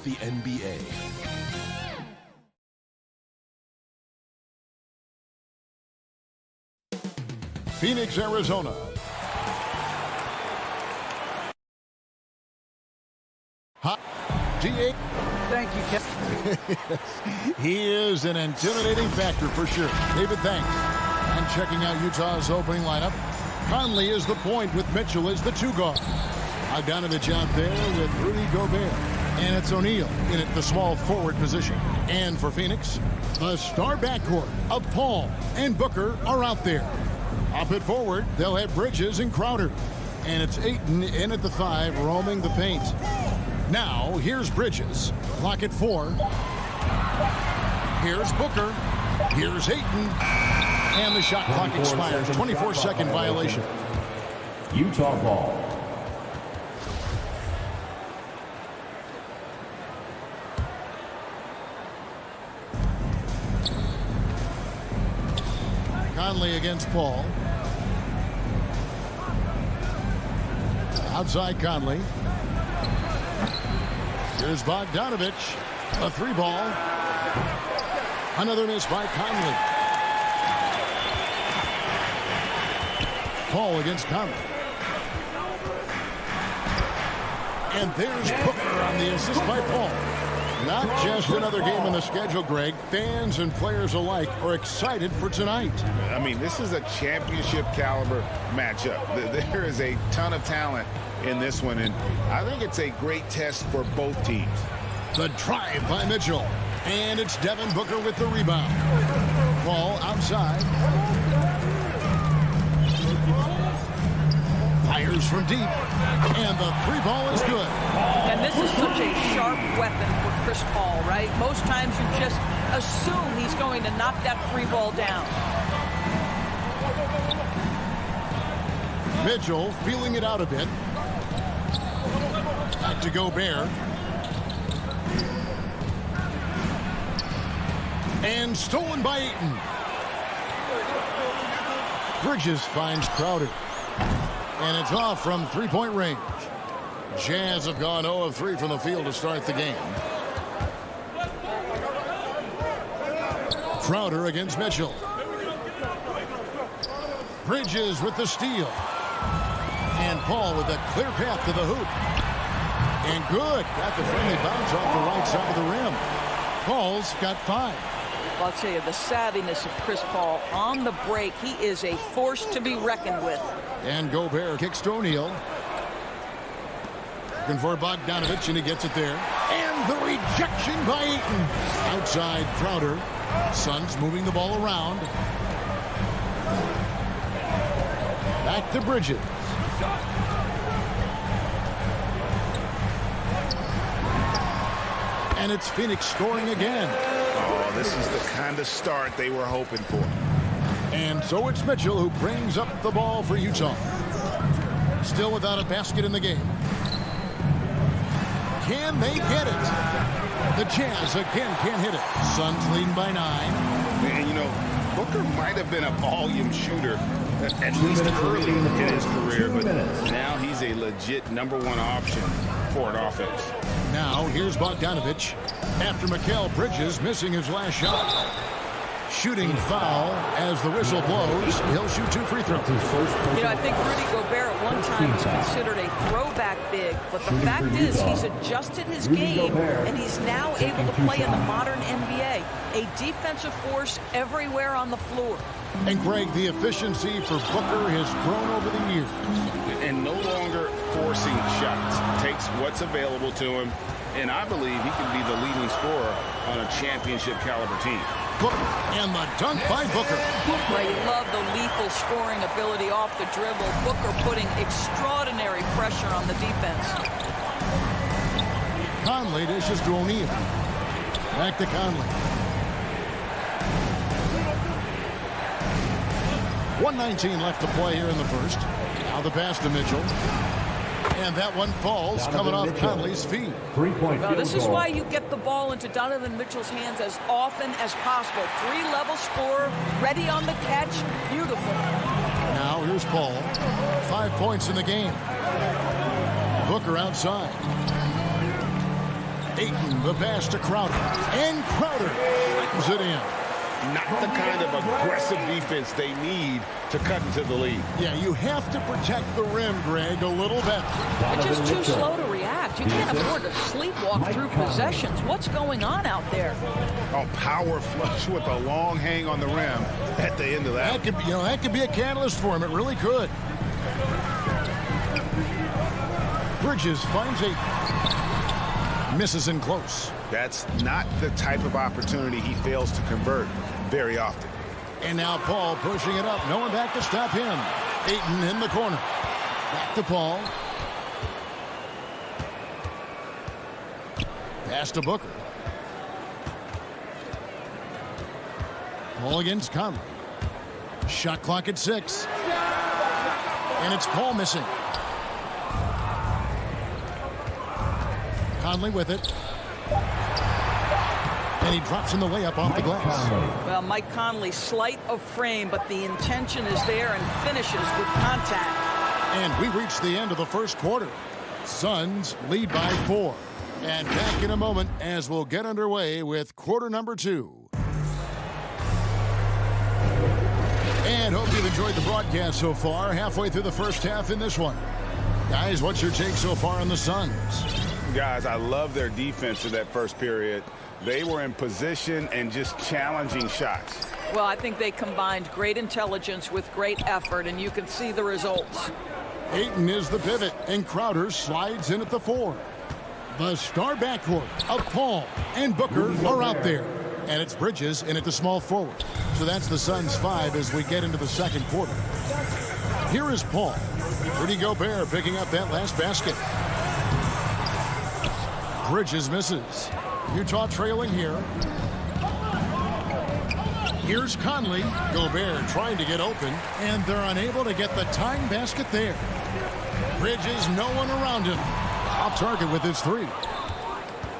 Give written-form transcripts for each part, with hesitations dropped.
of the NBA. Phoenix, Arizona. DA. Thank you, Kevin. He is an intimidating factor for sure. David, thanks. And checking out Utah's opening lineup, Conley is the point with Mitchell as the two guard. Bogdanovich out there with Rudy Gobert. And it's O'Neal in at the small forward position. And for Phoenix, the star backcourt of Paul and Booker are out there. Up at forward, they'll have Bridges and Crowder. And it's Ayton in at the 5, roaming the paint. Now, here's Bridges. Clock at 4. Here's Booker. Here's Ayton. And the shot clock expires. 24-second violation. Utah ball. Conley against Paul. Outside Conley. Here's Bogdanovich. A 3-ball. Another miss by Conley. Paul against Conley. And there's Booker on the assist by Paul. Not just another game on the schedule, Greg. Fans and players alike are excited for tonight. I mean, this is a championship caliber matchup. There is a ton of talent in this one, and I think it's a great test for both teams. The drive by Mitchell. And it's Devin Booker with the rebound. Ball outside. Fires from deep. And the 3-ball is good. And this is such a sharp weapon for Chris Paul, right? Most times you just assume he's going to knock that 3-ball down. Mitchell feeling it out a bit. Back to Gobert. And stolen by Ayton. Bridges finds Crowder. And it's off from 3-point range. Jazz have gone 0 of 3 from the field to start the game. Crowder against Mitchell. Bridges with the steal. And Paul with a clear path to the hoop. And good. Got the friendly bounce off the right side of the rim. Paul's got 5. Well, I'll tell you, the savviness of Chris Paul on the break, he is a force to be reckoned with. And Gobert kicks to O'Neal. Looking for Bogdanovich, and he gets it there. And the rejection by Ayton. Outside Crowder. Suns moving the ball around. Back to Bridges. And it's Phoenix scoring again. Oh, this is the kind of start they were hoping for. And so it's Mitchell who brings up the ball for Utah. Still without a basket in the game. Can they get it? The Jazz again can't hit it. Suns leading by 9. And, you know, Booker might have been a volume shooter at least early in his career, but now he's a legit #1 option for an offense. Now here's Bogdanovich after Mikal Bridges missing his last shot. Shooting foul as the whistle blows. He'll shoot 2 free throws. You know, I think Rudy Gobert at one time was considered a throwback big, but the fact is he's adjusted his game, and he's now able to play in the modern NBA. A defensive force everywhere on the floor. And Greg, the efficiency for Booker has grown over the years. And no longer forcing shots. Takes what's available to him, and I believe he can be the leading scorer on a championship caliber team. Booker and the dunk by Booker. Well, you love the lethal scoring ability off the dribble. Booker putting extraordinary pressure on the defense. Conley dishes to O'Neal. Back to Conley. 1:19 left to play here in the first. Now the pass to Mitchell. And that one falls, coming off Conley's feet. 3-point Well, this field is goal. why you get the ball into Donovan Mitchell's hands as often as possible. 3-level scorer, ready on the catch. Beautiful. Now here's Paul. 5 points in the game. Booker outside. Ayton, the pass to Crowder. And Crowder brings it in. Not the kind of aggressive defense they need to cut into the lead. Yeah, you have to protect the rim, Greg, a little better. They're just too slow to react. You can't afford to sleepwalk through possessions. What's going on out there? A power flush with a long hang on the rim at the end of that. That could be a catalyst for him. It really could. Bridges finds Ayton. Misses in close. That's not the type of opportunity he fails to convert very often. And now Paul pushing it up. No one back to stop him. Ayton in the corner. Back to Paul. Pass to Booker. Paul against Conley. Shot clock at 6. And it's Paul missing. Conley with it. And he drops in the layup off the glass. Well, Mike Conley, slight of frame, but the intention is there and finishes with contact. And we reach the end of the first quarter. Suns lead by 4. And back in a moment as we'll get underway with quarter number 2. And hope you've enjoyed the broadcast so far. Halfway through the first half in this one. Guys, what's your take so far on the Suns? Guys, I love their defense in that first period. They were in position and just challenging shots. Well, I think they combined great intelligence with great effort, and you can see the results. Ayton is the pivot, and Crowder slides in at the 4. The star backcourt of Paul and Booker are out there. And it's Bridges in at the small forward. So that's the Suns 5 as we get into the second quarter. Here is Paul. Rudy Gobert picking up that last basket. Bridges misses. Utah trailing here. Here's Conley. Gobert trying to get open, and they're unable to get the tying basket there. Bridges, no one around him. Off target with his 3.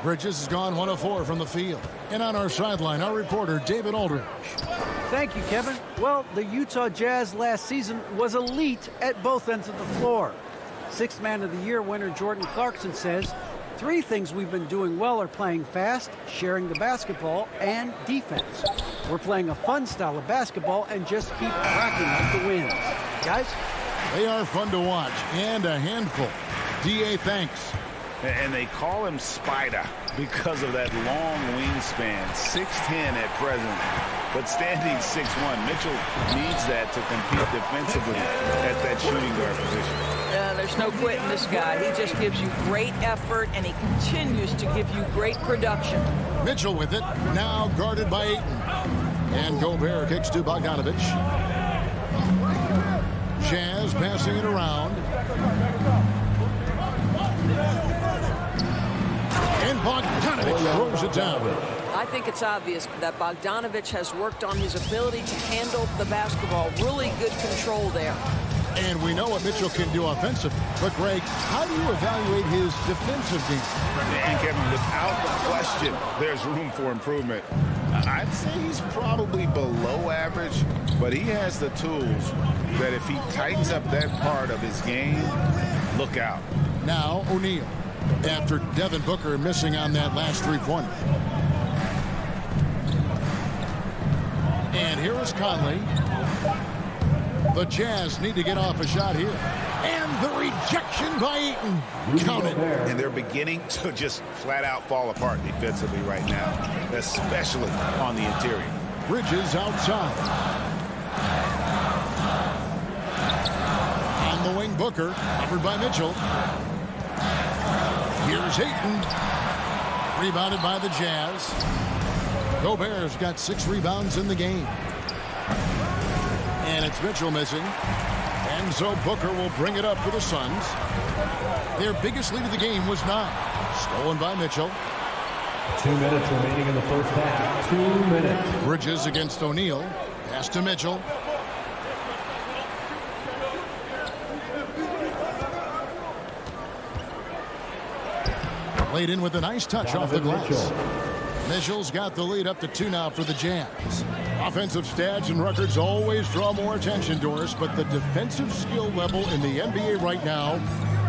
Bridges has gone 1 of 4 from the field. And on our sideline, our reporter, David Aldridge. Thank you, Kevin. Well, the Utah Jazz last season was elite at both ends of the floor. Sixth Man of the Year winner Jordan Clarkson says, 3 things we've been doing well are playing fast, sharing the basketball, and defense. We're playing a fun style of basketball and just keep racking up the wins. Guys? They are fun to watch and a handful. D.A., thanks. And they call him Spider because of that long wingspan, 6'10" at present, but standing 6'1". Mitchell needs that to compete defensively at that shooting guard position. There's no quitting this guy. He just gives you great effort, and he continues to give you great production. Mitchell with it, now guarded by Ayton. And Gobert kicks to Bogdanovich. Jazz passing it around. And Bogdanovich throws it down. I think it's obvious that Bogdanovich has worked on his ability to handle the basketball. Really good control there. And we know what Mitchell can do offensively. But, Greg, how do you evaluate his defensive game? And, Kevin, without the question, there's room for improvement. I'd say he's probably below average, but he has the tools that if he tightens up that part of his game, look out. Now O'Neal, after Devin Booker missing on that last 3-pointer. And here is Conley. The Jazz need to get off a shot here. And the rejection by Ayton. Counted. And they're beginning to just flat out fall apart defensively right now, especially on the interior. Bridges outside. On the wing, Booker, covered by Mitchell. Here's Ayton. Rebounded by the Jazz. Gobert's got 6 rebounds in the game. And it's Mitchell missing. And so Booker will bring it up for the Suns. Their biggest lead of the game was 9. Stolen by Mitchell. 2 minutes remaining in the first half. 2 minutes. Bridges against O'Neal. Pass to Mitchell. Laid in with a nice touch off the glass. Mitchell's got the lead up to 2 now for the Jazz. Offensive stats and records always draw more attention, Doris, but the defensive skill level in the NBA right now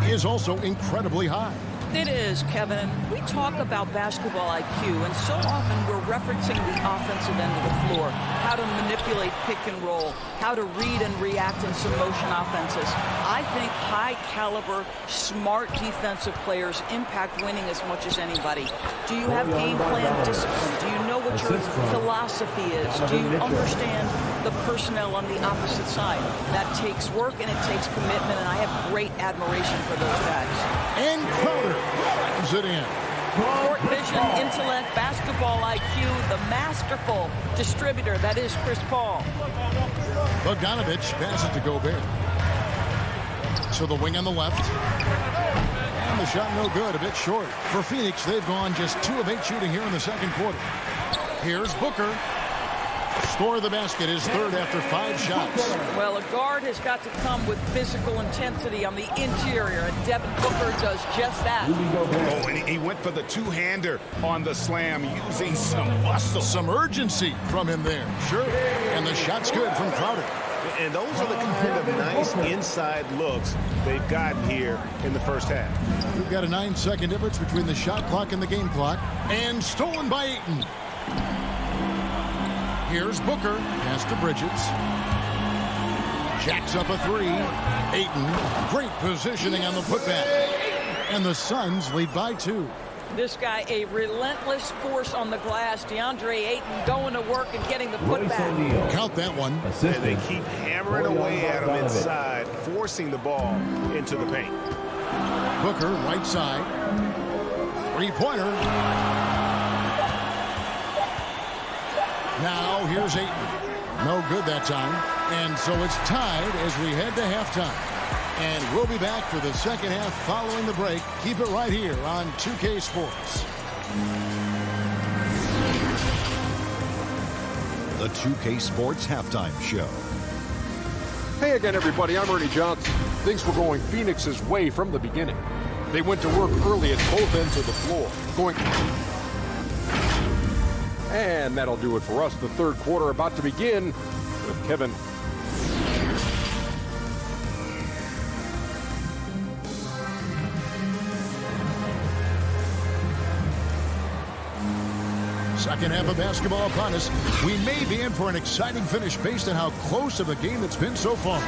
is also incredibly high. It is, Kevin. We talk about basketball IQ, and so often we're referencing the offensive end of the floor, how to manipulate pick and roll, how to read and react in some motion offenses. I think high-caliber, smart defensive players impact winning as much as anybody. Do you have game plan discipline? Do you know what your philosophy is? Do you understand the personnel on the opposite side? That takes work and it takes commitment, and I have great admiration for those guys. And Crowder drives it in. Court vision, intellect, basketball IQ, the masterful distributor that is Chris Paul. Bogdanovich passes to Gobert. So the wing on the left. And the shot no good, a bit short. For Phoenix, they've gone just 2 of 8 shooting here in the second quarter. Here's Booker. Score of the basket, his third after 5 shots. Well, a guard has got to come with physical intensity on the interior, and Devin Booker does just that. Oh, and he went for the two-hander on the slam, using some muscle. Some urgency from him there, sure. And the shot's good from Crowder. And those are the kind of nice inside looks they've gotten here in the first half. We've got a 9-second difference between the shot clock and the game clock. And stolen by Ayton. Here's Booker. Pass to Bridges. Jacks up a 3. Ayton. Great positioning on the putback. And the Suns lead by 2. This guy, a relentless force on the glass. DeAndre Ayton going to work and getting the putback. Count that one. And they keep hammering away at him inside, forcing the ball into the paint. Booker, right side. 3-pointer. Now here's Ayton. No good that time. And so it's tied as we head to halftime. And we'll be back for the second half following the break. Keep it right here on 2K Sports. The 2K Sports Halftime Show. Hey again, everybody. I'm Ernie Johnson. Things were going Phoenix's way from the beginning. They went to work early at both ends of the floor, going... And that'll do it for us. The third quarter about to begin with Kevin. Second half of basketball upon us. We may be in for an exciting finish based on how close of a game it's been so far.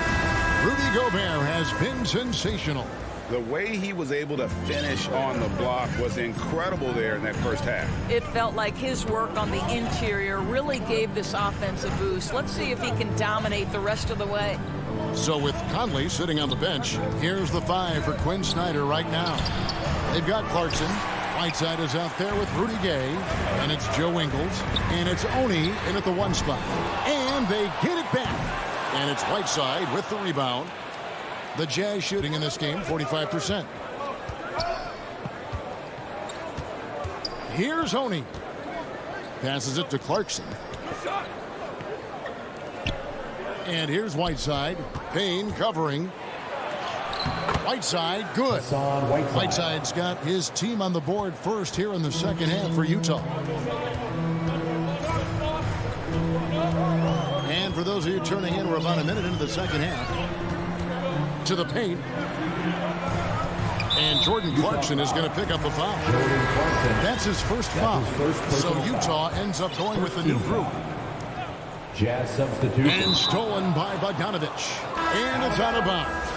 Rudy Gobert has been sensational. The way he was able to finish on the block was incredible there in that first half. It felt like his work on the interior really gave this offense a boost. Let's see if he can dominate the rest of the way. So with Conley sitting on the bench, here's the 5 for Quinn Snyder right now. They've got Clarkson. Whiteside is out there with Rudy Gay. And it's Joe Ingles. And it's Oni in at the 1 spot. And they get it back. And it's Whiteside with the rebound. The Jazz shooting in this game, 45%. Here's Oni. Passes it to Clarkson. And here's Whiteside. Payne covering. Whiteside, good. Whiteside's got his team on the board first here in the second half for Utah. And for those of you turning in, we're about a minute into the second half. To the paint. And Jordan Clarkson is going to pick up a foul. That's his first foul. So Utah ends up going with the new group. Jazz substitution. And stolen by Bogdanovich. And it's out of bounds.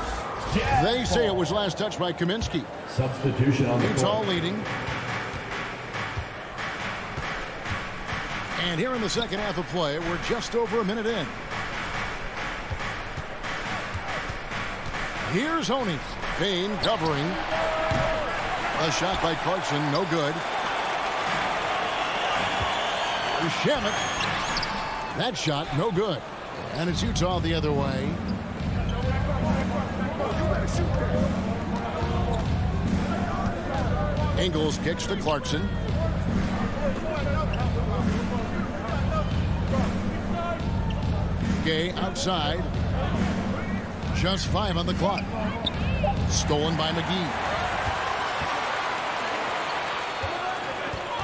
They say it was last touched by Kaminsky. Substitution on the Utah court. leading. And here in the second half of play, we're just over a minute in. Here's Oni. Payne covering. A shot by Clarkson, no good. Shamet. That shot, no good. And it's Utah the other way. Ingles kicks to Clarkson. Gay outside. Just 5 on the clock. Stolen by McGee.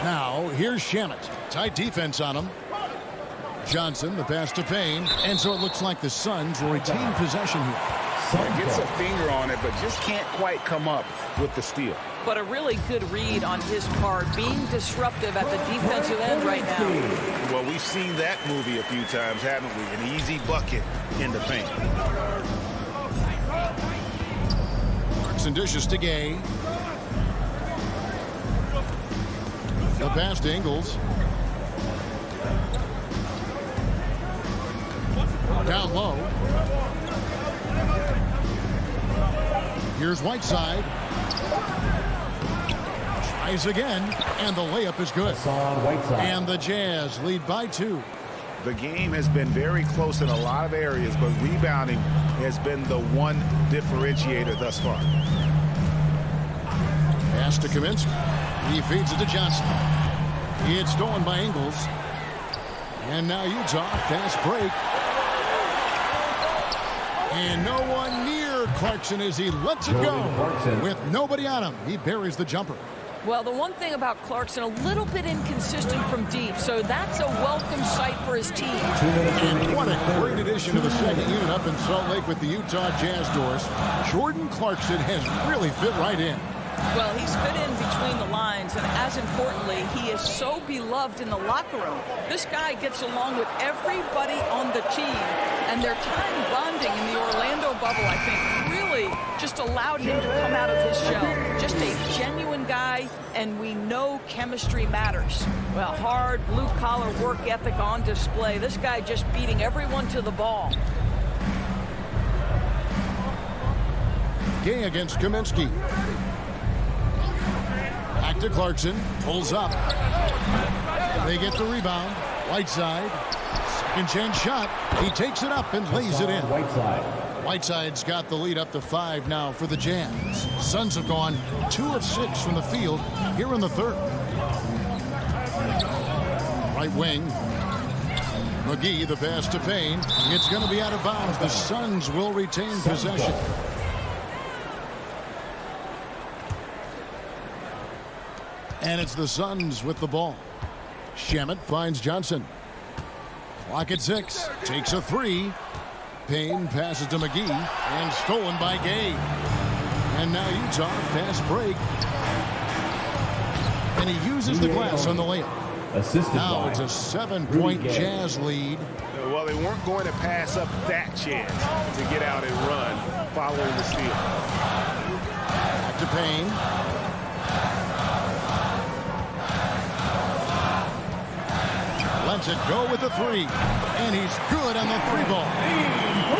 Now, here's Shamet. Tight defense on him. Johnson, the pass to Payne. And so it looks like the Suns will retain possession here. Gets a finger on it, but just can't quite come up with the steal. but a really good read on his part, being disruptive at the defensive end right now. Well, we've seen that movie a few times, haven't we? An easy bucket in the paint. And dishes to Gay. The pass to Ingles. Down low. Here's Whiteside. Tries again, and the layup is good. And the Jazz lead by 2. The game has been very close in a lot of areas, but rebounding has been the one differentiator thus far. Pass to Kaminsky. He feeds it to Johnson. It's stolen by Ingles. And now Utah, fast break. And no one near Clarkson as he lets it go. With nobody on him, he buries the jumper. Well, the one thing about Clarkson, a little bit inconsistent from deep, so that's a welcome sight for his team. And what a great addition to the second unit up in Salt Lake with the Utah Jazz doors. Jordan Clarkson has really fit right in. Well, he's fit in between the lines, and as importantly, he is so beloved in the locker room. This guy gets along with everybody on the team, and their time bonding in the Orlando bubble, I think, really just allowed him to come out of his shell. Just a genuine guy, and we know chemistry matters. Well, hard, blue-collar work ethic on display. This guy just beating everyone to the ball. Gay against Kaminsky. Back to Clarkson. Pulls up. They get the rebound. Whiteside. Second chance shot. He takes it up and lays it in. Whiteside's got the lead up to 5 now for the Jazz. Suns have gone 2 of 6 from the field here in the third. Right wing. McGee, the pass to Payne. It's going to be out of bounds. The Suns will retain possession. And it's the Suns with the ball. Shamet finds Johnson. Clock at 6. Takes a 3. Payne passes to McGee. And stolen by Gay. And now Utah, fast break. And he uses the glass on the layup. Now it's a 7-point Jazz lead. Well, they weren't going to pass up that chance to get out and run following the steal. Back to Payne. Lets it go with the 3. And he's good on the 3 ball.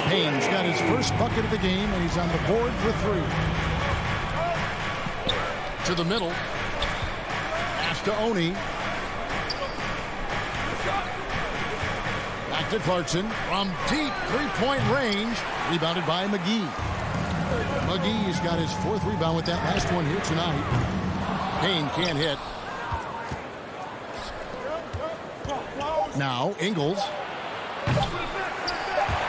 Payne's got his first bucket of the game, and he's on the board for 3. To the middle. Pass to Oni. Back to Clarkson. From deep 3-point range. Rebounded by McGee. McGee's got his 4th rebound with that last one here tonight. Payne can't hit. Now, Ingles.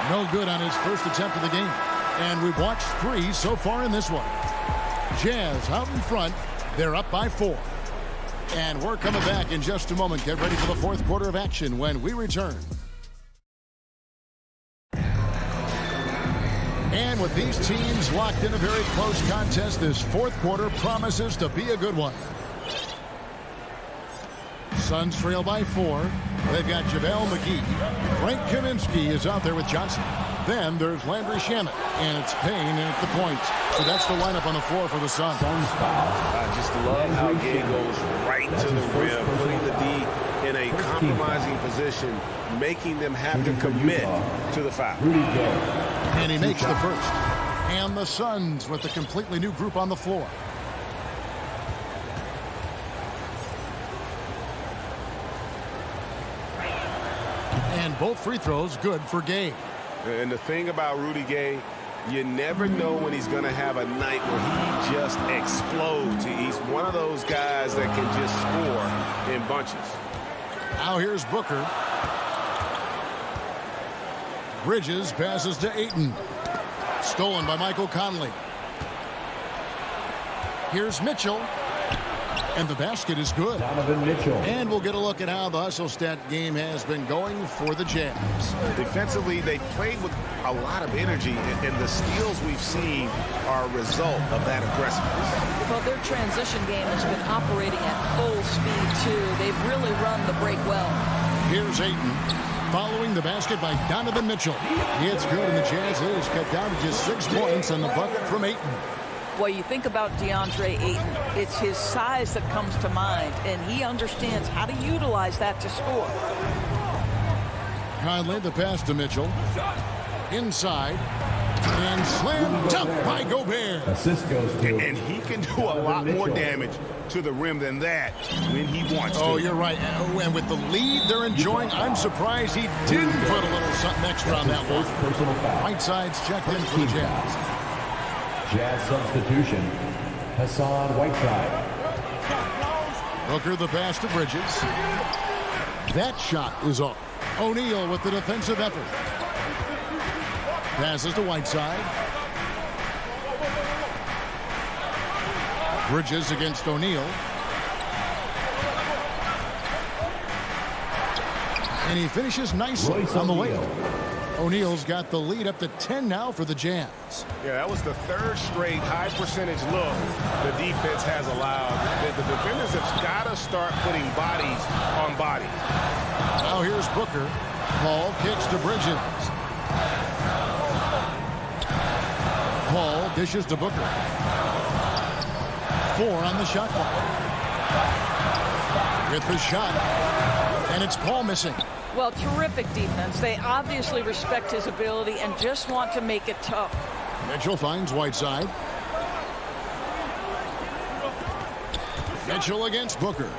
No good on his first attempt of the game. And we've watched 3 so far in this one. Jazz out in front. They're up by 4. And we're coming back in just a moment. Get ready for the 4th quarter of action when we return. And with these teams locked in a very close contest, this 4th quarter promises to be a good one. Suns trail by 4. They've got JaVale McGee. Frank Kaminsky is out there with Johnson. Then there's Landry Shamet. And it's Payne in at the point. So that's the lineup on the floor for the Suns. I just love how Gay goes right to the rim, putting the D in a compromising position, making them have to commit to the foul. And he makes the first. And the Suns with a completely new group on the floor. And both free throws good for Gay. And the thing about Rudy Gay, you never know when he's going to have a night where he just explodes. He's one of those guys that can just score in bunches. Now here's Booker. Bridges passes to Ayton. Stolen by Michael Conley. Here's Mitchell. And the basket is good. Donovan Mitchell. And we'll get a look at how the hustle stat game has been going for the Jazz. Defensively, they played with a lot of energy, and the steals we've seen are a result of that aggressiveness. Well, their transition game has been operating at full speed, too. They've really run the break well. Here's Ayton following the basket by Donovan Mitchell. It's good, and the Jazz is cut down to just 6 points on the bucket from Ayton. Well, you think about DeAndre Ayton, it's his size that comes to mind, and he understands how to utilize that to score. Conley, the pass to Mitchell. Inside. And slam dunk by Gobert. Assist goes to. And he can do a lot more damage to the rim than that when he wants to. Oh, you're right. And with the lead they're enjoying, I'm surprised he didn't put a little something extra on that one. Personal foul. Whiteside's checked in for the Jazz. Jazz substitution. Hassan Whiteside. Booker the pass to Bridges. That shot is off. O'Neal with the defensive effort. Passes to Whiteside. Bridges against O'Neal. And he finishes nicely on the layup. O'Neal's got the lead up to 10 now for the Jazz. Yeah, that was the third straight high percentage look the defense has allowed. The defenders have got to start putting bodies on bodies. Now here's Booker. Paul kicks to Bridges. Paul dishes to Booker. 4 on the shot clock. With the shot. And it's Paul missing. Well, terrific defense. They obviously respect his ability and just want to make it tough. Mitchell finds Whiteside. Mitchell against Booker.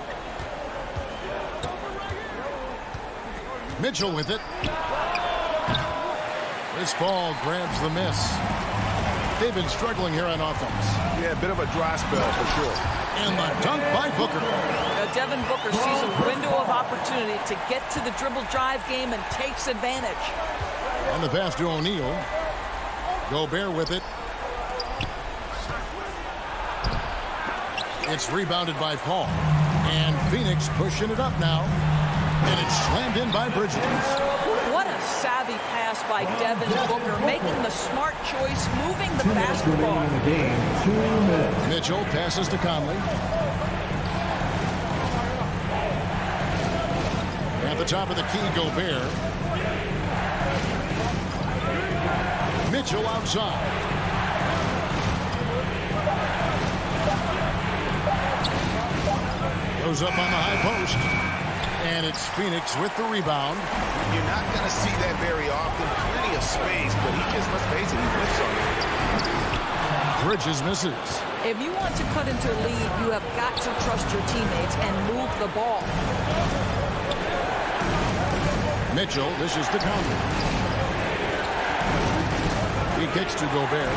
Mitchell with it. This ball grabs the miss. They've been struggling here on offense. Yeah, a bit of a dry spell for sure. And the dunk by Booker. Now, Devin Booker sees a window of opportunity to get to the dribble drive game and takes advantage. And the pass to O'Neal. Gobert with it. It's rebounded by Paul. And Phoenix pushing it up now. And it's slammed in by Bridges. What a savvy pass by Devin Booker, making the smart choice, moving the 2 minutes basketball. remaining in the game. 2 minutes. Mitchell passes to Conley. At the top of the key, Gobert. Mitchell outside. Goes up on the high post. And it's Phoenix with the rebound. You're not going to see that very often. Plenty of space, but he just, let's face it, he whips on it. Bridges misses. If you want to cut into a lead, you have got to trust your teammates and move the ball. Mitchell dishes to Conley. He kicks to Gobert.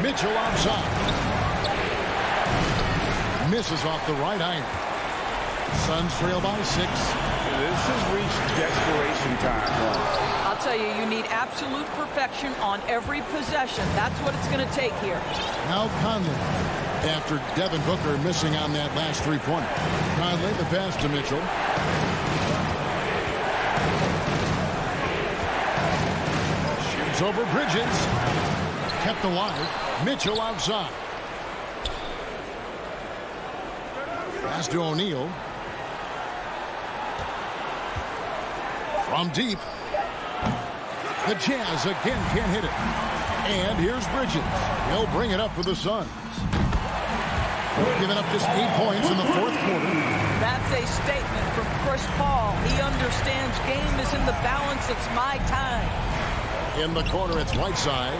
Mitchell outside. Misses off the right iron. Suns trail by 6. This has reached desperation time. I'll tell you, you need absolute perfection on every possession. That's what it's going to take here. Now Conley. After Devin Booker missing on that last three-pointer. Conley, the pass to Mitchell. Shoots over Bridges. Kept alive. Mitchell outside. Pass to O'Neal. From deep. The Jazz again can't hit it. And here's Bridges. He'll bring it up for the Suns. Giving up just 8 points in the fourth quarter. That's a statement from Chris Paul. He understands game is in the balance. It's my time. In the corner, it's Whiteside.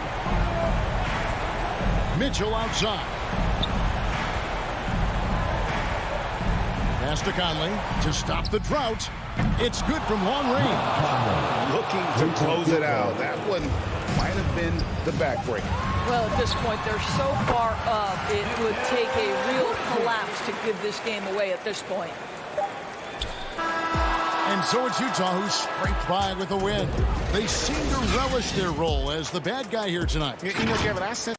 Mitchell outside. Pass to Conley to stop the drought. It's good from long range. Looking to close it out. That one might have been the backbreaker. Well, at this point, they're so far up, it would take a real collapse to give this game away at this point. And so it's Utah who scraped by with a win. They seem to relish their role as the bad guy here tonight. You know, Kevin, I said...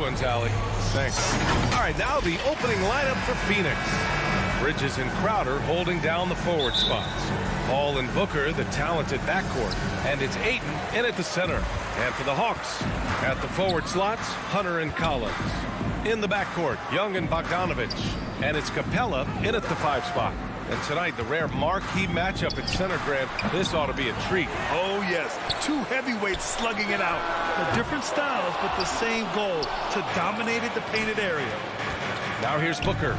ones, Allie. Thanks. All right, now the opening lineup for Phoenix. Bridges and Crowder holding down the forward spots. Paul and Booker, the talented backcourt. And it's Ayton in at the center. And for the Hawks, at the forward slots, Hunter and Collins. In the backcourt, Young and Bogdanovich. And it's Capella in at the 5 spot. And tonight, the rare marquee matchup at center, Grant. This ought to be a treat. Oh, yes. 2 heavyweights slugging it out. The different styles, but the same goal, to dominate the painted area. Now here's Booker.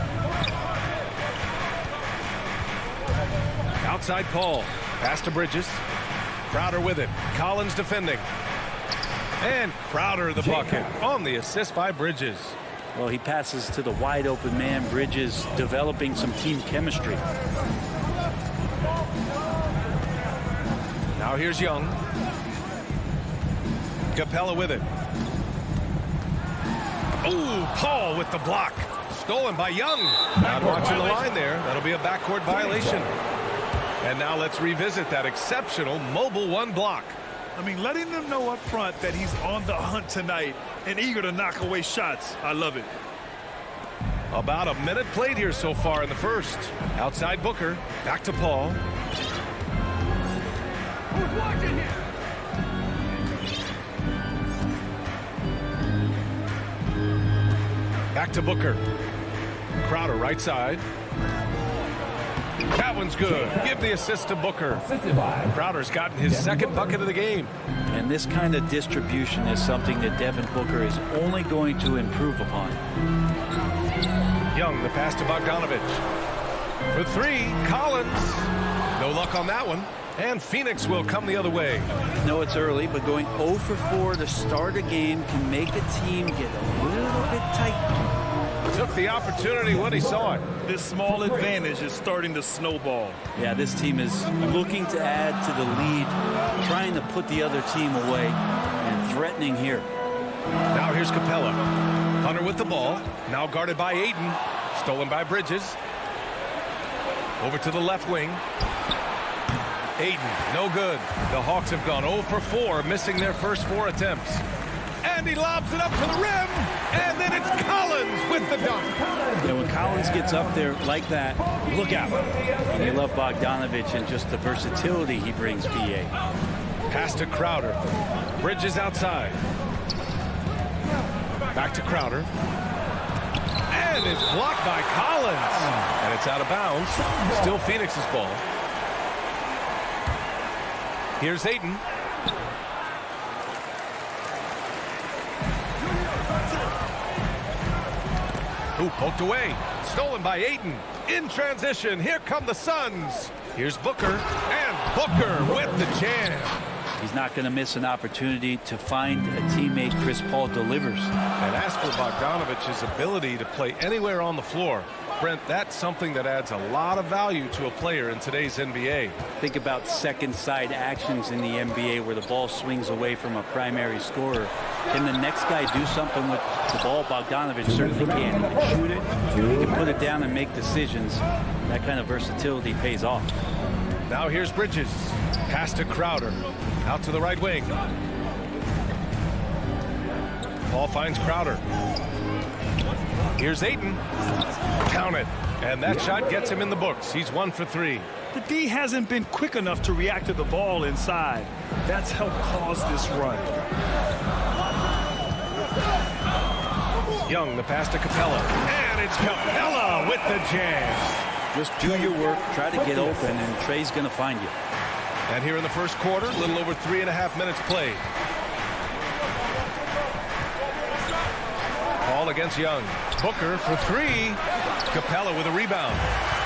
Outside Paul. Pass to Bridges. Crowder with it. Collins defending. And Crowder the bucket on the assist by Bridges. Well, he passes to the wide open man. Bridges developing some team chemistry. Now here's Young. Capella with it. Oh, Paul with the block. Stolen by Young. Not watching the line there. That'll be a backcourt violation. And now let's revisit that exceptional mobile 1 block. I mean, letting them know up front that he's on the hunt tonight and eager to knock away shots. I love it. About a minute played here so far in the first. Outside Booker. Back to Paul. Who's watching here? Back to Booker. Crowder right side. That one's good. Give the assist to Booker. Crowder's gotten his 2nd bucket of the game. And this kind of distribution is something that Devin Booker is only going to improve upon. Young, the pass to Bogdanovich. For 3, Collins. No luck on that one. And Phoenix will come the other way. No, it's early, but going 0 for 4 to start a game can make a team get a little bit tight. Took the opportunity when he saw it. This small advantage is starting to snowball. Yeah, this team is looking to add to the lead, trying to put the other team away, and threatening here. Now here's Capella. Hunter with the ball. Now guarded by Ayton. Stolen by Bridges. Over to the left wing. Ayton, no good. The Hawks have gone 0 for 4, missing their first 4 attempts. And he lobs it up to the rim. And then it's Collins with the dunk. And when Collins gets up there like that, look out. And you love Bogdanovich and just the versatility he brings, PA. Pass to Crowder. Bridges outside. Back to Crowder. And it's blocked by Collins. And it's out of bounds. Still Phoenix's ball. Here's Ayton. Ooh, poked away. Stolen by Ayton. In transition. Here come the Suns. Here's Booker. And Booker with the jam. He's not going to miss an opportunity to find a teammate Chris Paul delivers. And as for Bogdanovich's ability to play anywhere on the floor, Brent, that's something that adds a lot of value to a player in today's NBA. Think about second side actions in the NBA where the ball swings away from a primary scorer. Can the next guy do something with the ball? Bogdanovich certainly can. He can shoot it, he can put it down and make decisions. That kind of versatility pays off. Now here's Bridges. Pass to Crowder. Out to the right wing. Paul finds Crowder. Here's Ayton. Count it. And that shot gets him in the books. He's 1 for 3. The D hasn't been quick enough to react to the ball inside. That's helped cause this run. Young, the pass to Capella. And it's Capella with the jam. Just do your work, try to get open, and Trey's going to find you. And here in the first quarter, a little over 3.5 minutes played. Paul against Young. Booker for 3. Capella with a rebound.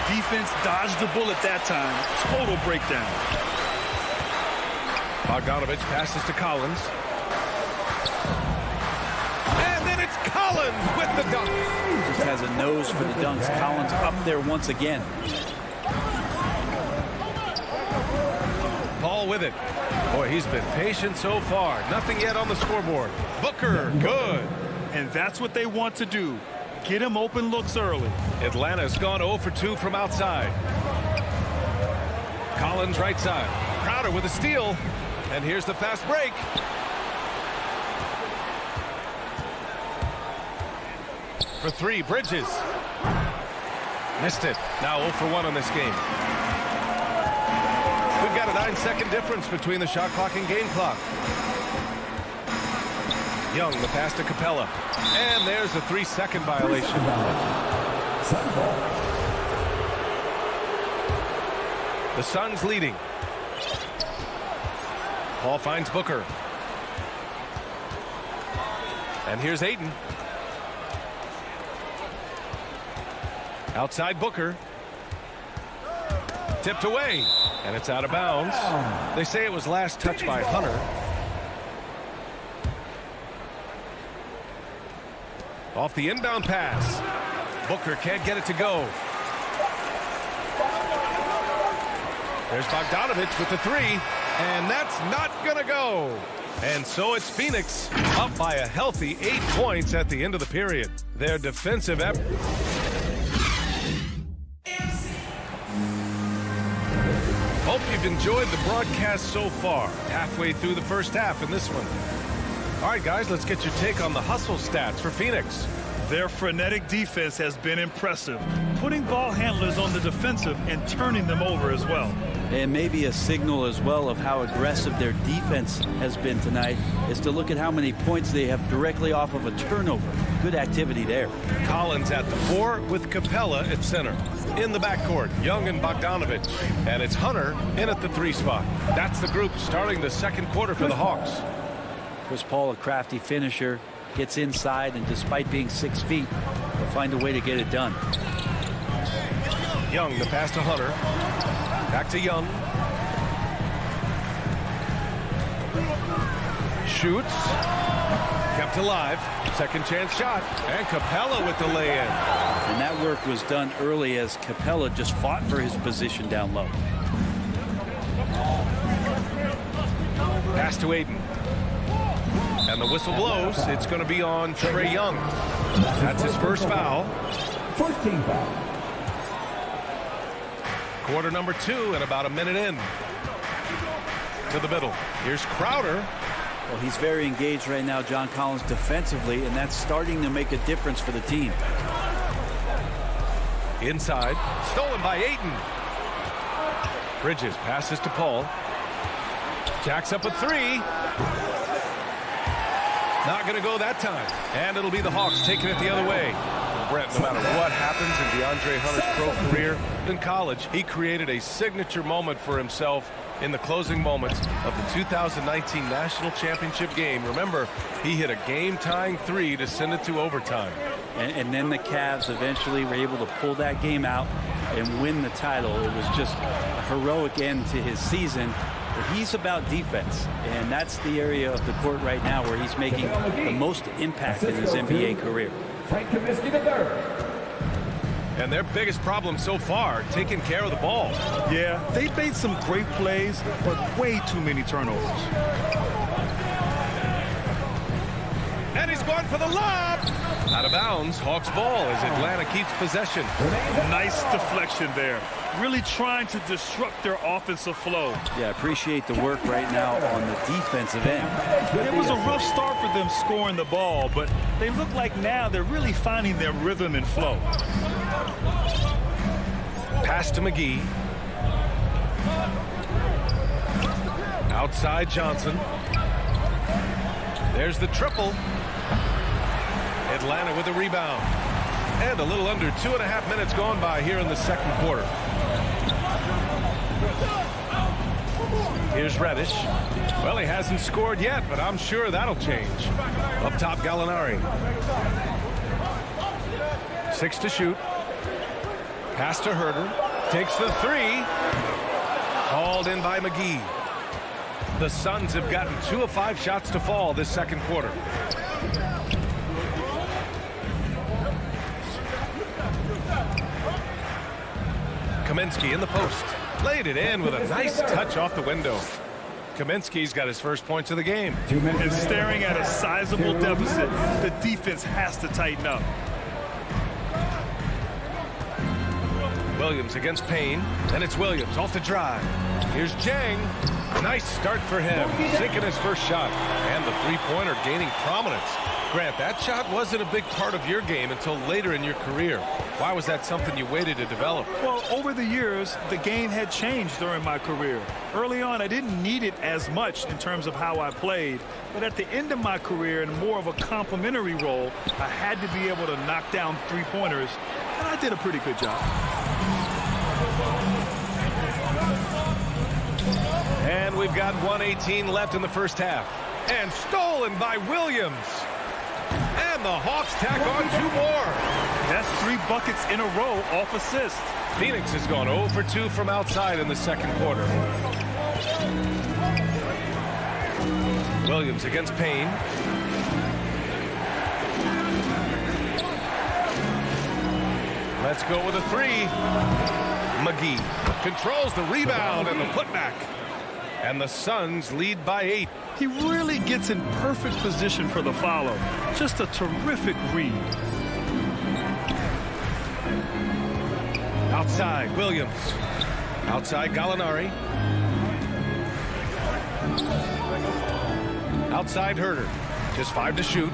Defense dodged the bullet that time. Total breakdown. Bogdanovich passes to Collins. And then it's Collins with the dunk. Just has a nose for the dunks. Collins up there once again. Paul with it. Boy, he's been patient so far. Nothing yet on the scoreboard. Booker, good. And that's what they want to do. Get him open looks early. Atlanta's gone 0 for 2 from outside. Collins right side. Crowder with a steal. And here's the fast break. For three, Bridges. Missed it. Now 0 for 1 on this game. We've got a 9-second difference between the shot clock and game clock. Young, the pass to Capella. And there's a 3-second violation. The Suns leading. Paul finds Booker. And here's Ayton. Outside Booker. Tipped away. And it's out of bounds. They say it was last touched by Hunter. Off the inbound pass. Booker can't get it to go. There's Bogdanovich with the three. And that's not going to go. And so it's Phoenix up by a healthy 8 points at the end of the period. Their defensive effort. Hope you've enjoyed the broadcast so far. Halfway through the first half in this one. All right, guys, let's get your take on the hustle stats for Phoenix. Their frenetic defense has been impressive, putting ball handlers on the defensive and turning them over as well. And maybe a signal as well of how aggressive their defense has been tonight is to look at how many points they have directly off of a turnover. Good activity there. Collins at the 4 with Capella at center. In the backcourt, Young and Bogdanovich. And it's Hunter in at the 3 spot. That's the group starting the second quarter for the Hawks. Chris Paul, a crafty finisher, gets inside, and despite being 6 feet, he'll find a way to get it done. Young, the pass to Hunter. Back to Young. Shoots. Kept alive. Second chance shot. And Capella with the lay-in. And that work was done early as Capella just fought for his position down low. Pass to Ayton. And the whistle blows. It's going to be on Trae Young. That's his first foul. First team foul. Quarter number 2 and about a minute in. To the middle. Here's Crowder. Well, he's very engaged right now, John Collins, defensively, and that's starting to make a difference for the team. Inside. Stolen by Ayton. Bridges passes to Paul. Jacks up a 3. Not going to go that time. And it'll be the Hawks taking it the other way. Brent, no matter what happens in DeAndre Hunter's pro career, in college, he created a signature moment for himself in the closing moments of the 2019 National Championship game. Remember, he hit a game-tying 3 to send it to overtime. And then the Cavs eventually were able to pull that game out and win the title. It was just a heroic end to his season. He's about defense, and that's the area of the court right now where he's making the most impact in his NBA career. Frank Kaminsky III. And their biggest problem so far, taking care of the ball. Yeah, they made some great plays, but way too many turnovers. And he's going for the lob. Out of bounds, Hawks ball as Atlanta keeps possession. Nice deflection there. Really trying to disrupt their offensive flow. Yeah, appreciate the work right now on the defensive end. It was a rough start for them scoring the ball, but they look like now they're really finding their rhythm and flow. Pass to McGee. Outside Johnson. There's the triple. Atlanta with a rebound. And a little under 2.5 minutes gone by here in the second quarter. Here's Reddish. Well, he hasn't scored yet, but I'm sure that'll change. Up top, Gallinari. 6 to shoot. Pass to Herter. Takes the 3. Called in by McGee. The Suns have gotten 2 of 5 shots to fall this second quarter. Kaminsky in the post. Laid it in with a nice touch off the window. Kaminsky's got his first points of the game. And staring at a sizable deficit, the defense has to tighten up. Williams against Payne. And it's Williams off the drive. Here's Jang. Nice start for him, sinking his first shot. And the three-pointer gaining prominence. Grant, that shot wasn't a big part of your game until later in your career. Why was that something you waited to develop? Well, over the years, the game had changed during my career. Early on, I didn't need it as much in terms of how I played. But at the end of my career, in more of a complementary role, I had to be able to knock down three-pointers. And I did a pretty good job. And we've got 1:18 left in the first half. And stolen by Williams. And the Hawks tack on 2 more. That's 3 buckets in a row off assist. Phoenix has gone 0 for 2 from outside in the second quarter. Williams against Payne. Let's go with a 3. McGee controls the rebound and the putback. And the Suns lead by 8. He really gets in perfect position for the follow. Just a terrific read. Outside, Williams. Outside, Gallinari. Outside, Herter. Just 5 to shoot.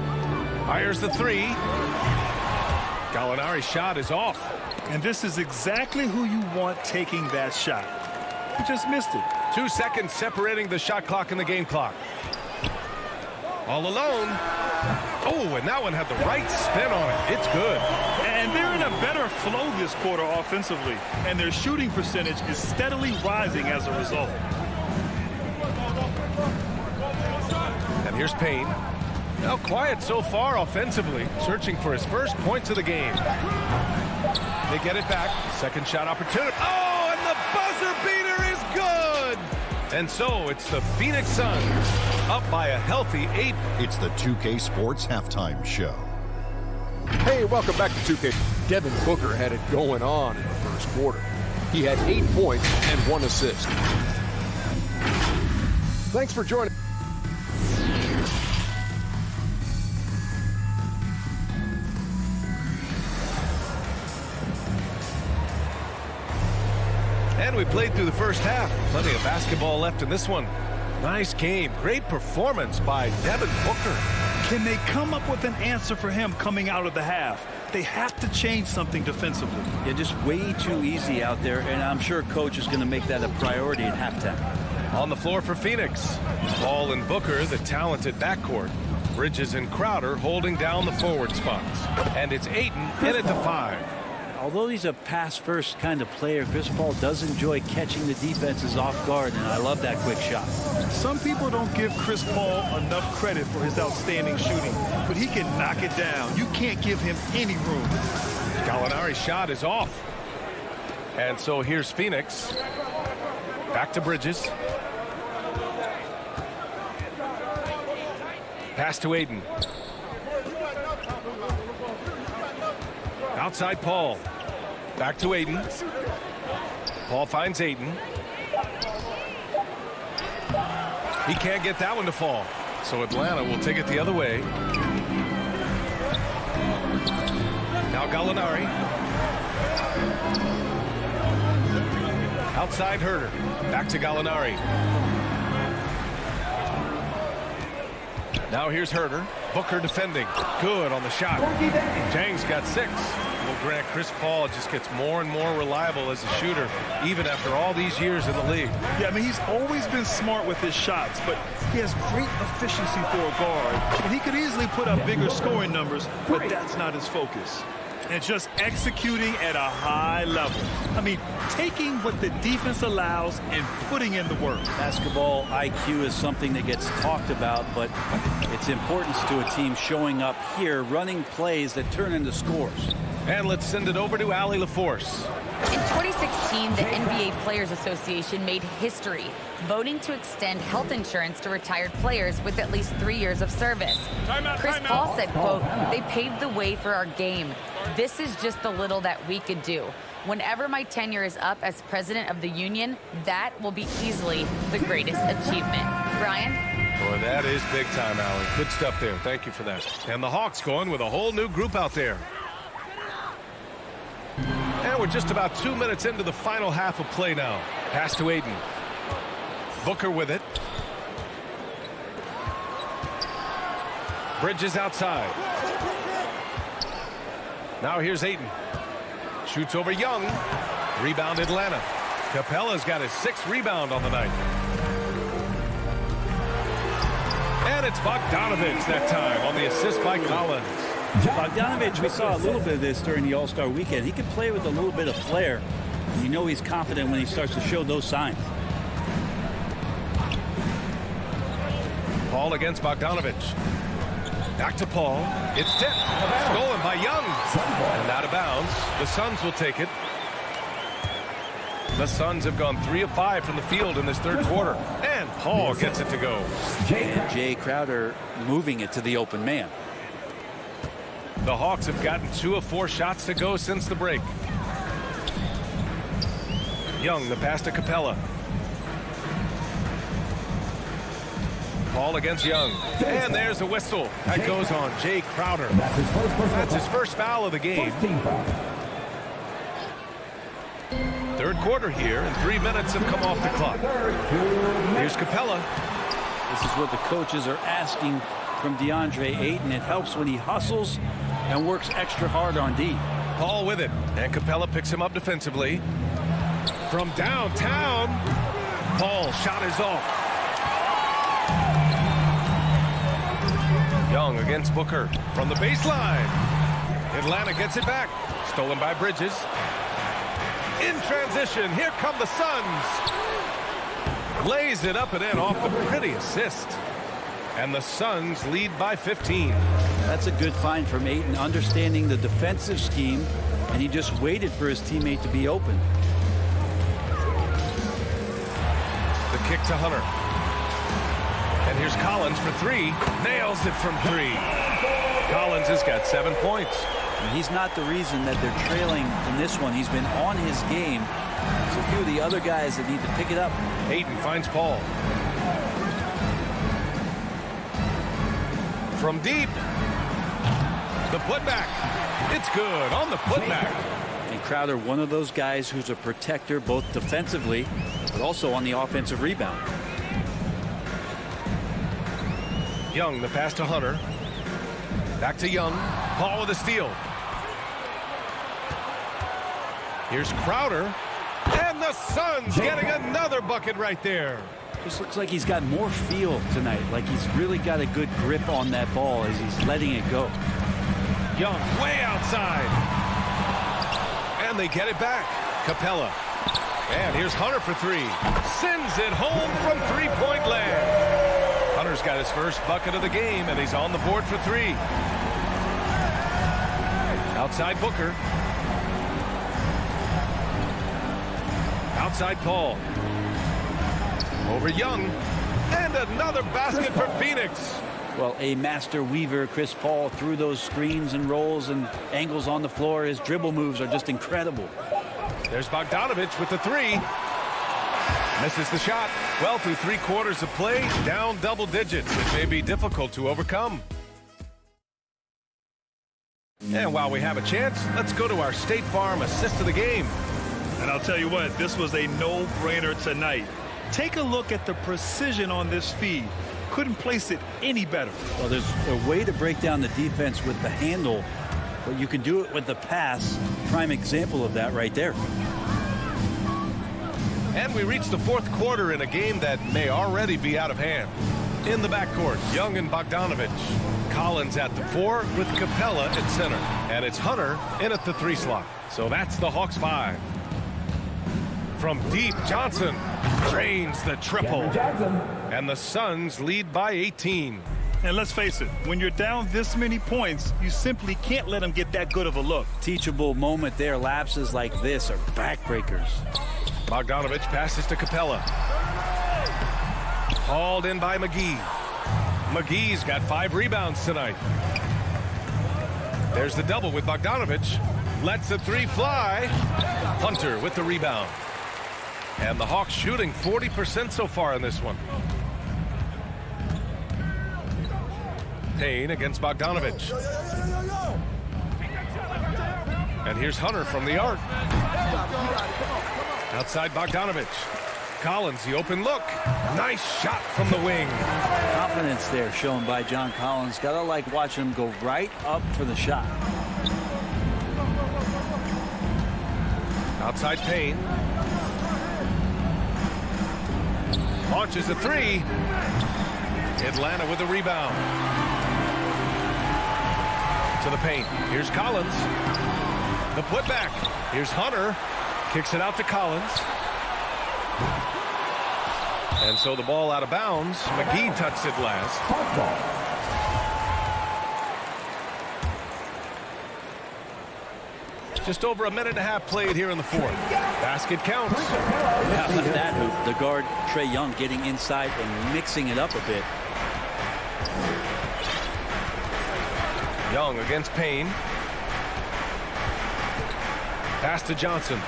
Fires the 3. Gallinari's shot is off. And this is exactly who you want taking that shot. He just missed it. 2 seconds separating the shot clock and the game clock. All alone. Oh, and that one had the right spin on it. It's good. And they're in a better flow this quarter offensively. And their shooting percentage is steadily rising as a result. And here's Payne. Now quiet so far offensively. Searching for his first points of the game. They get it back. Second shot opportunity. Oh, and the buzzer beater is good. And so it's the Phoenix Suns up by a healthy 8. It's the 2K Sports Halftime Show. Hey, welcome back to 2K. Devin Booker had it going on in the first quarter. He had 8 points and 1 assist. Thanks for joining. And we played through the first half. Plenty of basketball left in this one. Nice game. Great performance by Devin Booker. Can they come up with an answer for him coming out of the half? They have to change something defensively. Yeah, just way too easy out there, and I'm sure coach is going to make that a priority at halftime. On the floor for Phoenix. Ball and Booker, the talented backcourt. Bridges and Crowder holding down the forward spots. And it's Ayton in at the 5. Although he's a pass-first kind of player, Chris Paul does enjoy catching the defenses off guard, and I love that quick shot. Some people don't give Chris Paul enough credit for his outstanding shooting, but he can knock it down. You can't give him any room. Gallinari's shot is off. And so here's Phoenix. Back to Bridges. Pass to Ayton. Outside Paul. Back to Ayton. Paul finds Ayton. He can't get that one to fall. So Atlanta will take it the other way. Now Gallinari. Outside Herter. Back to Gallinari. Now here's Herter. Booker defending. Good on the shot. Jang's got 6. Well, Grant, Chris Paul just gets more and more reliable as a shooter, even after all these years in the league. Yeah, I mean, he's always been smart with his shots, but he has great efficiency for a guard. And he could easily put up bigger scoring numbers, but that's not his focus. And just executing at a high level. I mean, taking what the defense allows and putting in the work. Basketball IQ is something that gets talked about, but its importance to a team showing up here, running plays that turn into scores. And let's send it over to Allie LaForce. In 2016, the NBA Players Association made history, voting to extend health insurance to retired players with at least 3 years of service. Chris Paul said, quote, "They paved the way for our game. This is just the little that we could do. Whenever my tenure is up as president of the union, that will be easily the greatest achievement." Brian? Boy, that is big time, Allie. Good stuff there. Thank you for that. And the Hawks going with a whole new group out there. And we're just about 2 minutes into the final half of play now. Pass to Ayton. Booker with it. Bridges outside. Now here's Ayton. Shoots over Young. Rebound Atlanta. Capella's got his 6th rebound on the night. And it's Bogdanovich that time on the assist by Collins. Bogdanovich, we saw a little bit of this during the All-Star weekend. He can play with a little bit of flair. You know he's confident when he starts to show those signs. Paul against Bogdanovich. Back to Paul. It's tipped. Stolen by Young. And out of bounds. The Suns will take it. The Suns have gone 3 of 5 from the field in this 3rd quarter. And Paul gets it to go. And Jay Crowder moving it to the open man. The Hawks have gotten 2 of 4 shots to go since the break. Young, the pass to Capella. Paul against Young. And there's a whistle. That goes on Jay Crowder. That's his first foul of the game. 3rd quarter here, and 3 minutes have come off the clock. Here's Capella. This is what the coaches are asking from DeAndre Ayton. It helps when he hustles and works extra hard on D. Paul with it, and Capella picks him up defensively. From downtown, Paul's shot is off. Young against Booker from the baseline. Atlanta gets it back. Stolen by Bridges. In transition, here come the Suns. Lays it up and in off the pretty assist. And the Suns lead by 15. That's a good find from Ayton, understanding the defensive scheme, and he just waited for his teammate to be open. The kick to Hunter. And here's Collins for 3. Nails it from 3. Collins has got 7 points. And he's not the reason that they're trailing in this one. He's been on his game. There's a few of the other guys that need to pick it up. Ayton finds Paul. From deep. The putback. It's good on the putback. And Crowder, one of those guys who's a protector both defensively, but also on the offensive rebound. Young, the pass to Hunter. Back to Young. Paul with a steal. Here's Crowder. And the Suns getting another bucket right there. Just looks like he's got more feel tonight. Like he's really got a good grip on that ball as he's letting it go. Young way outside. And they get it back. Capella. And here's Hunter for 3. Sends it home from 3-point land. Hunter's got his first bucket of the game, and he's on the board for 3. Outside Booker. Outside Paul. Over Young. And another basket for Phoenix. Well, a master weaver, Chris Paul, through those screens and rolls and angles on the floor. His dribble moves are just incredible. There's Bogdanovich with the 3. Misses the shot. Well, through 3 quarters of play, down double digits. It may be difficult to overcome. And while we have a chance, let's go to our State Farm assist of the game. And I'll tell you what, this was a no-brainer tonight. Take a look at the precision on this feed. Couldn't place it any better. Well, there's a way to break down the defense with the handle, but you can do it with the pass. Prime example of that right there. And we reach the 4th quarter in a game that may already be out of hand. In the backcourt, Young and Bogdanovich. Collins at the 4 with Capella at center. And it's Hunter in at the 3 slot. So that's the Hawks 5. From deep, Johnson drains the triple. And the Suns lead by 18. And let's face it, when you're down this many points, you simply can't let them get that good of a look. Teachable moment there. Lapses like this are backbreakers. Bogdanovich passes to Capella. Hauled in by McGee. McGee's got 5 rebounds tonight. There's the double with Bogdanovich. Lets the 3 fly. Hunter with the rebound. And the Hawks shooting 40% so far in this one. Payne against Bogdanovich. And here's Hunter from the arc. Outside Bogdanovich. Collins, the open look. Nice shot from the wing. Confidence there shown by John Collins. Gotta like watching him go right up for the shot. Outside Payne. Launches a three. Atlanta with the rebound. To the paint. Here's Collins. The putback. Here's Hunter. Kicks it out to Collins. And so the ball out of bounds. McGee touched it last. Just over a minute and a half played here in the fourth. Basket counts. How about that hoop? The guard, Trae Young, getting inside and mixing it up a bit. Young against Payne. Pass to Johnson.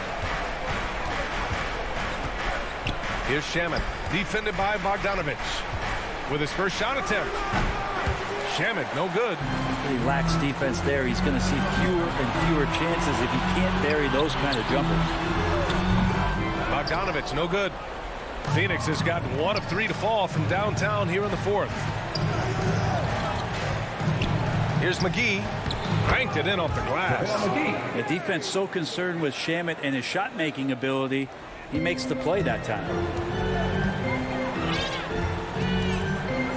Here's Shamet. Defended by Bogdanovich. With his first shot attempt. Shamet, no good. He lacks defense there. He's going to see fewer and fewer chances if he can't bury those kind of jumpers. Bogdanovich, no good. Phoenix has gotten 1 of 3 to fall from downtown here in the fourth. Here's McGee. Banked it in off the glass. The defense so concerned with Shamet and his shot-making ability, he makes the play that time.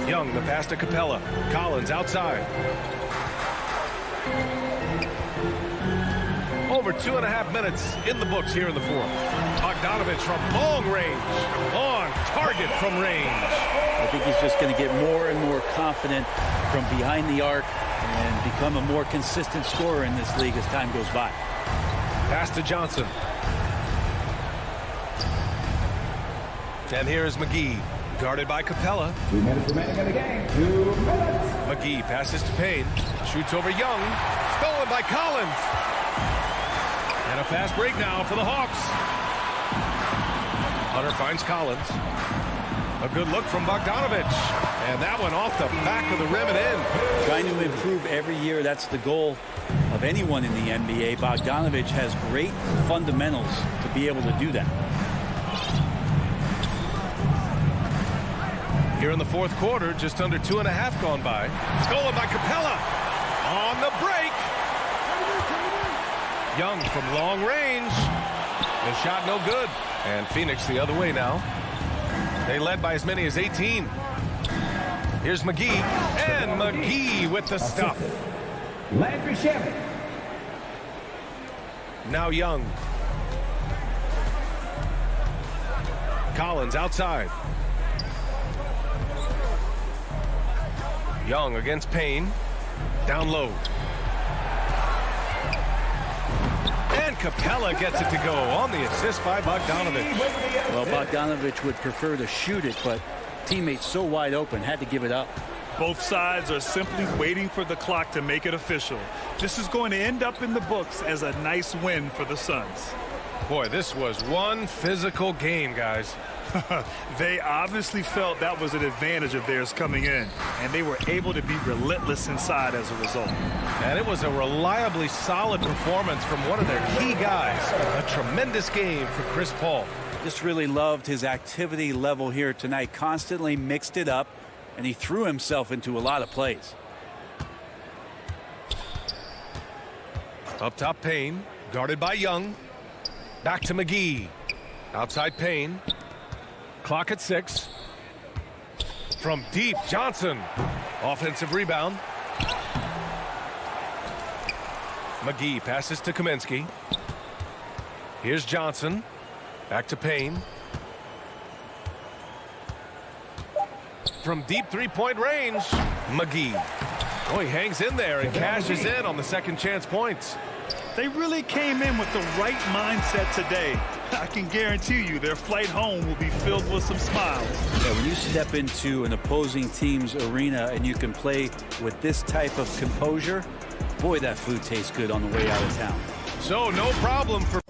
Young, the pass to Capella. Collins outside. Over 2.5 minutes in the books here in the fourth. Bogdanovich from long range. On target from range. I think he's just going to get more and more confident from behind the arc and become a more consistent scorer in this league as time goes by. Pass to Johnson. And here's McGee. Guarded by Capella. 2 minutes remaining in the game. 2 minutes. McGee passes to Payne. Shoots over Young. Stolen by Collins. And a fast break now for the Hawks. Hunter finds Collins. A good look from Bogdanovich. And that one off the back of the rim and in. Trying to improve every year. That's the goal of anyone in the NBA. Bogdanovich has great fundamentals to be able to do that. Here in the fourth quarter, just under 2.5 gone by. Stolen by Capella. On the break. Young from long range. The shot no good. And Phoenix the other way now. They led by as many as 18. Here's McGee. And McGee with the stuff. Landry Shamet. Now Young. Collins outside. Young against Payne. Down low. And Capella gets it to go on the assist by Bogdanovich. Well, Bogdanovich would prefer to shoot it, but teammates so wide open, had to give it up. Both sides are simply waiting for the clock to make it official. This is going to end up in the books as a nice win for the Suns. Boy, this was one physical game, guys. They obviously felt that was an advantage of theirs coming in, and they were able to be relentless inside as a result. And it was a reliably solid performance from one of their key guys. A tremendous game for Chris Paul. Just really loved his activity level here tonight. Constantly mixed it up, and he threw himself into a lot of plays. Up top, Payne, guarded by Young. Back to McGee. Outside Payne. Clock at 6. From deep, Johnson. Offensive rebound. McGee passes to Kaminsky. Here's Johnson. Back to Payne. From deep three-point range, McGee. Oh, he hangs in there and cashes in on the second chance points. They really came in with the right mindset today. I can guarantee you their flight home will be filled with some smiles. Yeah, when you step into an opposing team's arena and you can play with this type of composure, boy, that food tastes good on the way out of town. So no problem for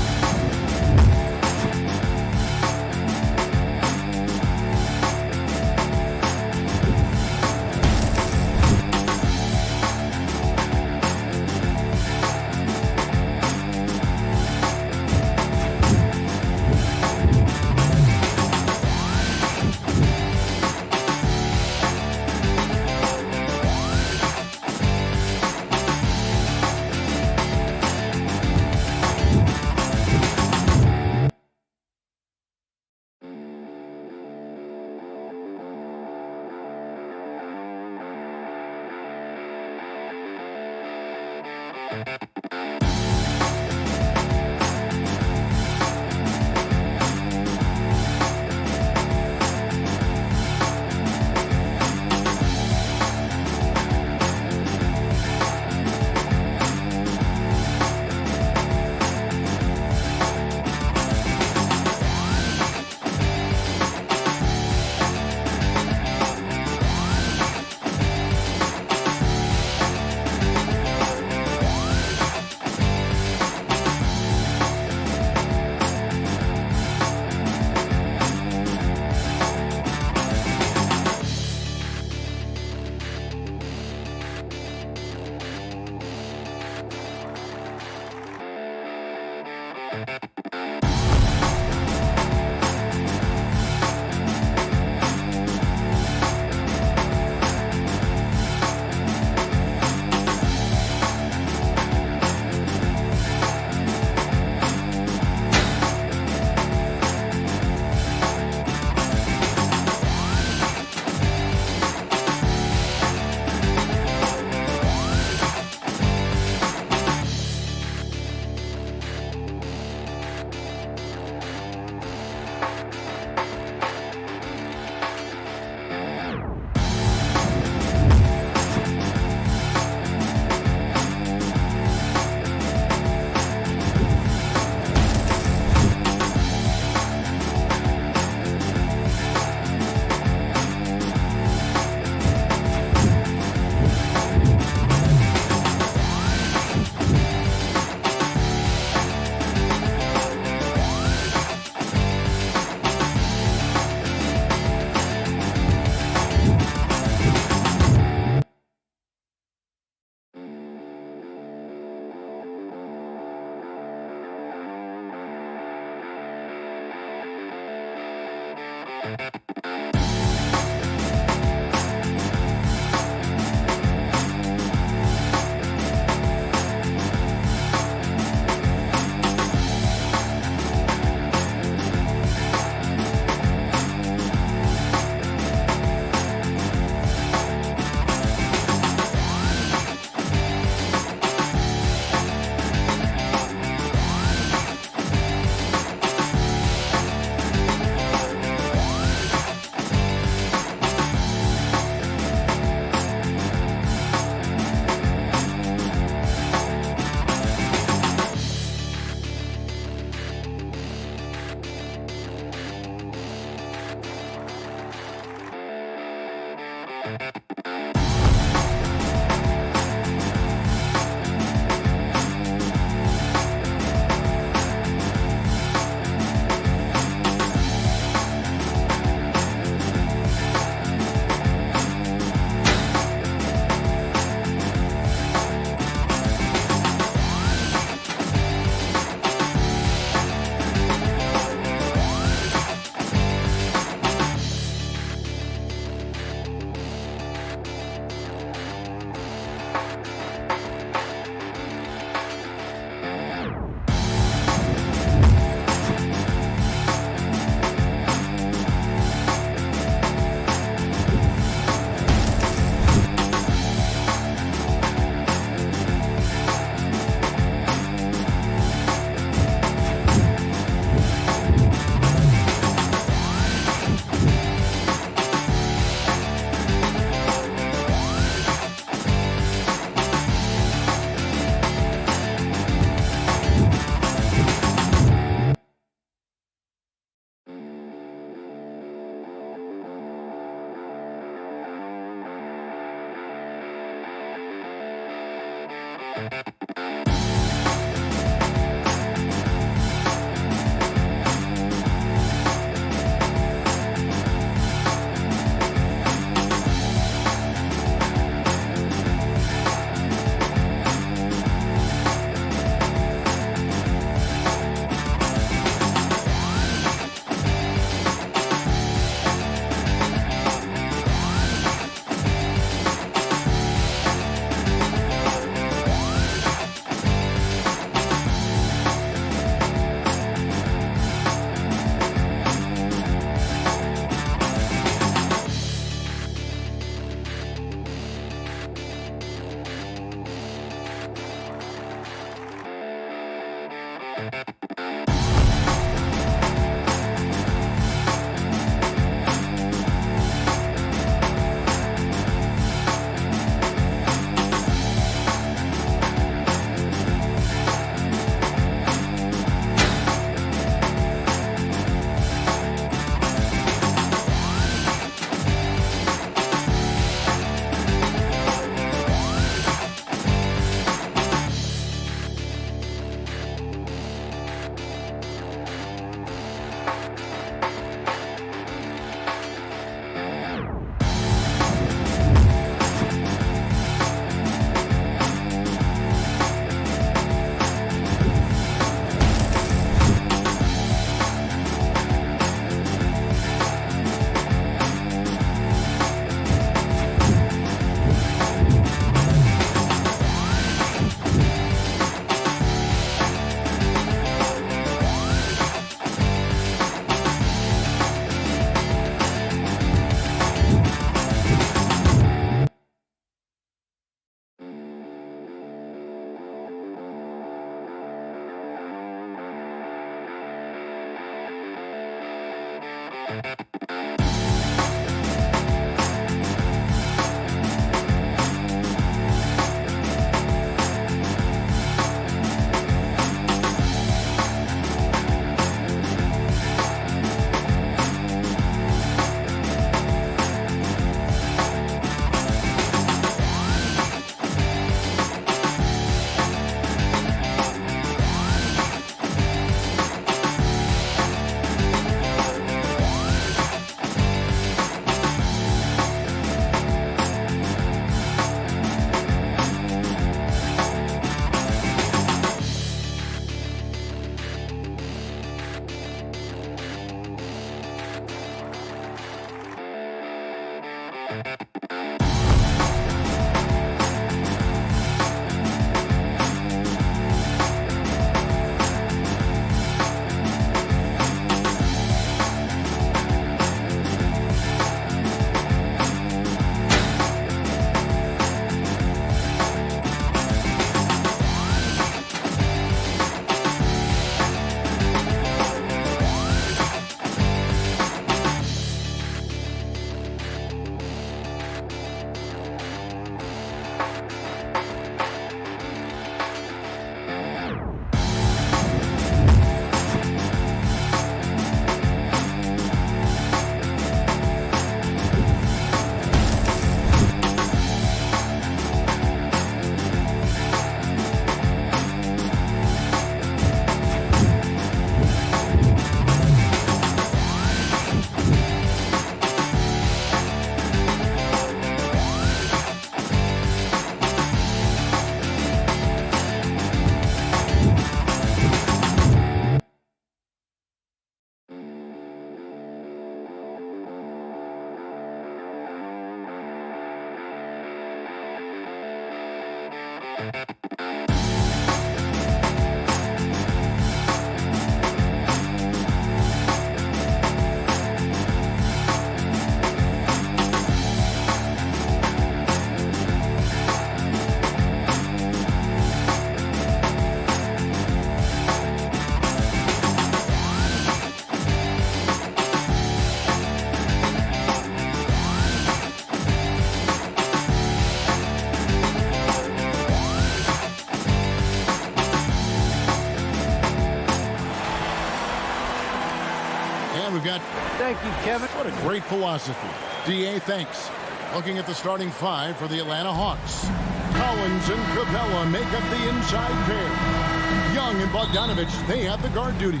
Thank you, Kevin. What a great philosophy. D.A., thanks. Looking at the starting five for the Atlanta Hawks. Collins and Capella make up the inside pair. Young and Bogdanovich, they have the guard duties.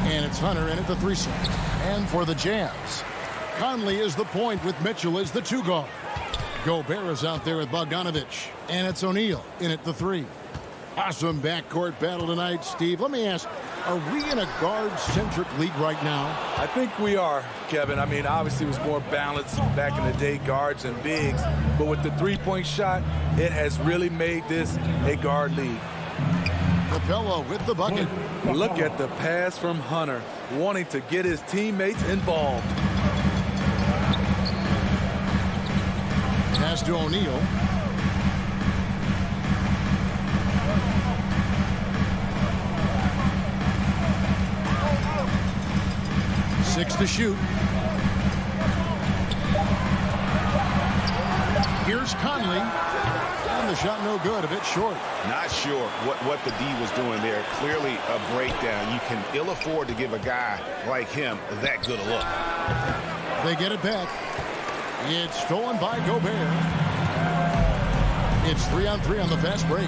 And it's Hunter in at the 3 slot. And for the Jazz, Conley is the point with Mitchell as the 2 guard. Gobert is out there with Bogdanovich. And it's O'Neal in at the 3. Awesome backcourt battle tonight, Steve. Let me ask, are we in a guard-centric league right now? I think we are, Kevin. I mean, obviously it was more balanced back in the day, guards and bigs. But with the three-point shot, it has really made this a guard league. Capella with the bucket. Look at the pass from Hunter, wanting to get his teammates involved. Pass to O'Neal. Six to shoot. Here's Conley. And the shot no good, a bit short. Not sure what the D was doing there. Clearly a breakdown. You can ill afford to give a guy like him that good a look. They get it back. It's stolen by Gobert. It's 3-on-3 on the fast break.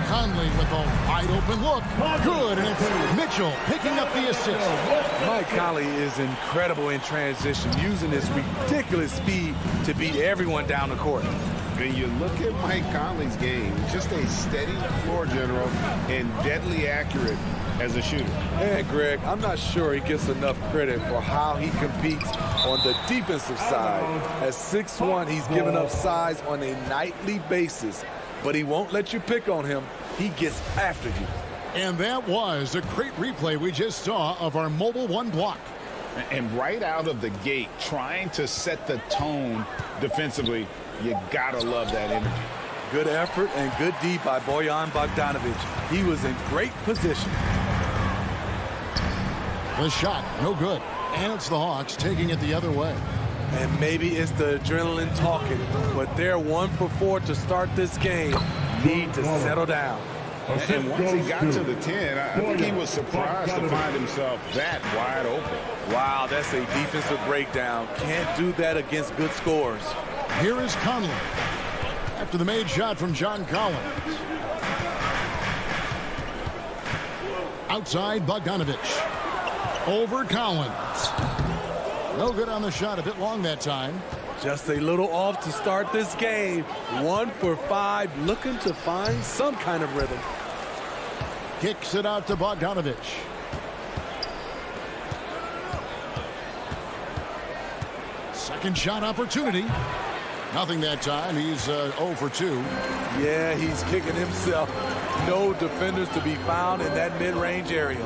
Conley with a wide open look. Good, and it's Mitchell picking up the assist. Mike Conley is incredible in transition, using his ridiculous speed to beat everyone down the court. When you look at Mike Conley's game, just a steady floor general and deadly accurate as a shooter. And Greg, I'm not sure he gets enough credit for how he competes on the defensive side. At 6'1", he's given up size on a nightly basis, but he won't let you pick on him. He gets after you. And that was a great replay we just saw of our Mobile One block. And right out of the gate, trying to set the tone defensively, you gotta love that energy. Good effort and good D by Bojan Bogdanovich. He was in great position. The shot, no good. And it's the Hawks taking it the other way. And maybe it's the adrenaline talking, but they're 1 for 4 to start this game. Need to settle down. And once he got to the 10, I think he was surprised to find himself that wide open. Wow, that's a defensive breakdown. Can't do that against good scores. Here is Conley after the made shot from John Collins. Outside Bogdanovich. Over Collins. No good on the shot, a bit long that time. Just a little off to start this game. 1 for 5, looking to find some kind of rhythm. Kicks it out to Bogdanovich. Second shot opportunity. Nothing that time. He's 0 for 2. Yeah, he's kicking himself. No defenders to be found in that mid-range area.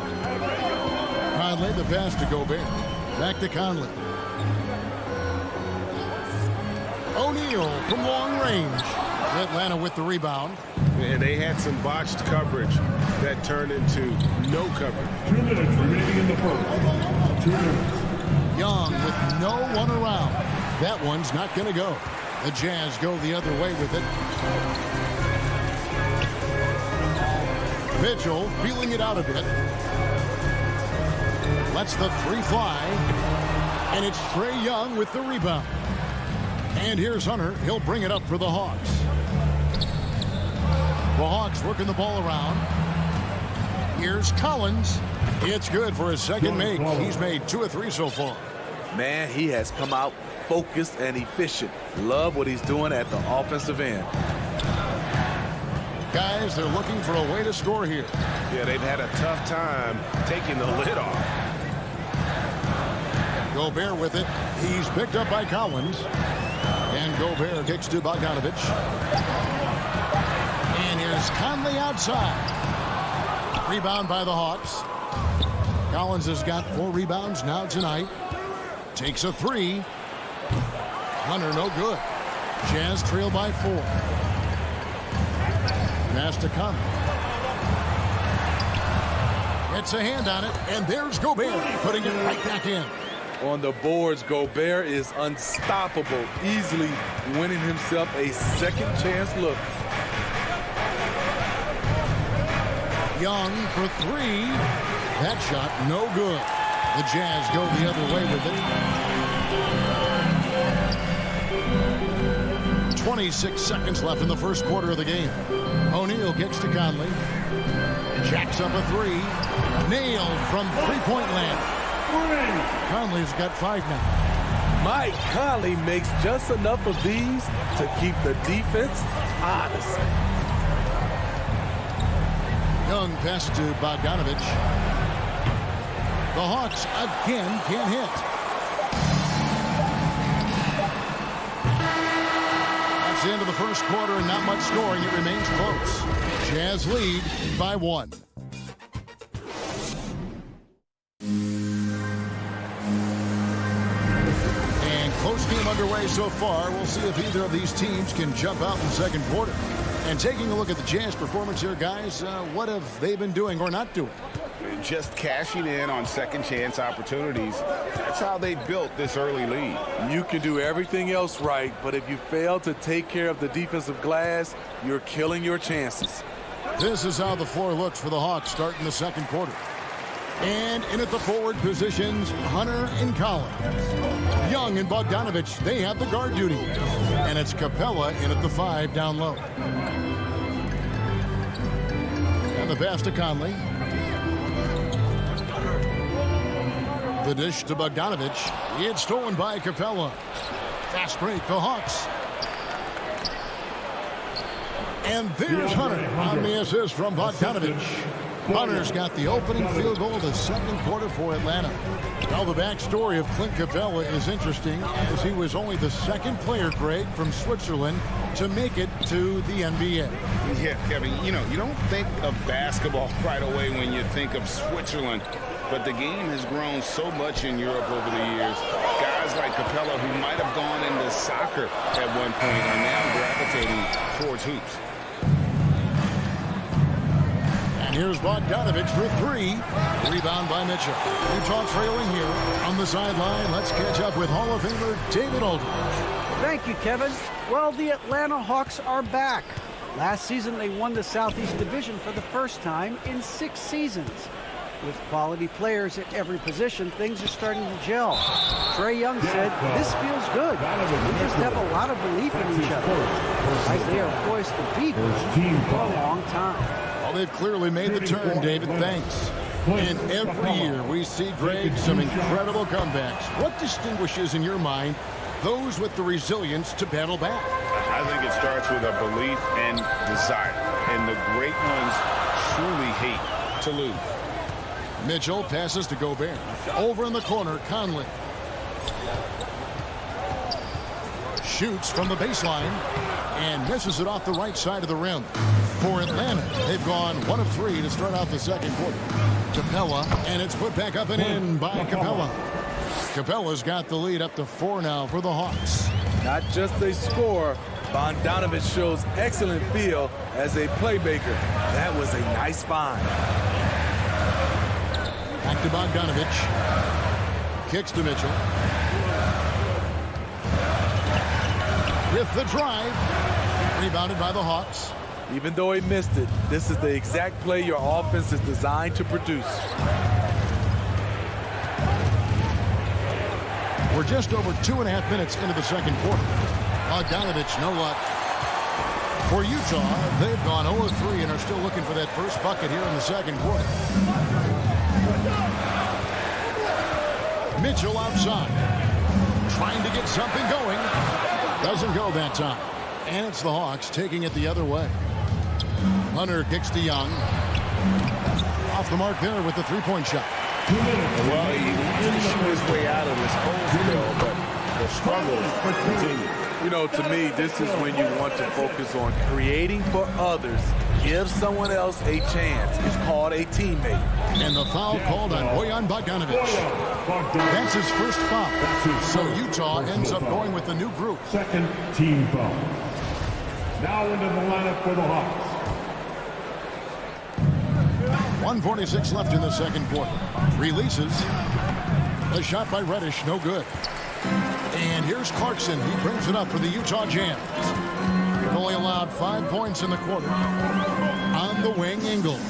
Conley, the pass to Gobert. Back to Conley. O'Neal from long range. Atlanta with the rebound. And they had some botched coverage that turned into no coverage. 2 minutes remaining in the first. 2 minutes. Young with no one around. That one's not going to go. The Jazz go the other way with it. Mitchell feeling it out a bit. Lets the 3 fly. And it's Trae Young with the rebound. And here's Hunter. He'll bring it up for the Hawks. The Hawks working the ball around. Here's Collins. It's good for his second make. He's made 2 of 3 so far. Man, he has come out focused and efficient. Love what he's doing at the offensive end. Guys, they're looking for a way to score here. Yeah, they've had a tough time taking the lid off. Gobert with it. He's picked up by Collins. And Gobert kicks to Bogdanovich. And here's Conley outside. Rebound by the Hawks. Collins has got 4 rebounds now tonight. Takes a 3. Hunter no good. Jazz trail by 4. Pass to Conley. Gets a hand on it, and there's Gobert putting it right back in. On the boards, Gobert is unstoppable, easily winning himself a second chance look. Young for 3. That shot no good. The Jazz go the other way with it. 26 seconds left in the first quarter of the game. O'Neal gets to Conley. Jacks up a 3. Nailed from three-point land. Conley's got 5 now. Mike Conley makes just enough of these to keep the defense honest. Young pass to Bogdanovich. The Hawks again can't hit. That's the end of the first quarter and not much scoring. It remains close. Jazz lead by 1. And close game underway so far. We'll see if either of these teams can jump out in the second quarter. And taking a look at the Jazz performance here, guys, what have they been doing or not doing? Just cashing in on second chance opportunities. That's how they built this early lead. You can do everything else right, but if you fail to take care of the defensive glass, you're killing your chances. This is how the floor looks for the Hawks starting the second quarter. And in at the forward positions, Hunter and Collins. Young and Bogdanovich, they have the guard duty. And it's Capella in at the 5 down low. And the pass to Conley. The dish to Bogdanovich. It's stolen by Capella. Fast break, the Hawks. And there's Hunter on the assist from Bogdanovich. Hunter's got the opening field goal of the second quarter for Atlanta. Now the backstory of Clint Capella is interesting, as he was only the second player, Greg, from Switzerland to make it to the NBA. Yeah, Kevin, you don't think of basketball right away when you think of Switzerland. But the game has grown so much in Europe over the years. Guys like Capella, who might have gone into soccer at one point, are now gravitating towards hoops. Here's Bogdanovich for three. Rebound by Mitchell. Utah trailing here on the sideline. Let's catch up with Hall of Famer David Aldridge. Thank you, Kevin. Well, the Atlanta Hawks are back. Last season, they won the Southeast Division for the first time in 6 seasons. With quality players at every position, things are starting to gel. Trae Young said, "This feels good. We just have a lot of belief in each other." As they are poised to be good for a long time. Well, they've clearly made the turn, David. Thanks. And every year we see, Greg, some incredible comebacks. What distinguishes, in your mind, those with the resilience to battle back? I think it starts with a belief and desire. And the great ones truly hate to lose. Mitchell passes to Gobert. Over in the corner, Conley. Shoots from the baseline and misses it off the right side of the rim. For Atlanta, they've gone 1 of 3 to start out the second quarter. Capella, and it's put back up and in by Capella. Capella's got the lead up to 4 now for the Hawks. Not just a scorer, Bogdanovich shows excellent feel as a playmaker. That was a nice find. Back to Bogdanovich. Kicks to Mitchell. With the drive. Rebounded by the Hawks. Even though he missed it, this is the exact play your offense is designed to produce. We're just over 2.5 minutes into the second quarter. Bogdanovich, no luck. For Utah, they've gone 0 of 3 and are still looking for that first bucket here in the second quarter. Mitchell outside. Trying to get something going. Doesn't go that time. And it's the Hawks taking it the other way. Hunter kicks to Young. Off the mark there with the three-point shot. Well, he didn't shoot his way out of this hole still, but the struggles continue. You know, to me, this is when you want to focus on creating for others. Give someone else a chance. It's called a teammate. And the foul called on Bojan Bogdanovich. That's his first foul. So Utah ends up going with the new group. Second team foul. Now into the lineup for the Hawks. 1:46 left in the second quarter. Releases. A shot by Reddish, no good. And here's Clarkson. He brings it up for the Utah Jazz. They've only allowed 5 points in the quarter. On the wing, Ingles.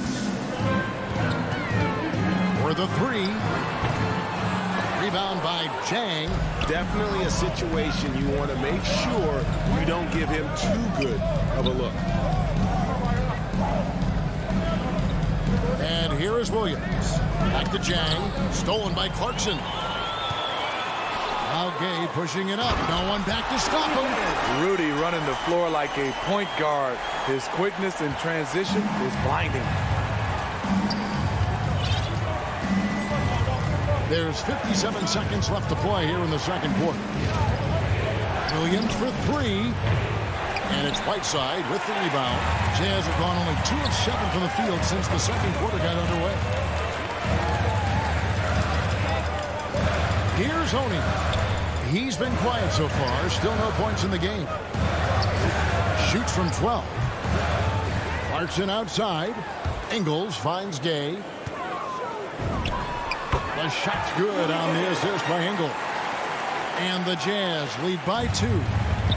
For the three. Rebound by Chang. Definitely a situation you want to make sure you don't give him too good of a look. And here is Williams. Back to Chang. Stolen by Clarkson. Now Gay pushing it up. No one back to stop him. Rudy running the floor like a point guard. His quickness in transition is blinding. There's 57 seconds left to play here in the second quarter. Williams for three. And it's Whiteside with the rebound. Jazz have gone only 2 of 7 from the field since the second quarter got underway. Here's Honey. He's been quiet so far. Still no points in the game. Shoots from 12. Clarkson outside. Ingles finds Gay. The shot's good on the assist by Ingles. And the Jazz lead by 2.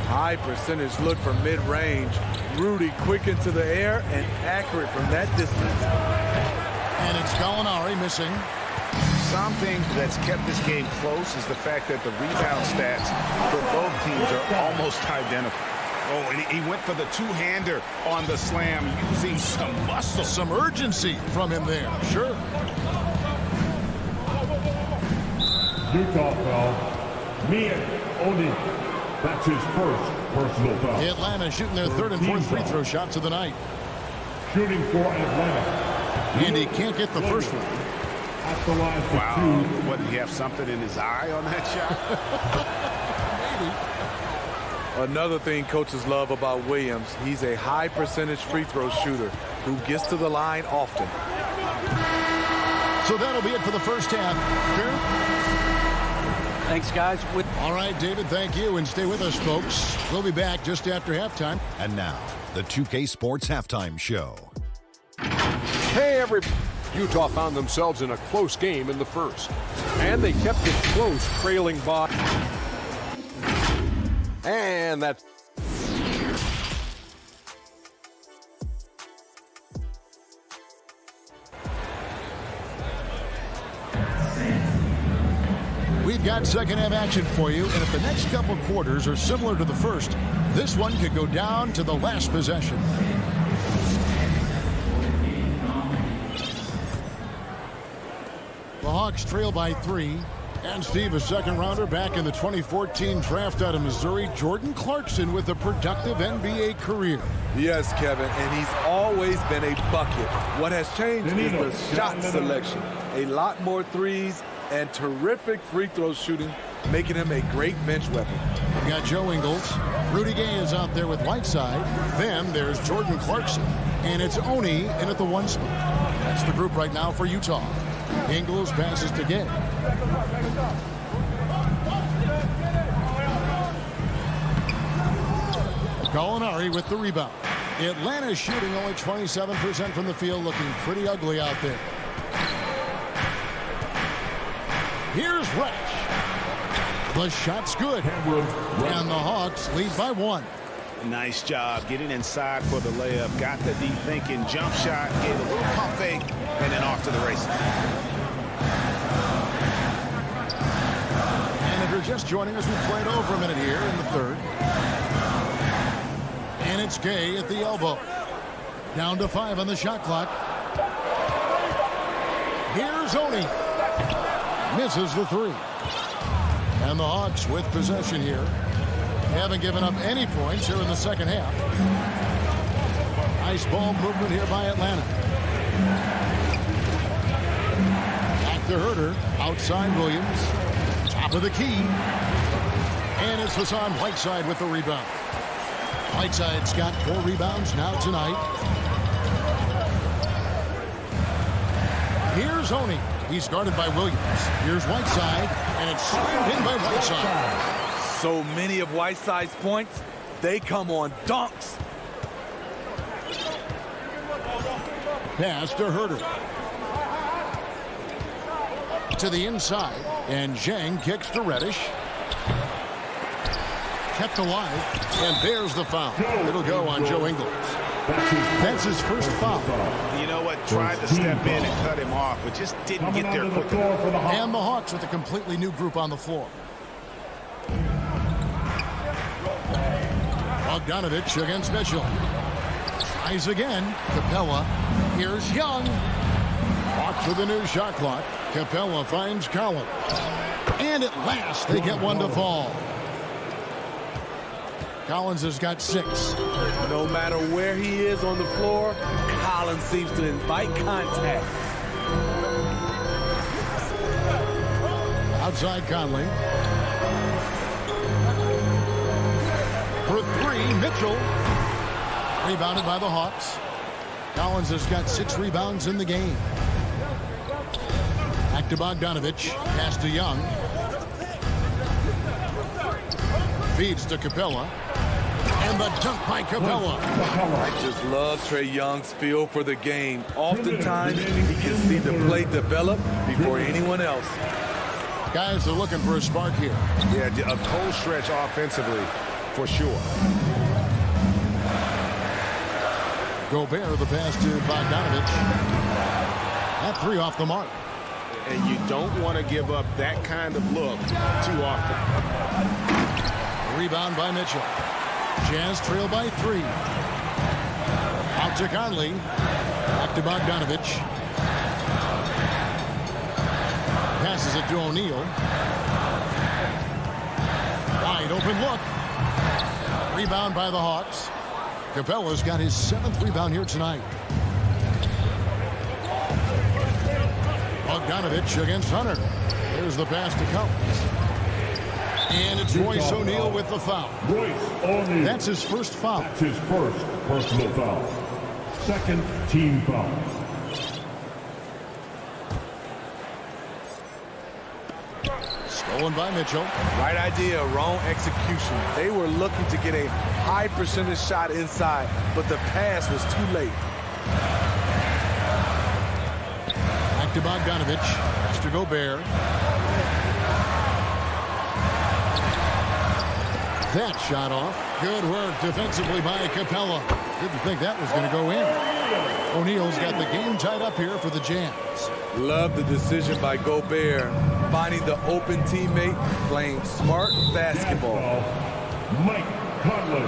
High percentage look from mid-range. Rudy quick into the air and accurate from that distance. And it's Gallinari missing. Something that's kept this game close is the fact that the rebound stats for both teams are almost identical. Oh, and he went for the two-hander on the slam using some muscle. Some urgency from him there. Sure. Utah foul. Mia Oni. That's his first personal foul. Atlanta shooting their third and fourth free throw shots of the night. Shooting for Atlanta. And he can't get the first one. At the line for Wow. 2. What, did he have something in his eye on that shot? Maybe. Another thing coaches love about Williams, he's a high percentage free throw shooter who gets to the line often. So that'll be it for the first half. Fair? Thanks, guys. All right, David, thank you. And stay with us, folks. We'll be back just after halftime. And now, the 2K Sports Halftime Show. Hey, everybody. Utah found themselves in a close game in the first, and they kept it close, trailing by. And that's... We've got second half action for you, and if the next couple quarters are similar to the first, this one could go down to the last possession. The Hawks trail by 3. And Steve, a second rounder back in the 2014 draft out of Missouri, Jordan Clarkson with a productive NBA career. Yes, Kevin, and he's always been a bucket. What has changed is the shot selection. A lot more threes and terrific free throw shooting, making him a great bench weapon. We got Joe Ingles. Rudy Gay is out there with Whiteside. Then there's Jordan Clarkson. And it's Oni in at the 1 spot. That's the group right now for Utah. Ingles passes to Gay. Gallinari with the rebound. Atlanta shooting only 27% from the field, looking pretty ugly out there. Here's Reddish. The shot's good. And the Hawks lead by 1. Nice job getting inside for the layup. Got the deep thinking jump shot, gave a little pump fake, and then off to the races. And if you're just joining us, we played over a minute here in the third. And it's Gay at the elbow. Down to 5 on the shot clock. Here's Oni. Misses the 3. And the Hawks with possession here. Haven't given up any points here in the second half. Nice ball movement here by Atlanta. Back to Herter. Outside Williams. Top of the key. And it's Hassan Whiteside with the rebound. Whiteside's got 4 rebounds now tonight. Here's Oni. He's guarded by Williams. Here's Whiteside. And it's slammed in by Whiteside. So many of Whiteside's points, they come on dunks. Pass to Herter. To the inside. And Zhang kicks to Reddish. Kept alive. And there's the foul. It'll go on Joe Ingles. That's his first foul. You know what? Tried to step in and cut him off, but just didn't get there quick enough. And the Hawks with a completely new group on the floor. Bogdanovich against Mitchell. Tries again. Capella. Here's Young. Hawks with a new shot clock. Capella finds Collins. And at last, they get one to fall. Collins has got 6. No matter where he is on the floor, Collins seems to invite contact. Outside Conley. For 3, Mitchell. Rebounded by the Hawks. Collins has got 6 rebounds in the game. Back to Bogdanovich. Pass to Young. Feeds to Capella. And the dunk by Capella. I just love Trae Young's feel for the game. Oftentimes, he can see the play develop before anyone else. Guys are looking for a spark here. Yeah, a cold stretch offensively, for sure. Gobert, the pass to Bogdanovich. That 3 off the mark. And you don't want to give up that kind of look too often. Rebound by Mitchell. Jazz trail by 3. Out to Conley. Back to Bogdanovich. Passes it to O'Neal. Wide open look. Rebound by the Hawks. Capella's got his 7th rebound here tonight. Bogdanovich against Hunter. There's the pass to Collins. And it's Royce O'Neal with the foul. Royce O'Neal. That's his first foul. That's his first personal foul. Second team foul. Stolen by Mitchell. Right idea, wrong execution. They were looking to get a high percentage shot inside, but the pass was too late. to Bogdanovich. Pass to Gobert. That shot off. Good work defensively by Capella. Didn't think that was going to go in. O'Neal's got the game tied up here for the Jazz. Love the decision by Gobert, finding the open teammate, playing smart basketball. Mike Conley.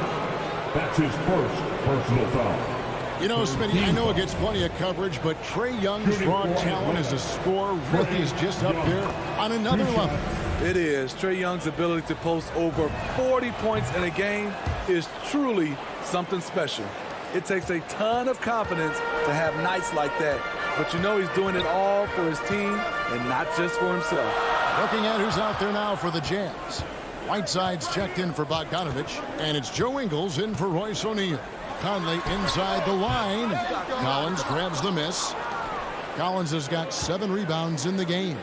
That's his first personal foul. You know, Smitty, I know it gets plenty of coverage, but Trae Young's raw talent as a scorer really is just up there on another level. It is. Trae Young's ability to post over 40 points in a game is truly something special. It takes a ton of confidence to have nights like that, but you know he's doing it all for his team and not just for himself. Looking at who's out there now for the Jazz. Whiteside's checked in for Bogdanovich, and it's Joe Ingles in for Royce O'Neal. Conley inside the line. Collins grabs the miss. Collins has got 7 rebounds in the game.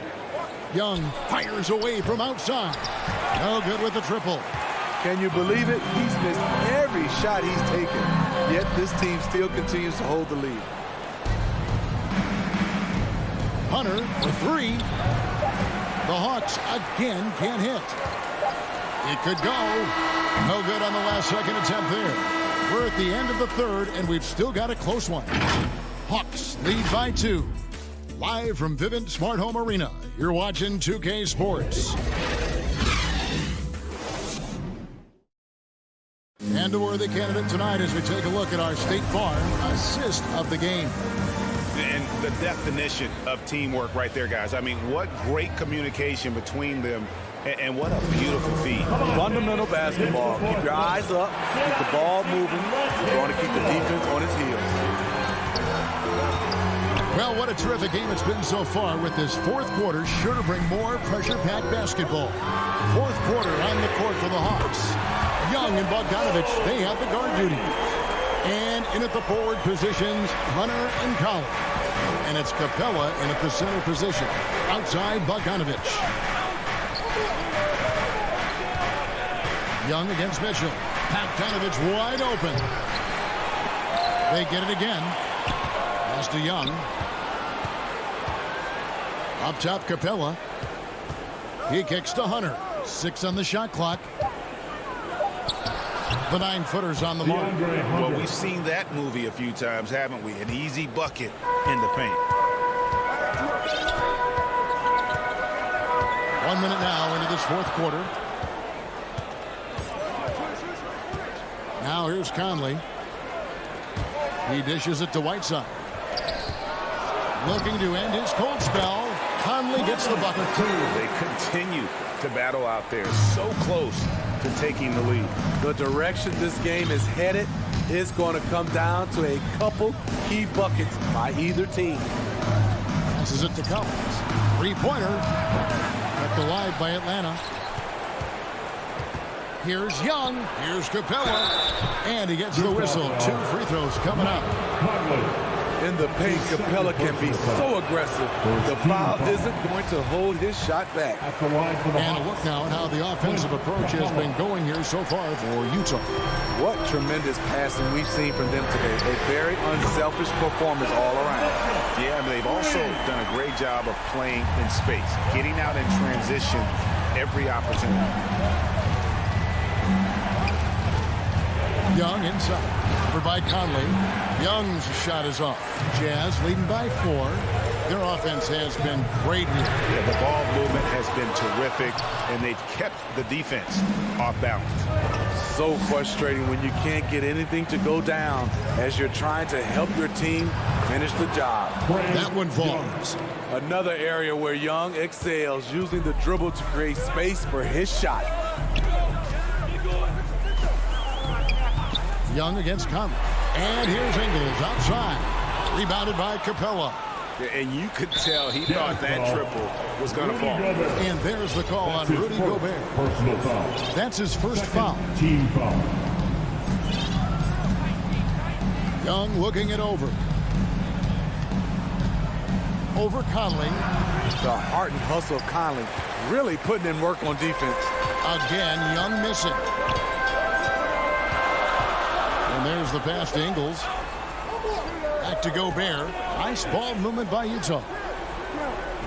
Young fires away from outside. No good with the triple. Can you believe it? He's missed every shot he's taken, yet this team still continues to hold the lead. Hunter for 3. The Hawks again can't hit. It could go. No good on the last second attempt there. We're at the end of the third, and we've still got a close one. Hawks lead by 2. Live from Vivint Smart Home Arena, you're watching 2K Sports. And a worthy candidate tonight as we take a look at our State Farm assist of the game. And the definition of teamwork right there, guys. I mean, what great communication between them, and what a beautiful feed. Fundamental basketball. Keep your eyes up, keep the ball moving. You're going to keep the defense on its heels. Well, what a terrific game it's been so far, with this fourth quarter sure to bring more pressure-packed basketball. Fourth quarter on the court for the Hawks. Young and Bogdanovich, they have the guard duty. And in at the forward positions, Hunter and Collins. And it's Capella in at the center position. Outside, Bogdanovich. Young against Mitchell. Bogdanovich wide open. They get it again. Pass to Young. Up top, Capella. He kicks to Hunter. 6 on the shot clock. The 9-footer's on the mark. Well, we've seen that movie a few times, haven't we? An easy bucket in the paint. 1 minute now into this fourth quarter. Now here's Conley. He dishes it to Whiteside. Looking to end his cold spell. Conley gets the bucket. They continue to battle out there. So close to taking the lead. The direction this game is headed is going to come down to a couple key buckets by either team. Passes it to Collins. 3-pointer. Kept alive by Atlanta. Here's Young. Here's Capella. And he gets the whistle. 2 free throws coming up. In the paint, Capella can be so aggressive. The foul isn't going to hold his shot back. And a look now at how the offensive approach has been going here so far for Utah. What tremendous passing we've seen from them today. A very unselfish performance all around. Yeah, and they've also done a great job of playing in space, getting out in transition every opportunity. Young inside. Over by Conley. Young's shot is off. Jazz leading by 4. Their offense has been great here. Yeah, the ball movement has been terrific, and they've kept the defense off balance. So frustrating when you can't get anything to go down as you're trying to help your team finish the job. That one falls. Another area where Young excels, using the dribble to create space for his shot. Young against Conley. And here's Ingles outside. Rebounded by Capella. And you could tell he thought that triple was going to fall. And there's the call on Rudy Gobert. Personal foul. That's his first foul. Team foul. Young looking it over. Over Conley. The heart and hustle of Conley really putting in work on defense. Again, Young missing. And there's the pass to Ingles. Back to Gobert. Nice ball movement by Utah.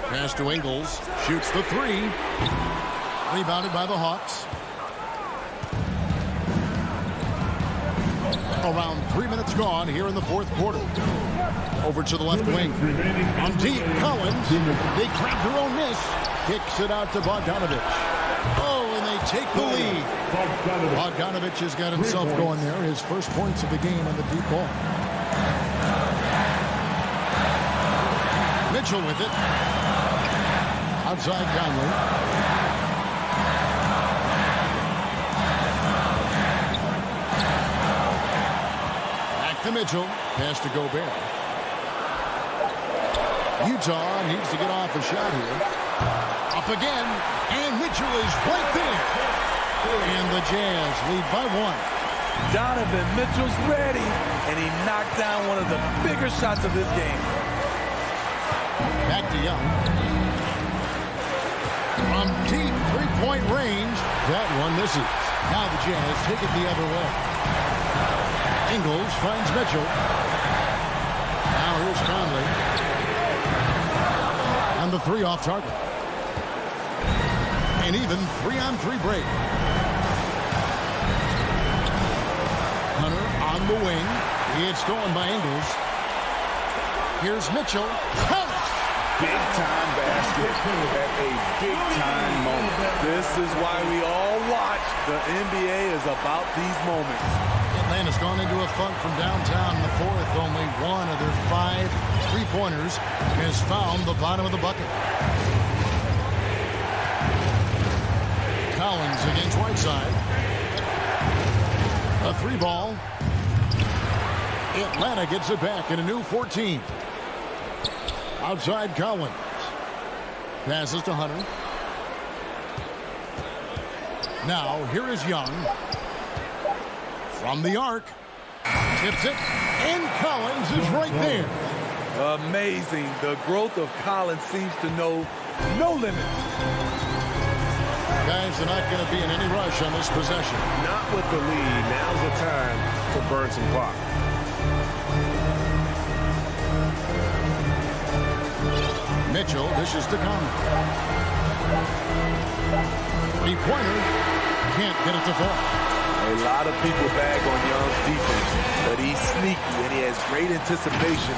Pass to Ingles. Shoots the three. Rebounded by the Hawks. Around 3 minutes gone here in the fourth quarter. Over to the left wing. On deep, Collins. They grab their own miss. Kicks it out to Bogdanovich. Oh, and they take the lead. Bogdanovich has got himself going there. His first points of the game on the deep ball. Mitchell with it. Outside Conley. Back to Mitchell. Pass to Gobert. Utah needs to get off a shot here. Up again. And Mitchell is right there. And the Jazz lead by one. Donovan Mitchell's ready. And he knocked down one of the bigger shots of this game. Back to Young. From deep three-point range, that one misses. Now the Jazz take it the other way. Ingles finds Mitchell. Now here's Conley. And the three off target. An even 3-on-3 break. Hunter on the wing. It's stolen by Ingles. Here's Mitchell. Big-time basket at a big-time moment. This is why we all watch. The NBA is about these moments. Atlanta's gone into a funk from downtown in the fourth. Only one of their 5 three-pointers has found the bottom of the bucket. Collins against Whiteside. A 3-ball. Atlanta gets it back in a new 14. Outside Collins. Passes to Hunter. Now here is Young. From the arc. Tips it. And Collins is right there. Amazing. The growth of Collins seems to know no limits. Guys, they're not going to be in any rush on this possession. Not with the lead. Now's the time to burn some clock. Mitchell dishes to Conley. Three-pointer. Can't get it to fall. A lot of people bag on Young's defense, but he's sneaky and he has great anticipation.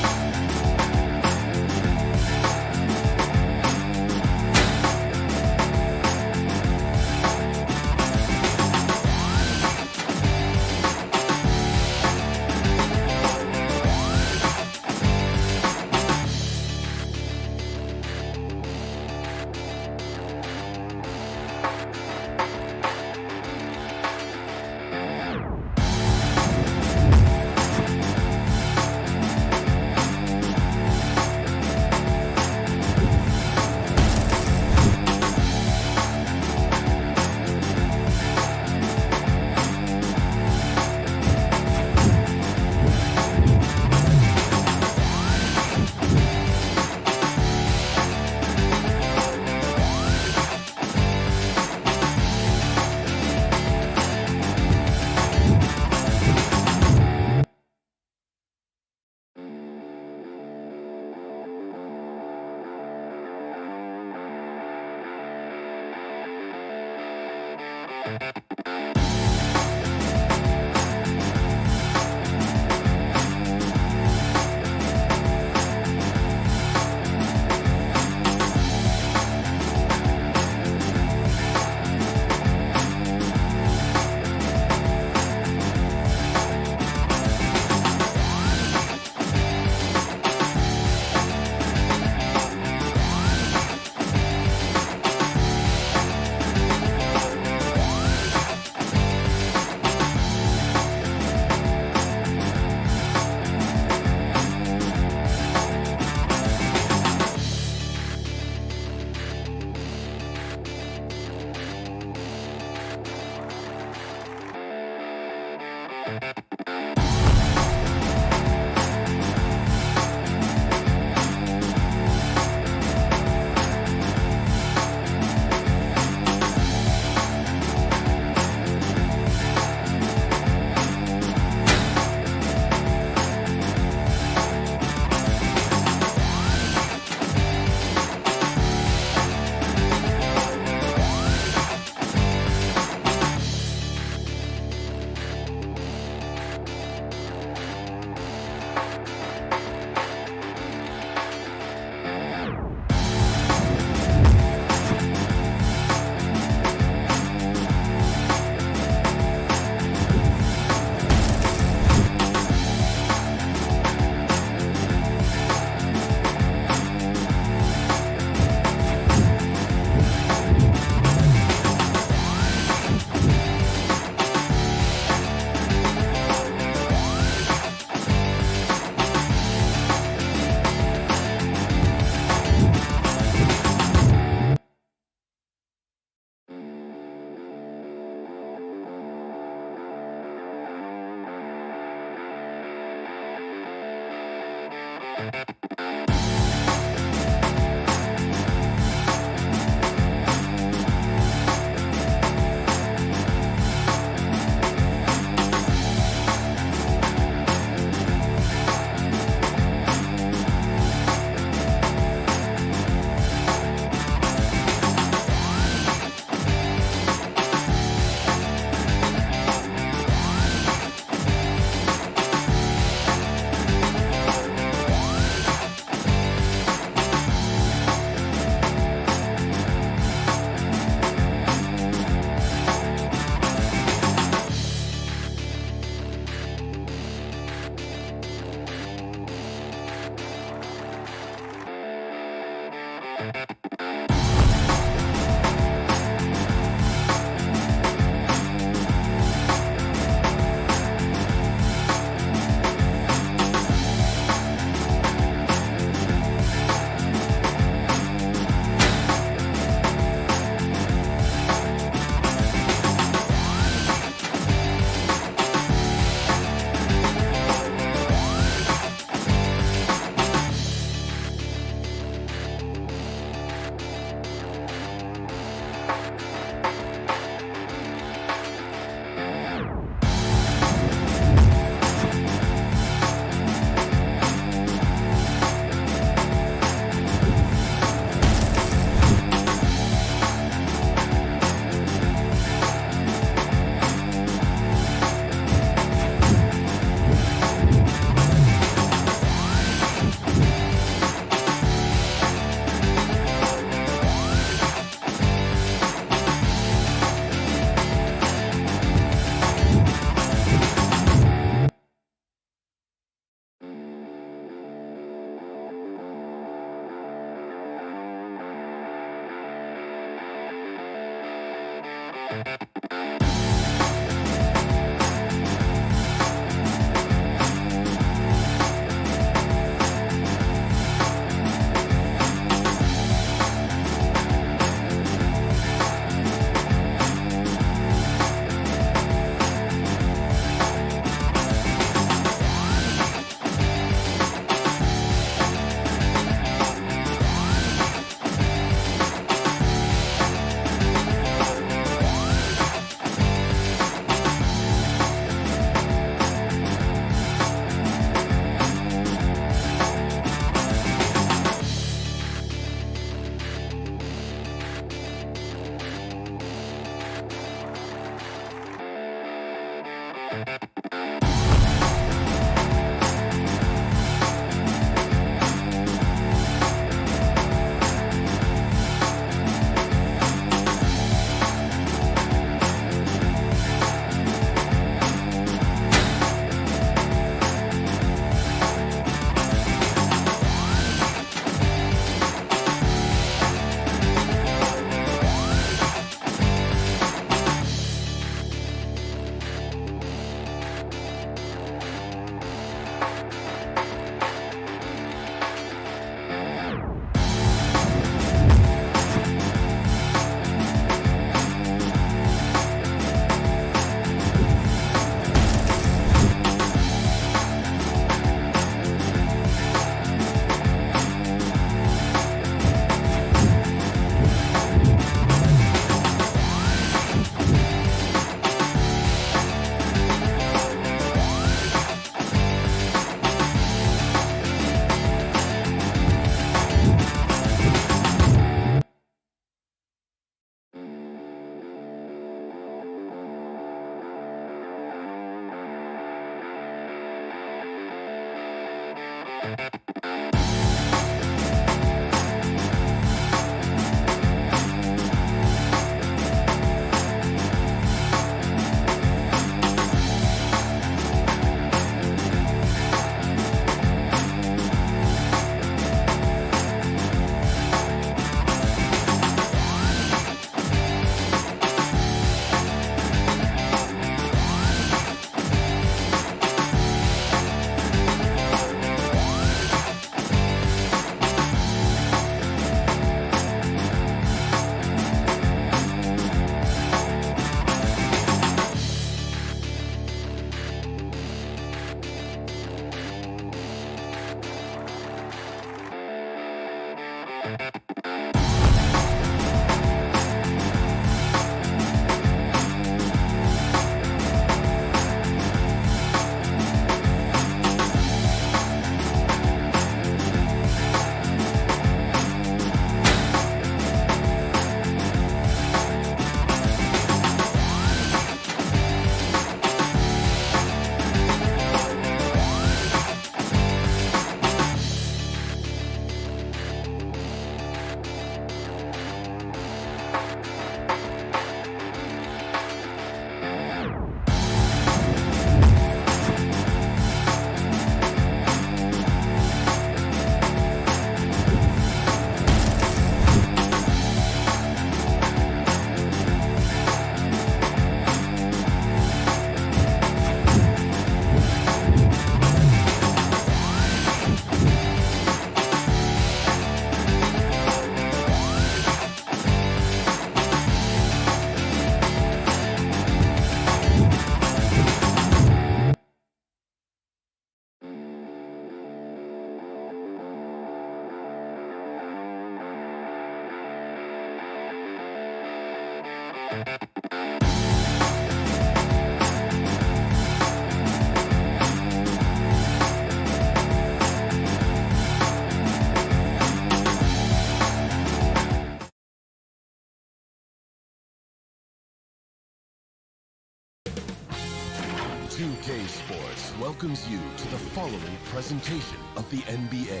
2K Sports welcomes you to the following presentation of the NBA.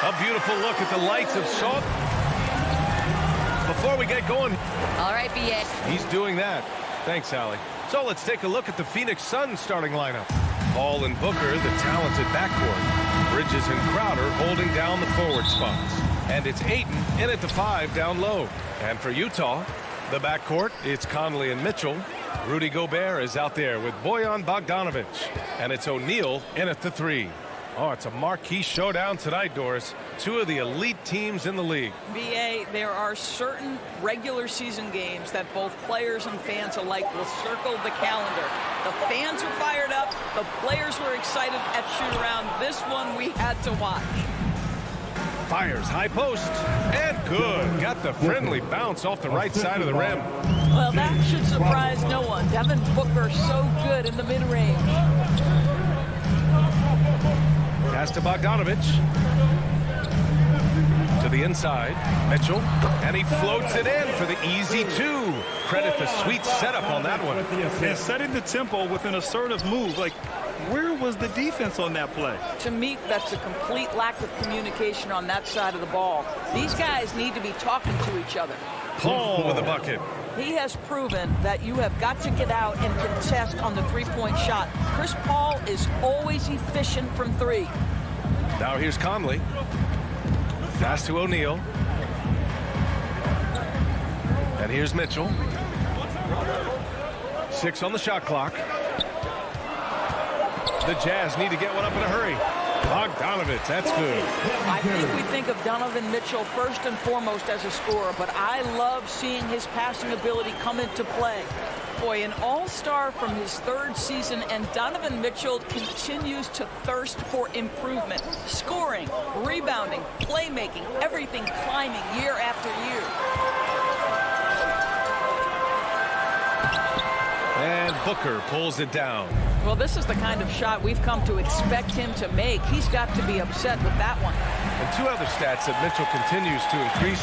A beautiful look at the lights of Shaw. Before we get going. All right, B.A. He's doing that. Thanks, Allie. So let's take a look at the Phoenix Suns starting lineup. Hall and Booker, the talented backcourt. Bridges and Crowder holding down the forward spots. And it's Ayton in at the 5 down low. And for Utah, the backcourt, it's Conley and Mitchell. Rudy Gobert is out there with Bojan Bogdanovic. And it's O'Neal in at the 3. Oh, it's a marquee showdown tonight, Doris. Two of the elite teams in the league. B.A., there are certain regular season games that both players and fans alike will circle the calendar. The fans are fired up. The players were excited at shoot-around. This one we had to watch. Fires high post. And good. Got the friendly bounce off the right side of the rim. Well, that should surprise no one. Devin Booker so good in the mid-range. Pass to Bogdanovic. To the inside. Mitchell, and he floats it in for the easy 2. Credit the sweet setup on that one. And setting the tempo with an assertive move. Like, where was the defense on that play? To me, that's a complete lack of communication on that side of the ball. These guys need to be talking to each other. Paul with a bucket. He has proven that you have got to get out and contest on the three-point shot. Chris Paul is always efficient from 3. Now here's Conley. Pass to O'Neal. And here's Mitchell. 6 on the shot clock. The Jazz need to get one up in a hurry. Bogdanovich, that's good. I think we think of Donovan Mitchell first and foremost as a scorer, but I love seeing his passing ability come into play. Boy, an all-star from his 3rd season, and Donovan Mitchell continues to thirst for improvement. Scoring, rebounding, playmaking, everything climbing year after year. And Booker pulls it down. Well, this is the kind of shot we've come to expect him to make. He's got to be upset with that one. And 2 other stats that Mitchell continues to increase: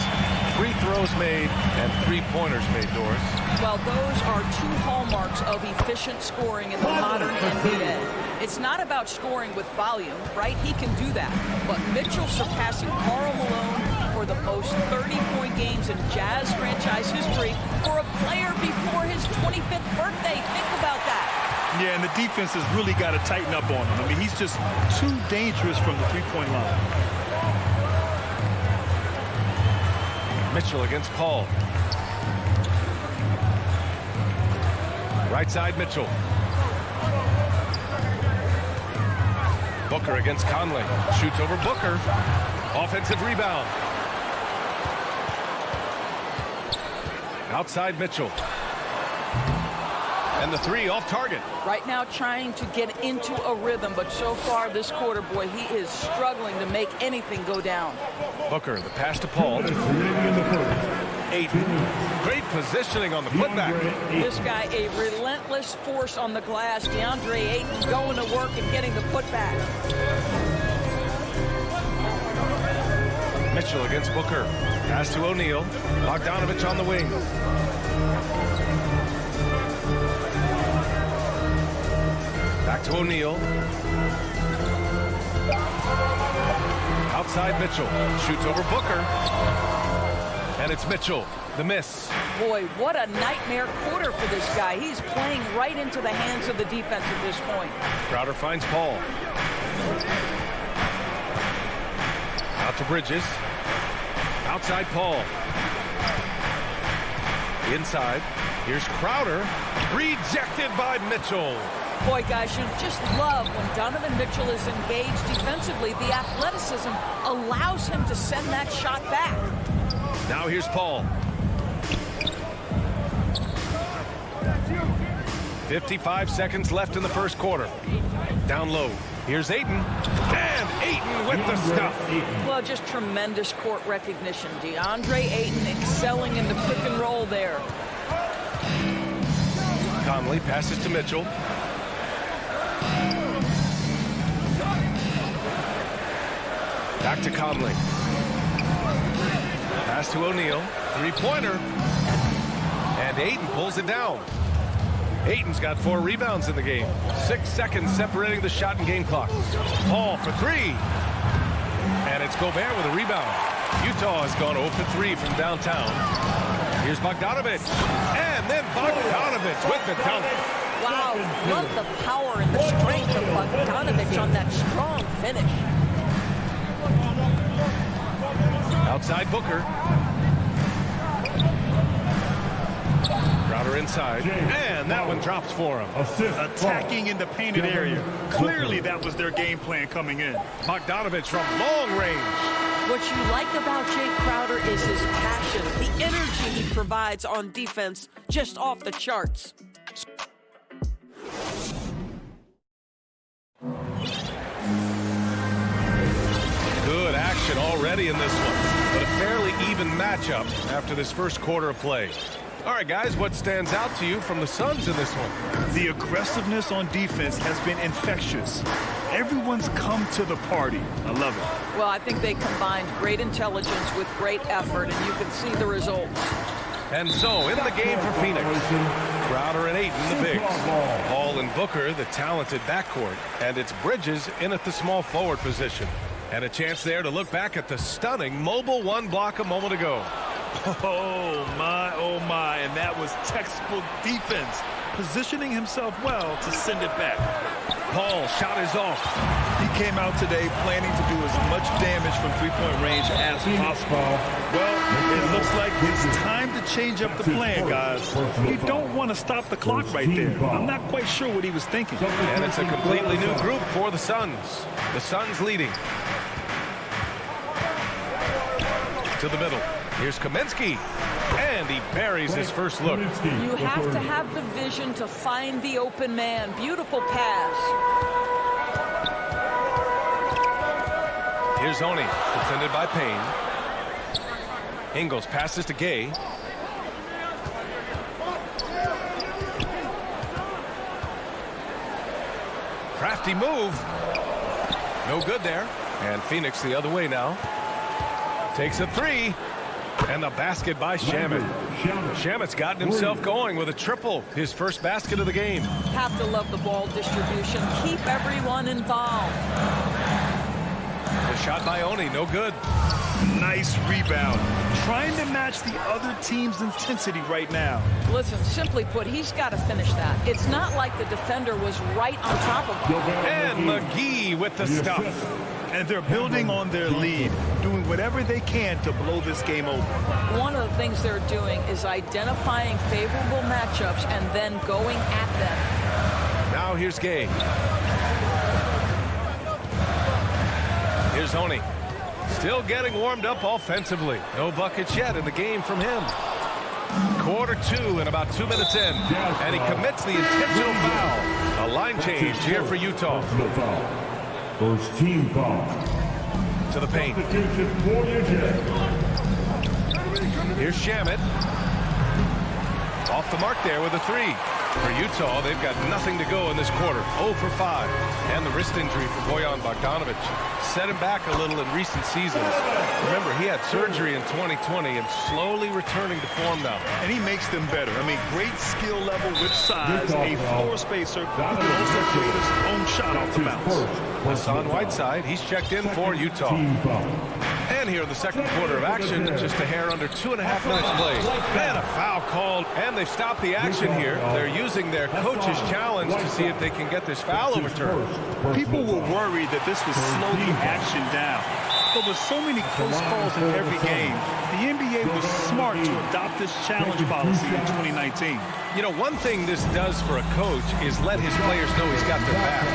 free throws made and 3-pointers made, Doris. Well, those are 2 hallmarks of efficient scoring in the modern NBA. It's not about scoring with volume, right? He can do that. But Mitchell surpassing Karl Malone for the most 30-point games in Jazz franchise history for a player before his 25th birthday. Think about that. Yeah, and the defense has really got to tighten up on him. I mean, he's just too dangerous from the three-point line. Mitchell against Paul. Right side, Mitchell. Booker against Conley. Shoots over Booker. Offensive rebound. Outside Mitchell. And the 3 off target. Right now trying to get into a rhythm, but so far this quarter, boy, he is struggling to make anything go down. Booker, the pass to Paul. Ayton. Great positioning on the putback. This guy, a relentless force on the glass. DeAndre Ayton going to work and getting the putback. Mitchell against Booker. Pass to O'Neal. Bogdanovich on the wing. Back to O'Neal. Outside Mitchell. Shoots over Booker. And it's Mitchell. The miss. Boy, what a nightmare quarter for this guy. He's playing right into the hands of the defense at this point. Crowder finds Paul. Out to Bridges. Outside Paul. Inside. Here's Crowder. Rejected by Mitchell. Boy, guys, you just love when Donovan Mitchell is engaged defensively. The athleticism allows him to send that shot back. Now here's Paul. 55 seconds left in the first quarter. Down low. Here's Ayton. And Ayton with the stuff. Well, just tremendous court recognition. DeAndre Ayton excelling in the pick and roll there. Conley passes to Mitchell. Back to Conley. Pass to O'Neal. 3-pointer. And Ayton pulls it down. Ayton's got 4 rebounds in the game. 6 seconds separating the shot and game clock. Paul for 3. And it's Gobert with a rebound. Utah has gone 0 for 3 from downtown. Here's Bogdanovich. And then Bogdanovich with the dunk. Wow, love the power and the strength of Bogdanovich on that strong finish. Outside Booker. Crowder inside. And that one drops for him. Attacking in the painted area. Clearly that was their game plan coming in. Bogdanovich from long range. What you like about Jay Crowder is his passion, the energy he provides on defense, just off the charts. Good action already in this one, but a fairly even matchup after this first quarter of play. All right, guys, what stands out to you from the Suns in this one? The aggressiveness on defense has been infectious. Everyone's come to the party. I love it. Well, I think they combined great intelligence with great effort, and you can see the results. And so, in the game for Phoenix, Crowder and Ayton, the bigs. Hall and Booker, the talented backcourt. And it's Bridges in at the small forward position. And a chance there to look back at the stunning mobile one block a moment ago. Oh, my. And that was textbook defense. Positioning himself well to send it back. Paul shot is off. He came out today planning to do as much damage from three-point range as possible. Well, it looks like it's time to change up the plan, guys. You don't want to stop the clock right there. I'm not quite sure what he was thinking. And it's a completely new group for the Suns. The Suns leading. To the middle. Here's Kaminsky. And he buries his first look. You have to have the vision to find the open man. Beautiful pass. Here's Oni, defended by Payne. Ingles passes to Gay. Crafty move. No good there. And Phoenix the other way now. Takes a three. And the basket by Shamet. Shamet's gotten himself going with a triple. His first basket of the game. Have to love the ball distribution. Keep everyone involved. The shot by Oni, no good. Nice rebound. Trying to match the other team's intensity right now. Listen, simply put, he's got to finish that. It's not like the defender was right on top of him. And McGee with the stuff. And they're building on their lead, doing whatever they can to blow this game open. One of the things they're doing is identifying favorable matchups and then going at them. Now here's Gay. Here's Oni. Still getting warmed up offensively. No buckets yet in the game from him. Quarter two and about 2 minutes in. And he commits the intentional foul. A line change here for Utah. First team foul. To the paint. Here's Shamet. Off the mark there with a three. For Utah, they've got nothing to go in this quarter. 0 for 5. And the wrist injury for Bojan Bogdanovic set him back a little in recent seasons. Remember, he had surgery in 2020 and slowly returning to form now. And he makes them better. I mean, great skill level with size, a floor spacer who can also create his own shot off the bounce. Hassan Whiteside, he's checked in for Utah. And here in the second quarter of action, just a hair under 2.5 minutes played. And a foul called, and they've stopped the action here. They're using their coach's challenge to see if they can get this foul overturned. People were worried that this would slow the action down. But with so many close calls in every game, the NBA was smart to adopt this challenge policy in 2019. You know, one thing this does for a coach is let his players know he's got their back.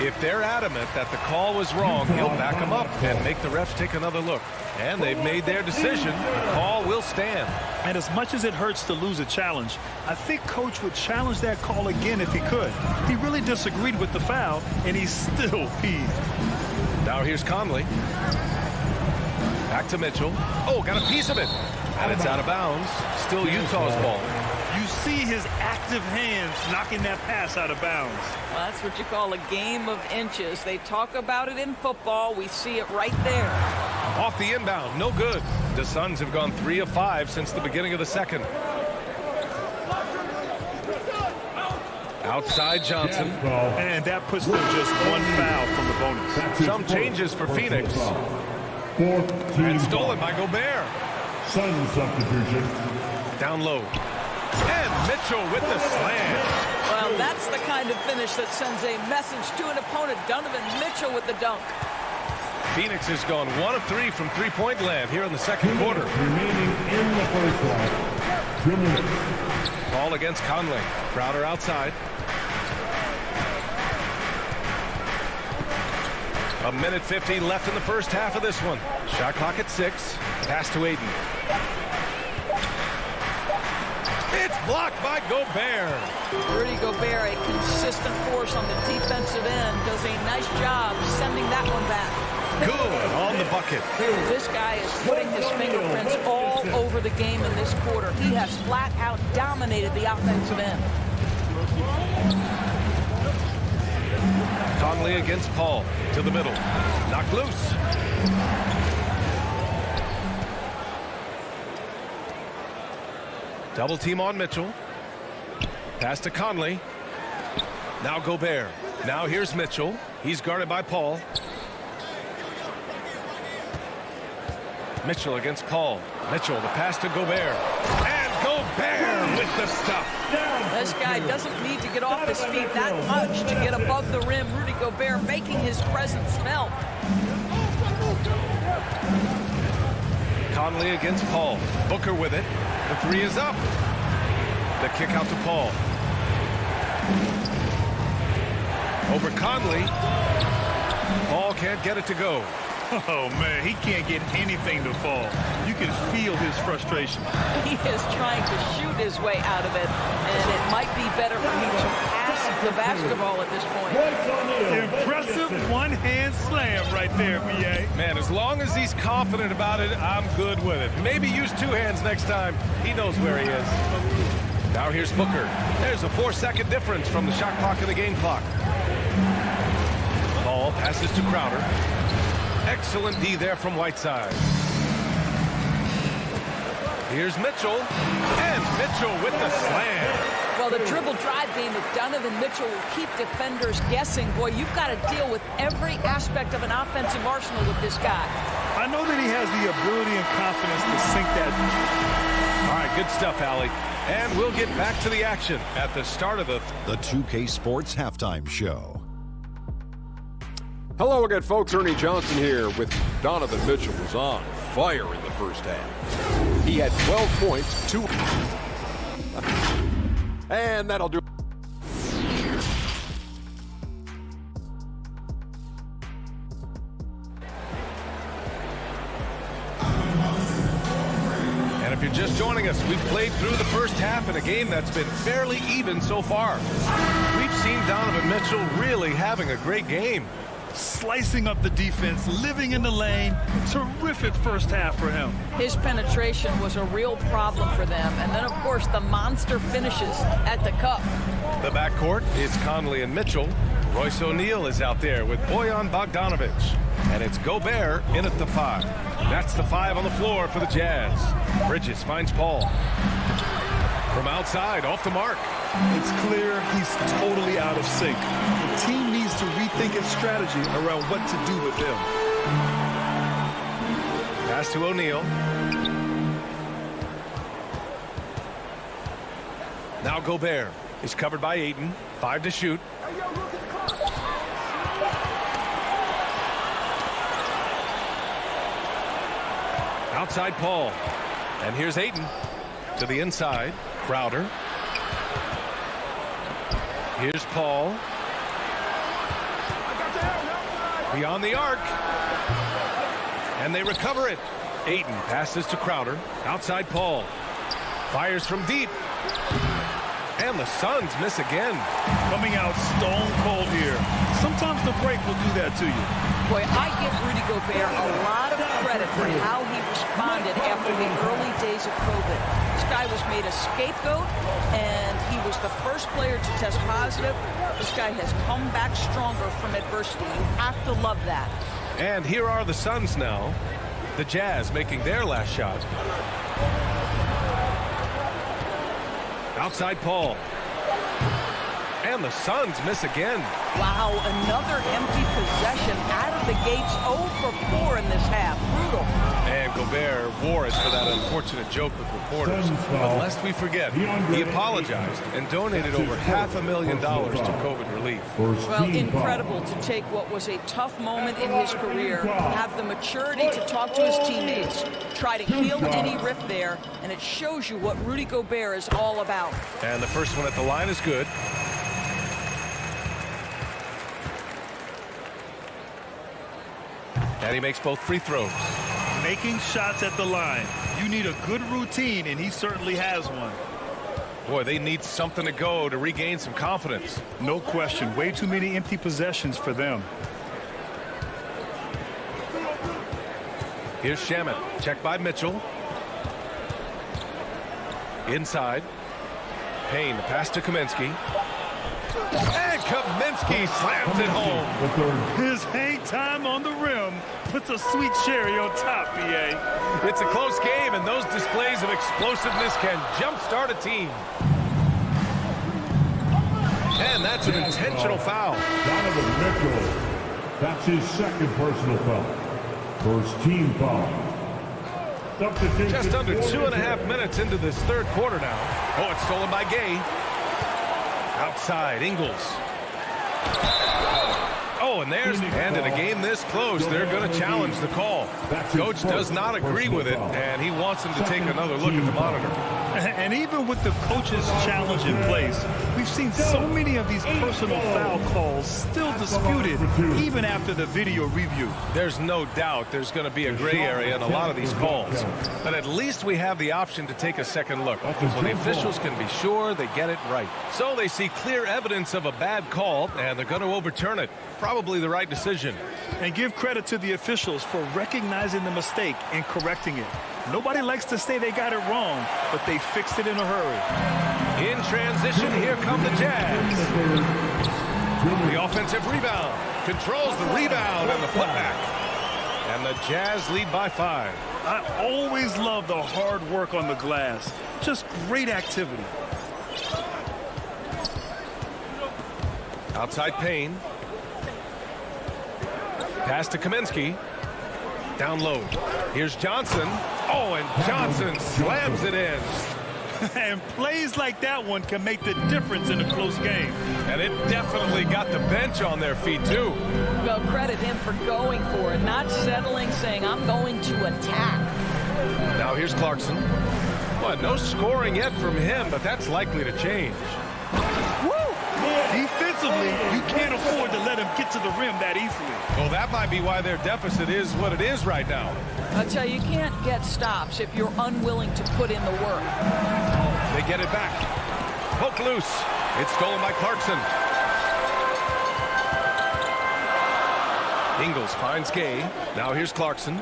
If they're adamant that the call was wrong, he'll back them up and make the refs take another look. And they've made their decision. The call will stand. And as much as it hurts to lose a challenge, I think Coach would challenge that call again if he could. He really disagreed with the foul, and he's still peeved. Now here's Conley. Back to Mitchell. Oh, got a piece of it. And it's out of bounds. Still Utah's ball. You see his active hands knocking that pass out of bounds. Well, that's what you call a game of inches. They talk about it in football. We see it right there. Off the inbound, no good. The Suns have gone 3 of 5 since the beginning of the second. Outside Johnson. And that puts them just one foul from the bonus. Some changes for Phoenix. And stolen by Gobert. Sun substitution. Down low. And Mitchell with the slam. Well, that's the kind of finish that sends a message to an opponent. Donovan Mitchell with the dunk. Phoenix has gone 1 of 3 from three-point land here in the second quarter. Remaining in the first half. 2 minutes. Ball against Conley. Crowder outside. A minute 15 left in the first half of this one. Shot clock at 6. Pass to Ayton. It's blocked by Gobert. Rudy Gobert, a consistent force on the defensive end, does a nice job sending that one back. Good on the bucket. This guy is putting his fingerprints all over the game in this quarter. He has flat out dominated the offensive end. Conley against Paul. To the middle. Knocked loose. Double team on Mitchell. Pass to Conley. Now Gobert. Now here's Mitchell. He's guarded by Paul. Mitchell against Paul. Mitchell, the pass to Gobert. And Gobert with the stuff. This guy doesn't need to get off his feet that much to get above the rim. Rudy Gobert making his presence felt. Conley against Paul. Booker with it. The three is up. The kick out to Paul. Over Conley. Paul can't get it to go. Oh, man, he can't get anything to fall. You can feel his frustration. He is trying to shoot his way out of it, and it might be better for him to pass the basketball at this point. Impressive one-hand slam right there, B.A. Man, as long as he's confident about it, I'm good with it. Maybe use two hands next time. He knows where he is. Now here's Booker. There's a 4-second difference from the shot clock and the game clock. Paul passes to Crowder. Excellent D there from Whiteside. Here's Mitchell. And Mitchell with the slam. Well, the dribble drive game of Donovan Mitchell will keep defenders guessing. Boy, you've got to deal with every aspect of an offensive arsenal with this guy. I know that he has the ability and confidence to sink that. All right, good stuff, Allie. And we'll get back to the action at the start of the 2K Sports Halftime Show. Hello again, folks. Ernie Johnson here with Donovan Mitchell was on fire in the first half. He had 12 points, 2. And that'll do. And if you're just joining us, we've played through the first half in a game that's been fairly even so far. We've seen Donovan Mitchell really having a great game. Slicing up the defense, living in the lane. Terrific first half for him. His penetration was a real problem for them. And then, of course, the monster finishes at the cup. The backcourt is Conley and Mitchell. Royce O'Neal is out there with Bojan Bogdanovic. And it's Gobert in at the 5. That's the 5 on the floor for the Jazz. Bridges finds Paul. From outside, off the mark. It's clear he's totally out of sync. The team needs to rethink its strategy around what to do with him. Pass to O'Neal. Now Gobert is covered by Ayton. 5 to shoot. Outside Paul. And here's Ayton to the inside. Crowder. Here's Paul. Beyond the arc. And they recover it. Ayton passes to Crowder. Outside Paul. Fires from deep. And the Suns miss again. Coming out stone cold here. Sometimes the break will do that to you. Boy, I give Rudy Gobert a lot of credit for how he responded after the early days of COVID. This guy was made a scapegoat, and he was the first player to test positive. This guy has come back stronger from adversity. You have to love that. And here are the Suns now. The Jazz making their last shot. Outside Paul. And the Suns miss again. Wow, another empty possession out of the gates. 0 for 4 in this half. Brutal. And Gobert wore it for that unfortunate joke with reporters. But lest we forget, he apologized and donated over $500,000 to COVID relief. Well, incredible to take what was a tough moment in his career, have the maturity to talk to his teammates, try to heal any rift there, and it shows you what Rudy Gobert is all about. And the first one at the line is good. And he makes both free throws. Making shots at the line. You need a good routine, and he certainly has one. Boy, they need something to go to regain some confidence. No question. Way too many empty possessions for them. Here's Shamet. Checked by Mitchell. Inside. Payne, the pass to Kaminsky. And Kaminsky slams it home. His hang time on the rim puts a sweet cherry on top, BA. It's a close game, and those displays of explosiveness can jumpstart a team. And that's an intentional foul. Donovan Mitchell. That's his second personal foul. First team foul. Just under 2.5 minutes into this third quarter now. Oh, it's stolen by Gay. Outside, Ingles. Oh, and in a game this close, they're going to challenge the call. Coach does not agree with it, and he wants them to take another look at the monitor. And even with the coach's challenge in place, we've seen so many of these personal foul calls still disputed even after the video review. There's no doubt there's going to be a gray area in a lot of these calls. But at least we have the option to take a second look, so the officials can be sure they get it right. So they see clear evidence of a bad call, and they're going to overturn it. Probably the right decision. And give credit to the officials for recognizing the mistake and correcting it. Nobody likes to say they got it wrong, but they fixed it in a hurry. In transition, here come the Jazz. The offensive rebound. Controls the rebound and the putback. And the Jazz lead by 5. I always love the hard work on the glass. Just great activity. Outside Payne. Pass to Kaminsky. Down low. Here's Johnson. Oh, and Johnson slams it in. And plays like that one can make the difference in a close game. And it definitely got the bench on their feet, too. Well, credit him for going for it, not settling, saying, I'm going to attack. Now here's Clarkson. Well, no scoring yet from him, but that's likely to change. Woo! Defensively, you can't afford to let him get to the rim that easily. Well, that might be why their deficit is what it is right now. I'll tell you, you can't get stops if you're unwilling to put in the work. They get it back. Poke loose. It's stolen by Clarkson. Ingles finds Gay. Now here's Clarkson.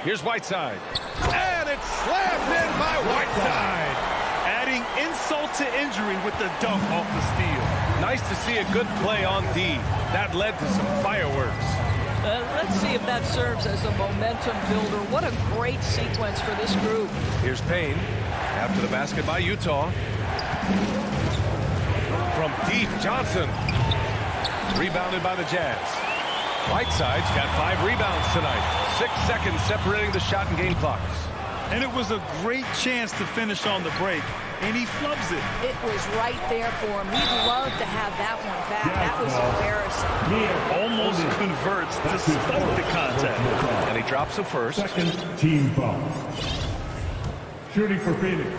Here's Whiteside. And it's slammed in by Whiteside. Adding insult to injury with the dunk off the steal. Nice to see a good play on D. That led to some fireworks. Let's see if that serves as a momentum builder. What a great sequence for this group. Here's Payne. After the basket by Utah. From deep, Johnson. Rebounded by the Jazz. Whiteside's got 5 rebounds tonight. 6 seconds separating the shot and game clocks. And it was a great chance to finish on the break, and he flubs it. It was right there for him. He'd love to have that one back. That was embarrassing. Almost converts despite the contact. And he drops it first. Second team foul. Shooting for Phoenix.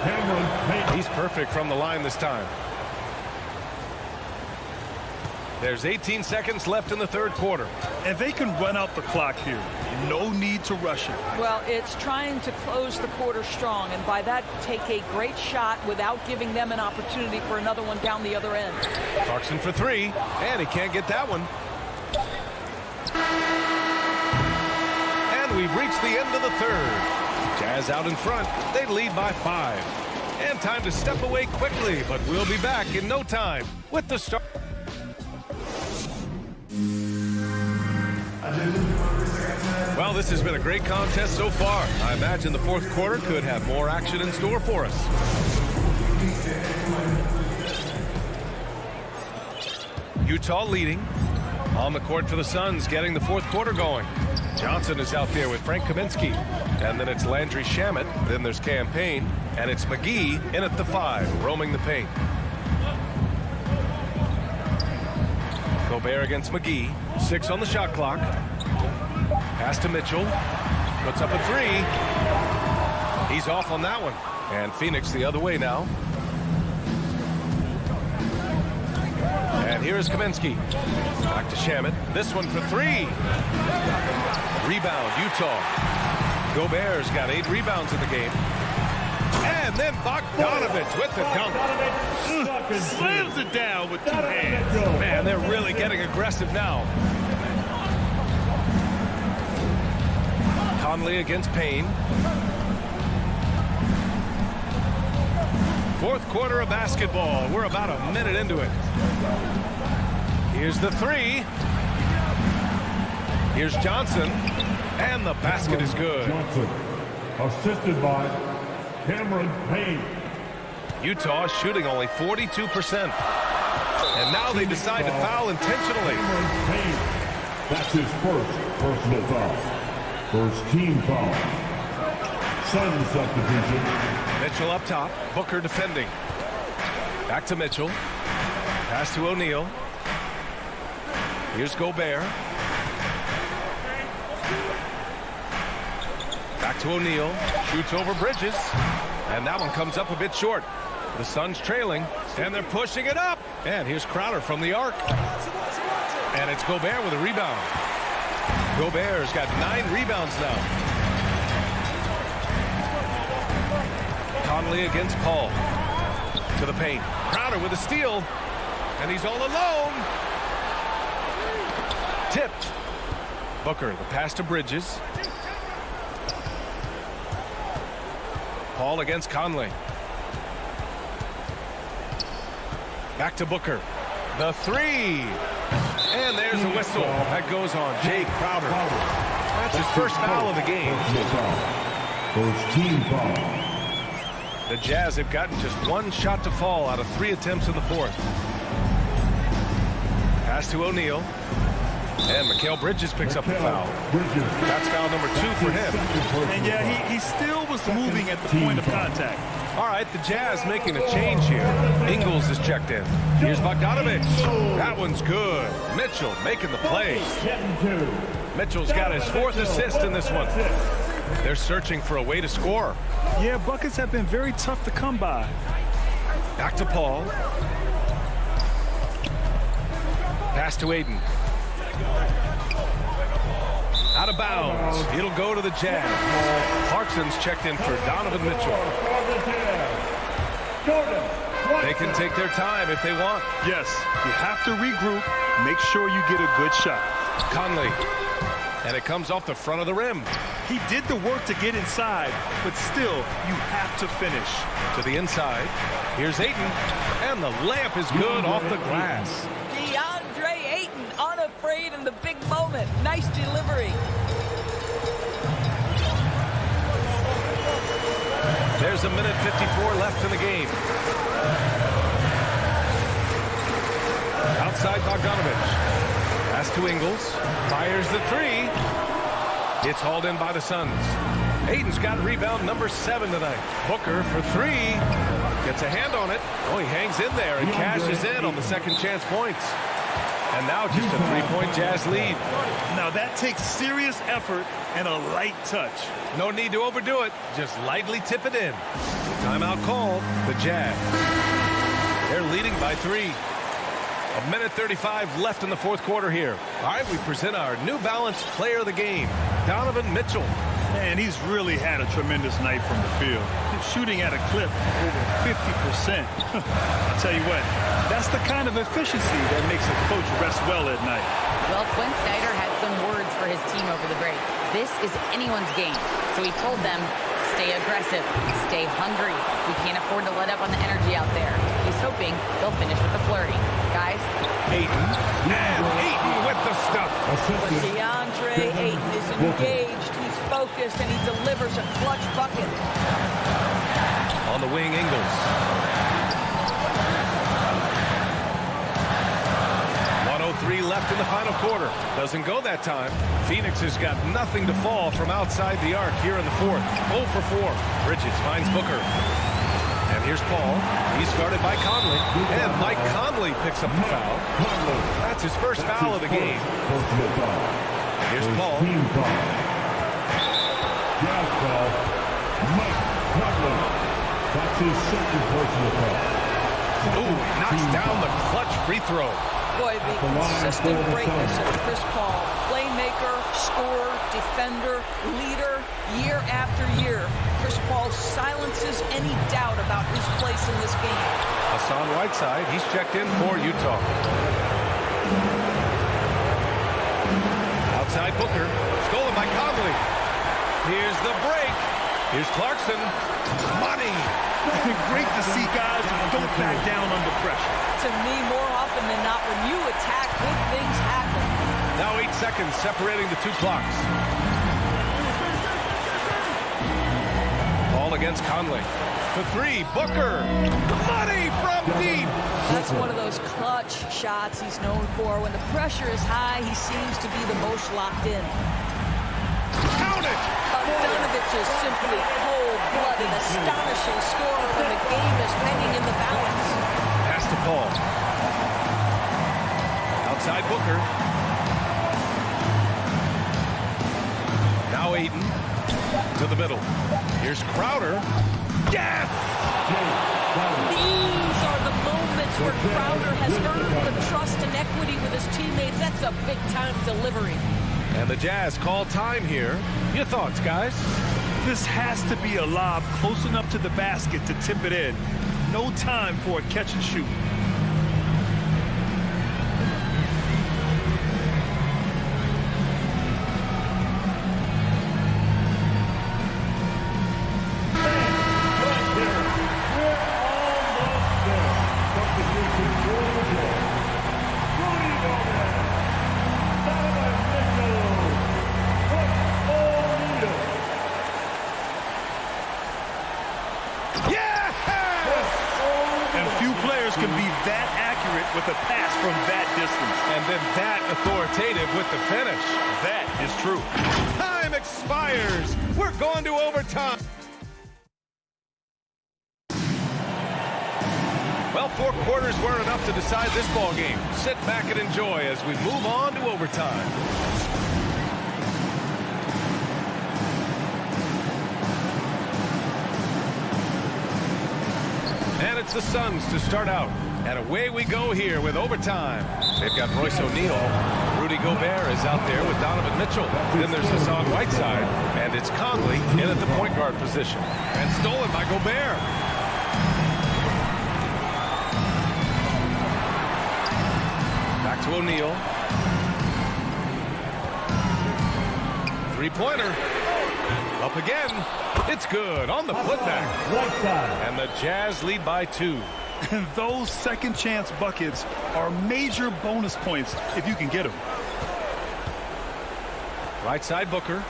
Cameron Payne. He's perfect from the line this time. There's 18 seconds left in the third quarter. And they can run out the clock here. No need to rush it. Well, it's trying to close the quarter strong, and by that, take a great shot without giving them an opportunity for another one down the other end. Clarkson for 3, and he can't get that one. And we've reached the end of the third. Jazz out in front. They lead by 5. And time to step away quickly, but we'll be back in no time with the start. Well, this has been a great contest so far. I imagine the fourth quarter could have more action in store for us. Utah leading. On the court for the Suns, getting the fourth quarter going. Johnson is out there with Frank Kaminsky. And then it's Landry Shamet. Then there's Cam Payne. And it's McGee in at the 5, roaming the paint. Gobert against McGee. 6 on the shot clock. Pass to Mitchell. Puts up a 3. He's off on that one. And Phoenix the other way now. And here is Kaminsky. Back to Shamet. This one for 3. Rebound, Utah. Gobert's got 8 rebounds in the game. And then Bogdanovich with the dunk. Slams it down with 2 hands. Man, they're really getting aggressive now. Conley against Payne. Fourth quarter of basketball. We're about a minute into it. Here's the three. Here's Johnson. And the basket is good. Johnson, assisted by Cameron Payne. Utah shooting only 42%. And now they decide to foul intentionally. That's his first personal foul. First team foul. Sun substitution. Mitchell up top. Booker defending. Back to Mitchell. Pass to O'Neal. Here's Gobert. Back to O'Neal. Shoots over Bridges. And that one comes up a bit short. The Suns trailing. And they're pushing it up. And here's Crowder from the arc. And it's Gobert with a rebound. Gobert's got 9 rebounds now. Conley against Paul. To the paint. Crowder with a steal. And he's all alone. Tipped. Booker, the pass to Bridges. Paul against Conley. Back to Booker. The three. And there's a whistle. That goes on Jay Crowder. That's his first foul of the game. First team foul. The Jazz have gotten just 1 shot to fall out of 3 attempts in the fourth. Pass to O'Neal. And Mikal Bridges picks up the foul. That's foul number 2 for him. And yeah, he still was moving at the point of contact. All right, the Jazz making a change here. Ingles is checked in. Here's Bogdanovich. That one's good. Mitchell making the play. Mitchell's got his 4th assist in this one. They're searching for a way to score. Yeah, buckets have been very tough to come by. Back to Paul. Pass to Aiden. Out of bounds. It'll go to the Jazz. Clarkson's checked in for Donovan Mitchell. They can take their time if they want. Yes, you have to regroup. Make sure you get a good shot. Conley. And it comes off the front of the rim. He did the work to get inside, but still, you have to finish. To the inside. Here's Ayton. And the layup is good off the glass. DeAndre Ayton, unafraid in the big moment. Nice delivery. There's a minute 54 left in the game. Outside Bogdanovich. Pass to Ingles. Fires the three. It's hauled in by the Suns. Ayton's got rebound number 7 tonight. Booker for 3. Gets a hand on it. Oh, he hangs in there and cashes in on the second chance points. And now just a 3-point Jazz lead. Now that takes serious effort and a light touch. No need to overdo it. Just lightly tip it in. Timeout called. The Jazz. They're leading by 3. A minute 35 left in the fourth quarter here. All right, we present our New Balance player of the game, Donovan Mitchell. Man, he's really had a tremendous night from the field. He's shooting at a clip over 50%. I'll tell you what, that's the kind of efficiency that makes a coach rest well at night. Well, Quinn Snyder had some words for his team over the break. This is anyone's game. So he told them, stay aggressive, stay hungry. We can't afford to let up on the energy out there. He's hoping they'll finish with the flurry. Guys. Ayton. And Ayton with the stuff. But DeAndre Ayton is engaged. He's focused, and he delivers a clutch bucket. On the wing, Ingles. 1:03 left in the final quarter. Doesn't go that time. Phoenix has got nothing to fall from outside the arc here in the fourth. 0 for 4. Bridges finds Booker. And here's Paul. He's guarded by Conley. And Mike Conley picks up the foul. That's his first foul of the game. Here's Paul. Jazz foul. Mike Conley. That's his second personal foul. Ooh, knocks down the clutch free throw. Boy, the consistent greatness of Chris Paul. Playmaker, scorer, defender, leader, year after year. Chris Paul silences any doubt about his place in this game. Hassan Whiteside, he's checked in for Utah. Outside Booker, stolen by Conley. Here's the break. Here's Clarkson. Money. Great to see guys who don't back down under pressure. To me, more often than not, when you attack, good things happen. Now 8 seconds separating the two clocks. Ball against Conley. For 3, Booker. Money from deep. That's one of those clutch shots he's known for. When the pressure is high, he seems to be the most locked in. Count it! Bogdanovich is simply cold-blooded, astonishing scorer when the game is hanging in the balance. Pass to Paul. Outside Booker. Now Ayton. To the middle. Here's Crowder. Yes! These are the moments where Crowder has earned the trust and equity with his teammates. That's a big-time delivery. And the Jazz call time here. Your thoughts, guys? This has to be a lob close enough to the basket to tip it in. No time for a catch and shoot. With a pass from that distance. And then that authoritative with the finish. That is true. Time expires. We're going to overtime. Well, 4 quarters weren't enough to decide this ball game. Sit back and enjoy as we move on to overtime. And it's the Suns to start out. And away we go here with overtime. They've got Royce O'Neal. Rudy Gobert is out there with Donovan Mitchell. Then there's Hassan Whiteside. And it's Conley in at the point guard position. And stolen by Gobert. Back to O'Neal. 3-pointer. Up again. It's good on the putback. And the Jazz lead by 2. And those second chance buckets are major bonus points if you can get them. Right side Booker.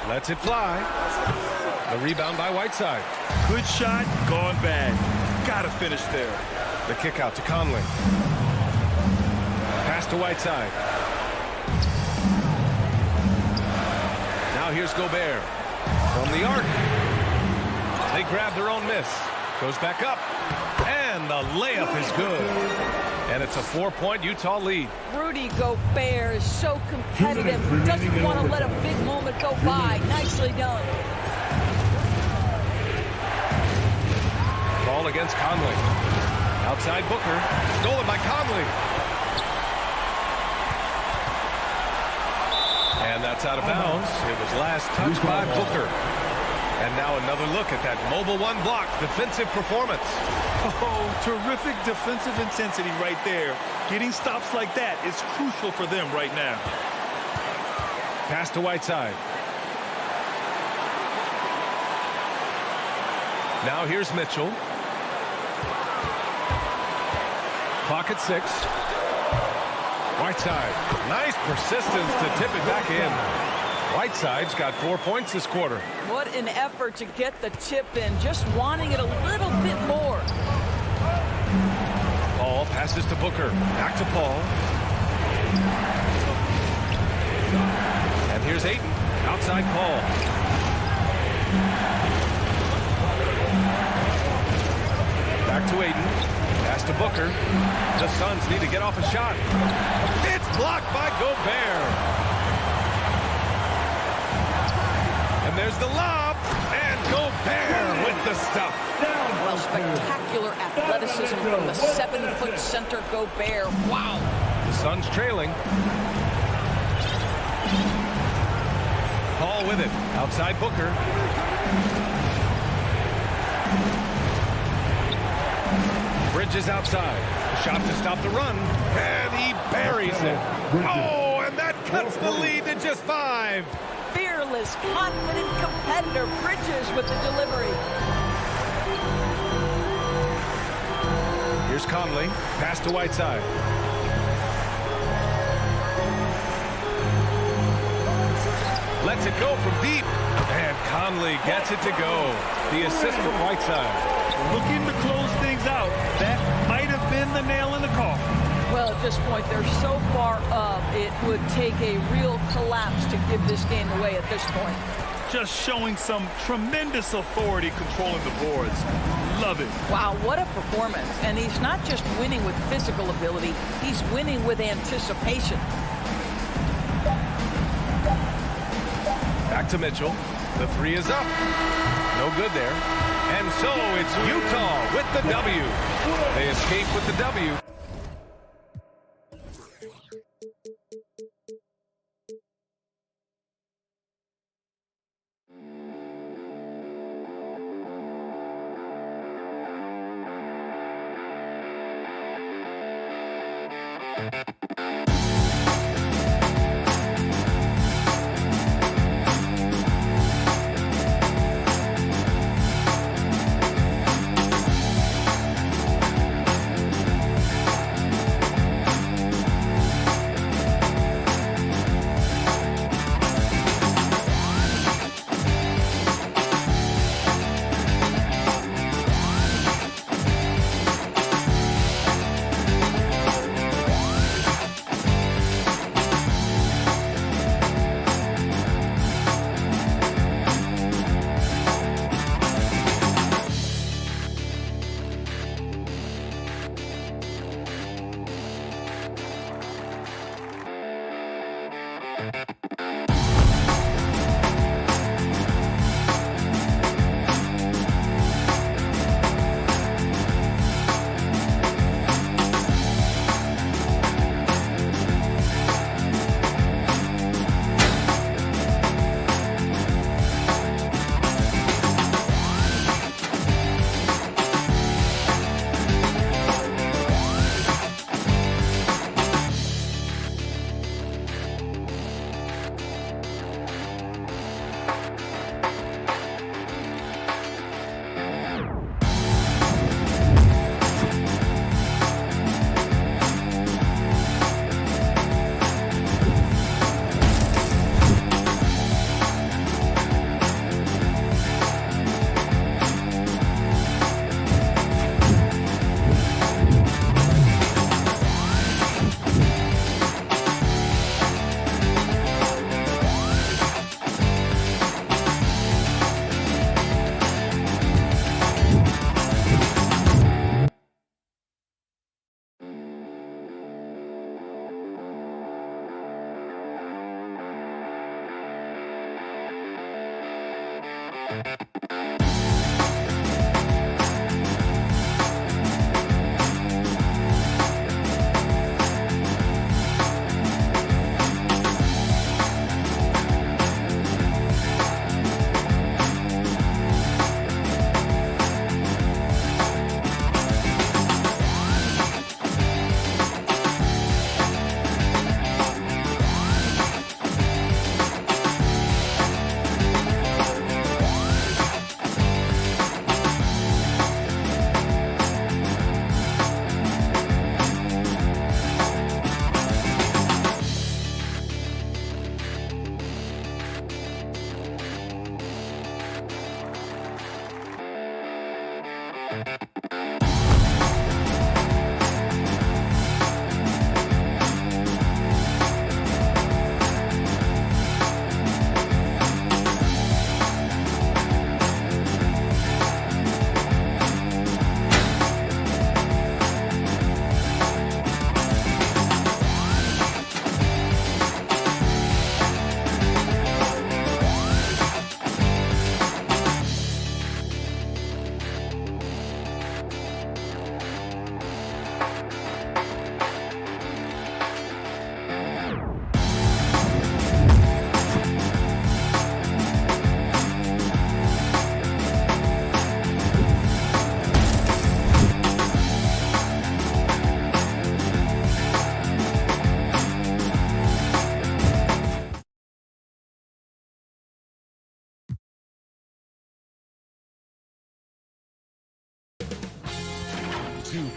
Lets it fly. The rebound by Whiteside. Good shot, gone bad. Gotta finish there. The kick out to Conley. Pass to Whiteside. Now here's Gobert. From the arc. They grab their own miss. Goes back up. And the layup is good. And it's a 4-point Utah lead. Rudy Gobert is so competitive. Doesn't want to let a big moment go by. Nicely done. Ball against Conley. Outside Booker. Stolen by Conley. And that's out of bounds. It was last touched by Booker. And now another look at that mobile 1 block defensive performance. Oh, terrific defensive intensity right there. Getting stops like that is crucial for them right now. Pass to Whiteside. Now here's Mitchell. Clock at 6. Whiteside. Nice persistence to tip it back in. Whiteside's got 4 points this quarter. What an effort to get the tip in. Just wanting it a little bit more. Paul passes to Booker. Back to Paul. And here's Ayton. Outside Paul. Back to Ayton. Pass to Booker. The Suns need to get off a shot. It's blocked by Gobert. And there's the lob, and Gobert with the stuff. Well, spectacular athleticism from the 7-foot center Gobert. Wow. The Suns trailing. Paul with it. Outside Booker. Bridges outside. Shot to stop the run, and he buries it. Oh, and that cuts the lead to just 5. Fearless fearless, confident competitor. Bridges with the delivery. Here's Conley. Pass to Whiteside. Lets it go from deep. And Conley gets it to go. The assist from Whiteside. Looking to close things out. That might have been the nail in the coffin. Well, at this point, they're so far up, it would take a real collapse to give this game away at this point. Just showing some tremendous authority controlling the boards. Love it. Wow, what a performance. And he's not just winning with physical ability, he's winning with anticipation. Back to Mitchell. The three is up. No good there. And so it's Utah with the W. They escape with the W.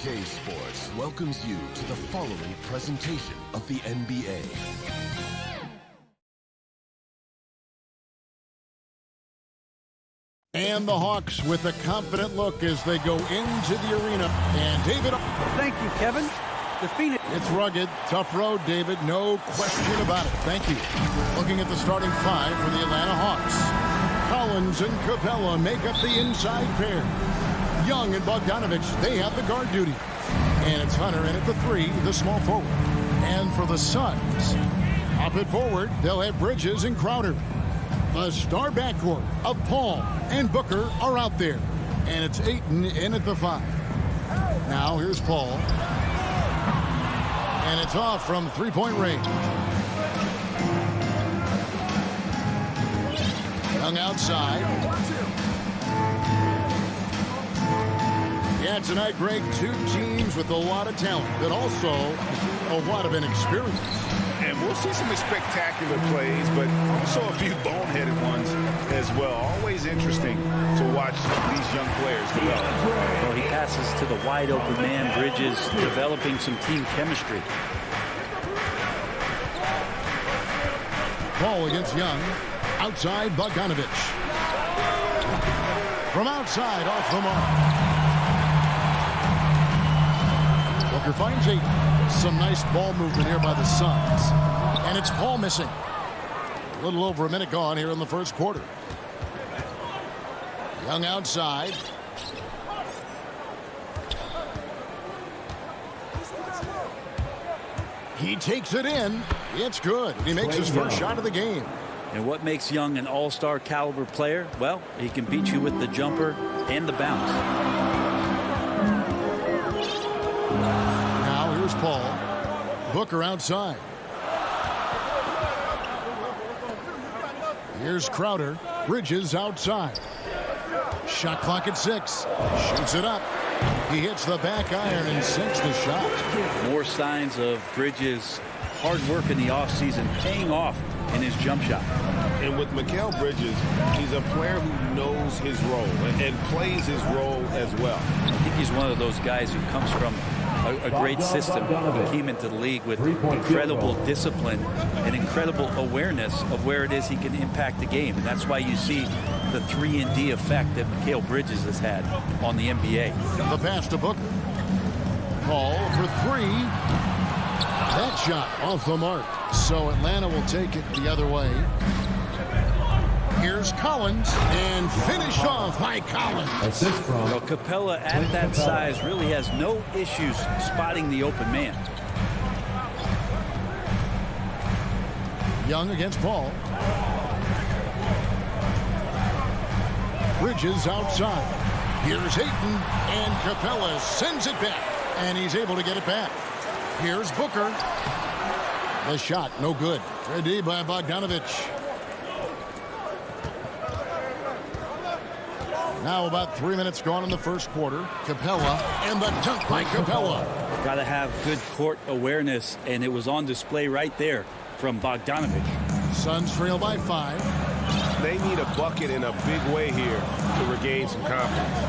2K Sports welcomes you to the following presentation of the NBA. And the Hawks with a confident look as they go into the arena. And David. Thank you, Kevin. The Phoenix. It's rugged, tough road, David. No question about it. Thank you. Looking at the starting five for the Atlanta Hawks. Collins and Capella make up the inside pair. Young and Bogdanovich, they have the guard duty. And it's Hunter in at the three, the small forward. And for the Suns, up at forward, they'll have Bridges and Crowder. The star backcourt of Paul and Booker are out there. And it's Ayton in at the five. Now here's Paul. And it's off from three-point range. Young outside. Yeah, tonight, Greg, two teams with a lot of talent, but also a lot of inexperience. And we'll see some spectacular plays, but also a few boneheaded ones as well. Always interesting to watch these young players develop. Well, he passes to the wide open man, Bridges, developing some team chemistry. Ball against Young. Outside, Bogdanovich. From outside, off the mark. Booker finds Ayton. Some nice ball movement here by the Suns. And it's Paul missing. A little over a minute gone here in the first quarter. Young outside. He takes it in. It's good. He makes his first shot of the game. And what makes Young an all-star caliber player? Well, he can beat you with the jumper and the bounce. Now here's Paul. Booker outside. Here's Crowder. Bridges outside. Shot clock at 6. Shoots it up. He hits the back iron and sinks the shot. More signs of Bridges' hard work in the offseason paying off in his jump shot. And with Mikal Bridges, he's a player who knows his role and plays his role as well. I think he's one of those guys who comes from a great system. He came into the league with incredible discipline and incredible awareness of where it is he can impact the game. And that's why you see the 3-and-D effect that Mikal Bridges has had on the NBA. The pass to Booker. Paul for three. That shot off the mark. So Atlanta will take it the other way. Here's Collins, and finished off by Collins. Well, Capella at that size really has no issues spotting the open man. Young against Paul. Bridges outside. Here's Ayton, and Capella sends it back, and he's able to get it back. Here's Booker. The shot, no good. Ready by Bogdanovich. Now about 3 minutes gone in the first quarter. Capella, and the dunk by Capella. Got to have good court awareness, and it was on display right there from Bogdanovich. Suns trail by 5. They need a bucket in a big way here to regain some confidence.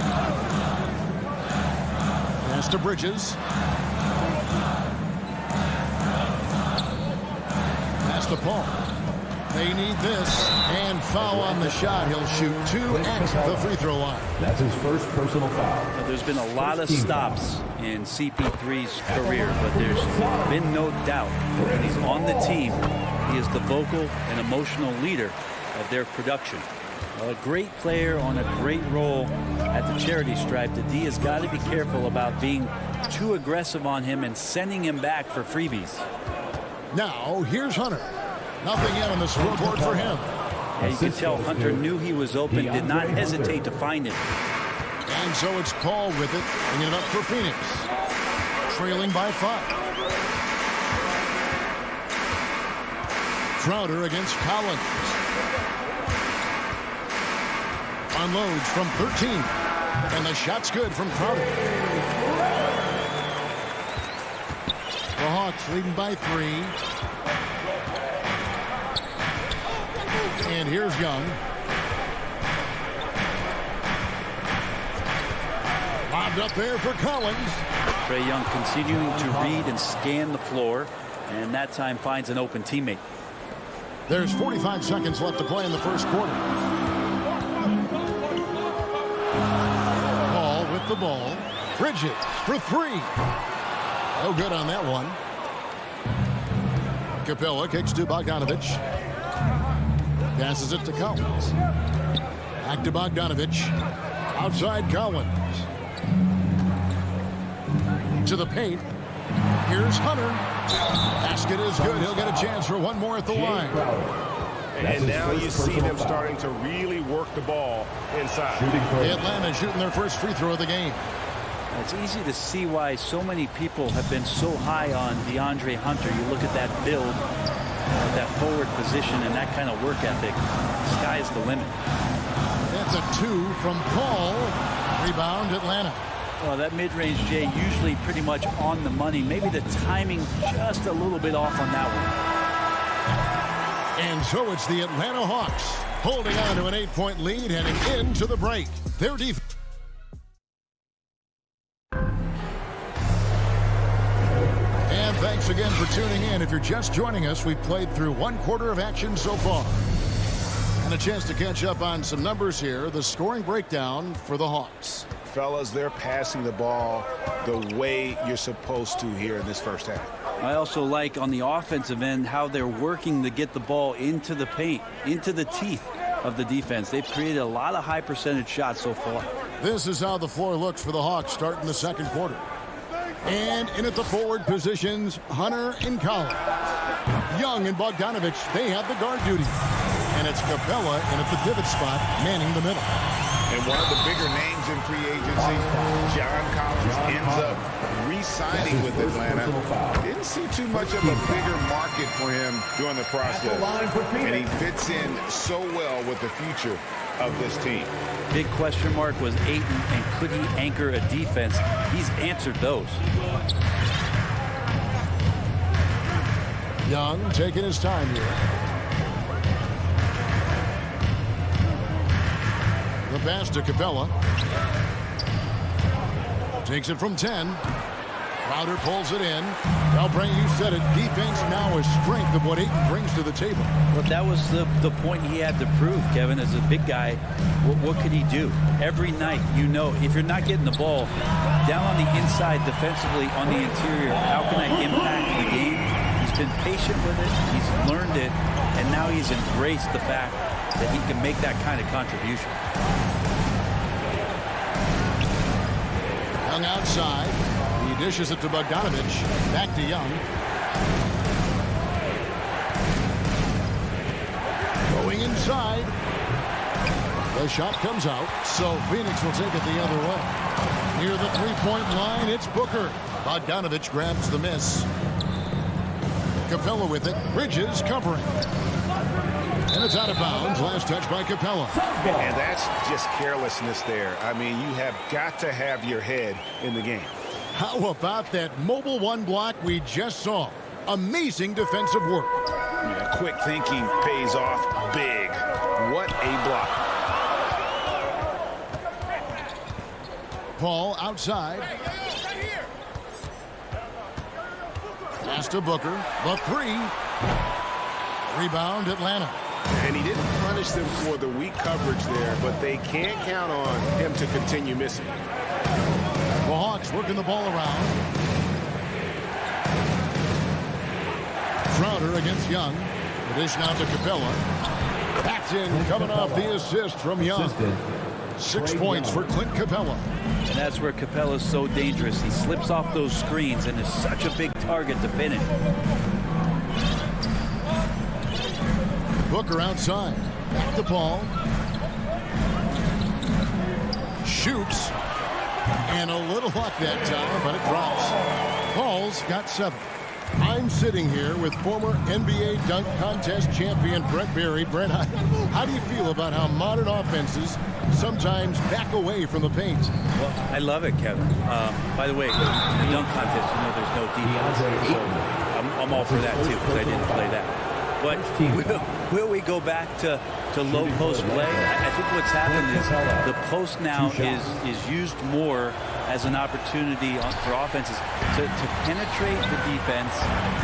Pass to Bridges. Pass to Paul. They need this, and foul on the shot. He'll shoot 2 at the free throw line. That's his first personal foul. Now, there's been a lot of stops in CP3's career, but there's been no doubt when he's on the team, he is the vocal and emotional leader of their production. A great player on a great role at the charity stripe. The D has got to be careful about being too aggressive on him and sending him back for freebies. Now, here's Hunter. Nothing yet on the scoreboard for him. Yeah, you can tell Hunter knew he was open, did not hesitate to find it. And so it's Paul with it, bringing it up for Phoenix. Trailing by 5. Crowder against Collins. Unloads from 13. And the shot's good from Crowder. The Hawks leading by 3. And here's Young. Lob Lobbed up there for Collins. Trae Young continuing to read and scan the floor, and that time finds an open teammate. There's 45 seconds left to play in the first quarter. Paul with the ball. Bridges for three. No good on that one. Capella kicks to Bogdanovich. Passes it to Collins. Back to Bogdanovich. Outside Collins. To the paint. Here's Hunter. Basket is good. He'll get a chance for one more at the line. And now you see them starting to really work the ball inside. Atlanta shooting their first free throw of the game. It's easy to see why so many people have been so high on DeAndre Hunter. You look at that build, that forward position, and that kind of work ethic. Sky's the limit. That's a two from Paul. Rebound, Atlanta. Well, that mid-range, Jay, usually pretty much on the money. Maybe the timing just a little bit off on that one. And so it's the Atlanta Hawks holding on to an 8-point lead heading into the break. Their defense. And thanks again for tuning in. If you're just joining us, we've played through one quarter of action so far. And a chance to catch up on some numbers here. The scoring breakdown for the Hawks. Fellas, they're passing the ball the way you're supposed to here in this first half. I also like on the offensive end how they're working to get the ball into the paint, into the teeth of the defense. They've created a lot of high percentage shots so far. This is how the floor looks for the Hawks starting the second quarter. And in at the forward positions, Hunter and Collins. Young and Bogdanovich, they have the guard duty. And it's Capella in at the pivot spot, manning the middle. And one of the bigger names in free agency, John Collins, ends up re-signing with Atlanta. Didn't see too much of a bigger market for him during the process. And he fits in so well with the future of this team. Big question mark was Ayton, and could he anchor a defense? He's answered those. Young taking his time here. The pass to Capella. Takes it from 10. Crowder pulls it in. Well, Brent, you said it. Defense now a strength of what Ayton brings to the table. Well, that was the point he had to prove, Kevin. As a big guy, what could he do? Every night, you know, if you're not getting the ball down on the inside defensively on the interior, how can I impact the game? He's been patient with it. He's learned it. And now he's embraced the fact that he can make that kind of contribution. Young outside. He dishes it to Bogdanovich. Back to Young. Going inside. The shot comes out, so Phoenix will take it the other way. Near the three-point line, it's Booker. Bogdanovich grabs the miss. Capella with it. Bridges covering. And it's out of bounds. Last touch by Capella. And that's just carelessness there. I mean, you have got to have your head in the game. How about that mobile one block we just saw? Amazing defensive work. Yeah, quick thinking pays off big. What a block. Paul outside. Pass to Booker. The three. Rebound Atlanta. And he didn't punish them for the weak coverage there, but they can't count on him to continue missing. The Hawks working the ball around. Crowder against Young. The dish now to Capella. That's in, coming off the assist from Young. 6 points for Clint Capella. And that's where Capella's so dangerous. He slips off those screens and is such a big target to finish. Booker outside. Back to Paul. Shoots. And a little luck that time, but it drops. Paul's got 7. I'm sitting here with former NBA dunk contest champion Brent Berry. Brent, how do you feel about how modern offenses sometimes back away from the paint? Well, I love it, Kevin. By the way, in the dunk contest, you know there's no defense. So I'm all for that, too, because I didn't play that. But will we go back to low post play? I think what's happened is the post now is used more as an opportunity for offenses to penetrate the defense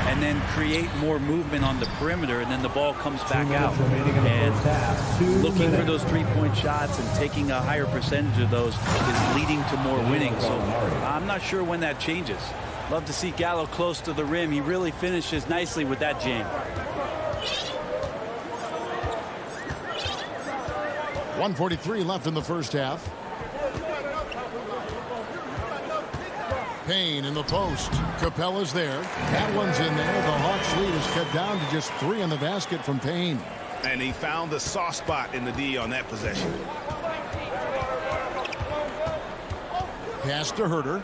and then create more movement on the perimeter, and then the ball comes back out. And looking for those three-point shots and taking a higher percentage of those is leading to more winning. So I'm not sure when that changes. Love to see Gallo close to the rim. He really finishes nicely with that jam. 1:43 left in the first half. Payne in the post. Capella's there. That one's in there. The Hawks lead is cut down to just 3 in the basket from Payne. And he found the soft spot in the D on that possession. Pass to Herter.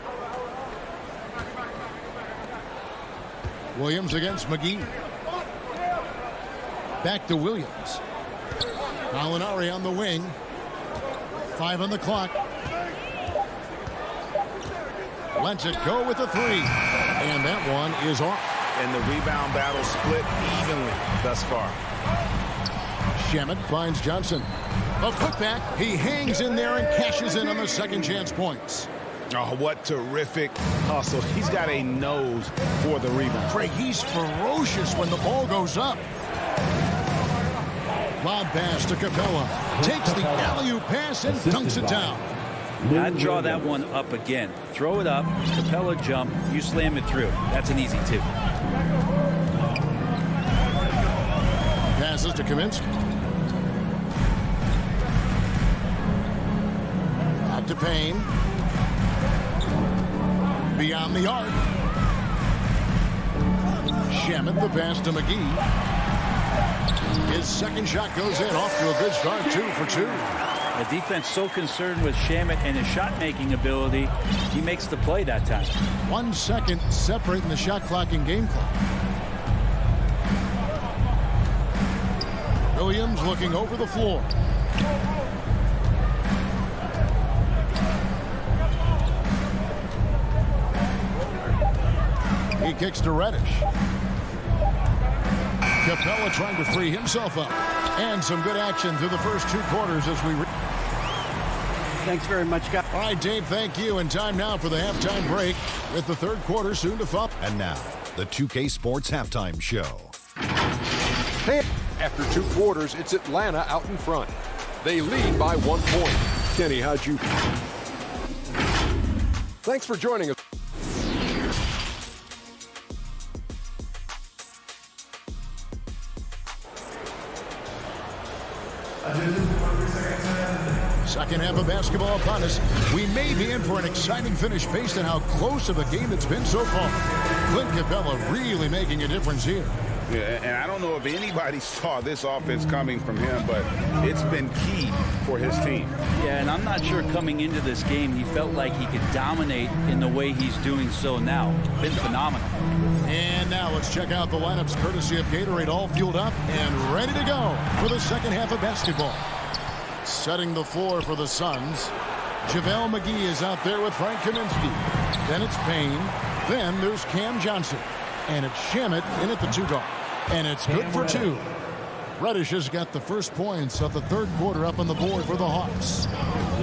Williams against McGee. Back to Williams. Gallinari on the wing. 5 on the clock. Lets it go with a 3. And that one is off. And the rebound battle split evenly thus far. Shamet finds Johnson. A putback. He hangs in there and cashes in on the second chance points. Oh, what terrific hustle. He's got a nose for the rebound. Craig, he's ferocious when the ball goes up. Lob pass to Capella. Takes the alley-oop pass and dunks it down. I'd draw that one up again. Throw it up, Capella jump, you slam it through. That's an easy 2. Passes to Kaminsky. Back to Payne. Beyond the arc. Shamet the pass to McGee. His second shot goes in, off to a good start, 2 for 2. The defense so concerned with Shamet and his shot-making ability, he makes the play that time. 1 second separating the shot clock and game clock. Williams looking over the floor. He kicks to Reddish. Capella trying to free himself up. And some good action through the first 2 quarters as we... Thanks very much, guys. All right, Dave, thank you. And time now for the halftime break with the third quarter soon to follow. And now, the 2K Sports Halftime Show. Hey, after 2 quarters, it's Atlanta out in front. They lead by 1 point. Kenny, how'd you... Thanks for joining us. Second half of basketball upon us. We may be in for an exciting finish based on how close of a game it's been so far. Clint Capella really making a difference here. Yeah, and I don't know if anybody saw this offense coming from him, but it's been key for his team. Yeah, and I'm not sure coming into this game he felt like he could dominate in the way he's doing so now. Been phenomenal. And now let's check out the lineups courtesy of Gatorade, all fueled up and ready to go for the second half of basketball. Setting the floor for the Suns. JaVale McGee is out there with Frank Kaminsky. Then it's Payne. Then there's Cam Johnson. And it's Shamet in at the 2 guard. And it's good for 2. Reddish has got the first points of the third quarter up on the board for the Hawks.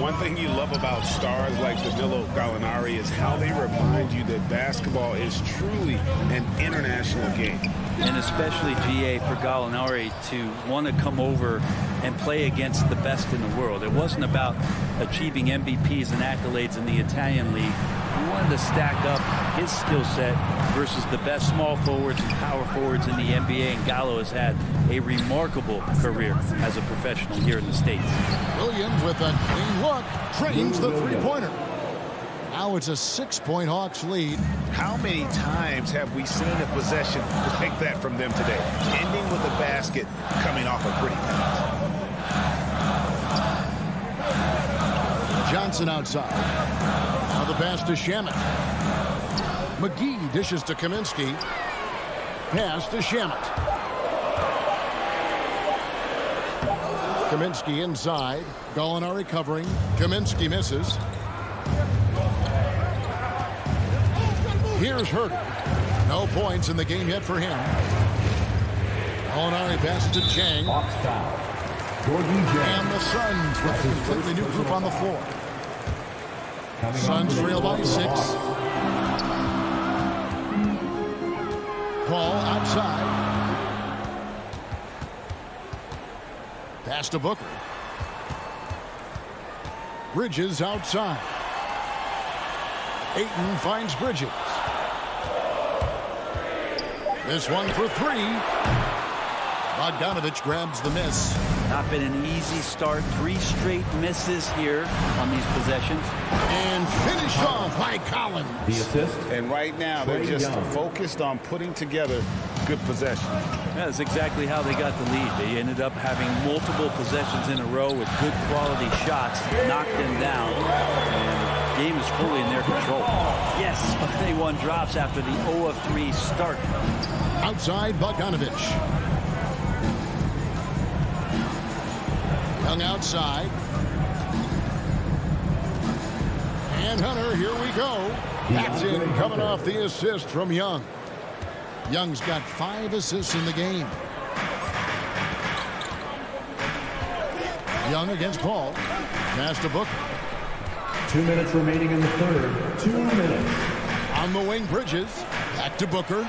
One thing you love about stars like Danilo Gallinari is how they remind you that basketball is truly an international game. And especially, GA, for Gallinari to want to come over and play against the best in the world. It wasn't about achieving MVPs and accolades in the Italian league. He wanted to stack up his skill set versus the best small forwards and power forwards in the NBA, and Gallo has had a remarkable career as a professional here in the States. Williams with a clean look, trains the three-pointer. Now it's a 6-point Hawks lead. How many times have we seen a possession like that from them today? Ending with a basket, coming off a pretty pass. Johnson outside. Now the pass to Shamet. McGee dishes to Kaminsky. Pass to Shamet. Kaminsky inside. Gallinari covering. Kaminsky misses. Here's Herter. No points in the game yet for him. Molinari pass to Chang. And the Suns with a completely new group on the floor. Suns trail by 6. Paul outside. Pass to Booker. Bridges outside. Ayton finds Bridges. This one for 3. Bogdanovich grabs the miss. Not been an easy start. 3 straight misses here on these possessions. And finish off by Collins. The assist. And right now they're just focused on putting together good possessions. That's exactly how they got the lead. They ended up having multiple possessions in a row with good quality shots, knocked them down, and the game is fully in their control. Yes, 21 drops after the 0 of 3 start. Outside Bogdanovich. Young outside. And Hunter, here we go. That's in, coming off the assist from Young. Young's got 5 assists in the game. Young against Paul. Pass to Booker. 2 minutes remaining in the third. 2 minutes. On the wing, Bridges. Back to Booker.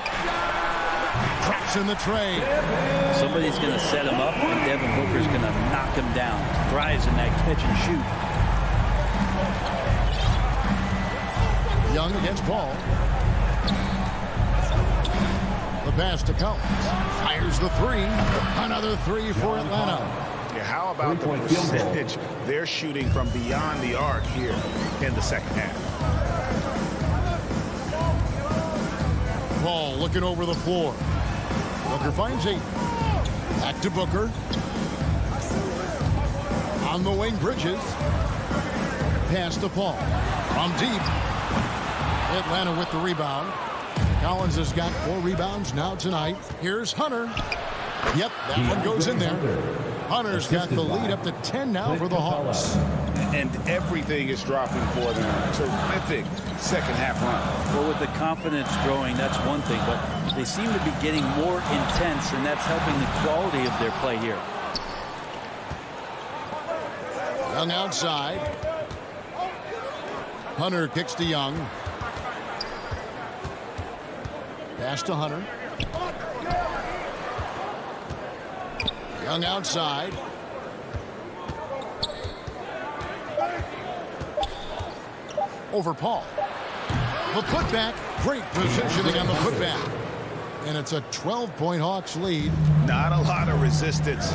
Traps in the tray. Somebody's going to set him up, and Devin Booker's going to knock him down. Thrives in that catch and shoot. Young against Paul. The pass to Collins. Fires the 3. Another 3 for Atlanta. Yeah, how about the percentage they're shooting from beyond the arc here in the second half? Paul looking over the floor. Booker finds 8. Back to Booker. On the wing, Bridges. Pass to Paul. From deep. Atlanta with the rebound. Collins has got 4 rebounds now tonight. Here's Hunter. Yep, that one goes in there. Hunter's got the lead up to 10 now for the Hawks. And everything is dropping for them. Terrific second half run. Well, with the confidence growing, that's one thing, but they seem to be getting more intense, and that's helping the quality of their play here. Young outside. Hunter kicks to Young. Pass to Hunter. Young outside. Over Paul. The putback. Great positioning on the putback. And it's a 12-point Hawks lead. Not a lot of resistance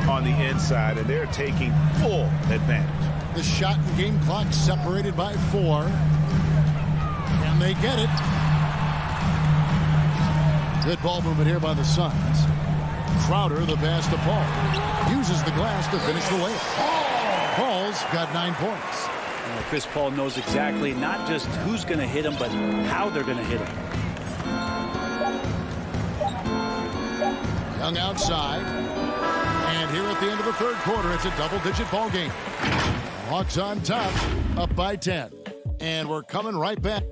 on the inside, and they're taking full advantage. The shot and game clock separated by 4. And they get it. Good ball movement here by the Suns. Crowder, the pass to Paul. Uses the glass to finish the layup. Paul's got 9 points. Chris Paul knows exactly not just who's going to hit him, but how they're going to hit him. Young outside. And here at the end of the third quarter, it's a double-digit ball game. Hawks on top, up by 10. And we're coming right back.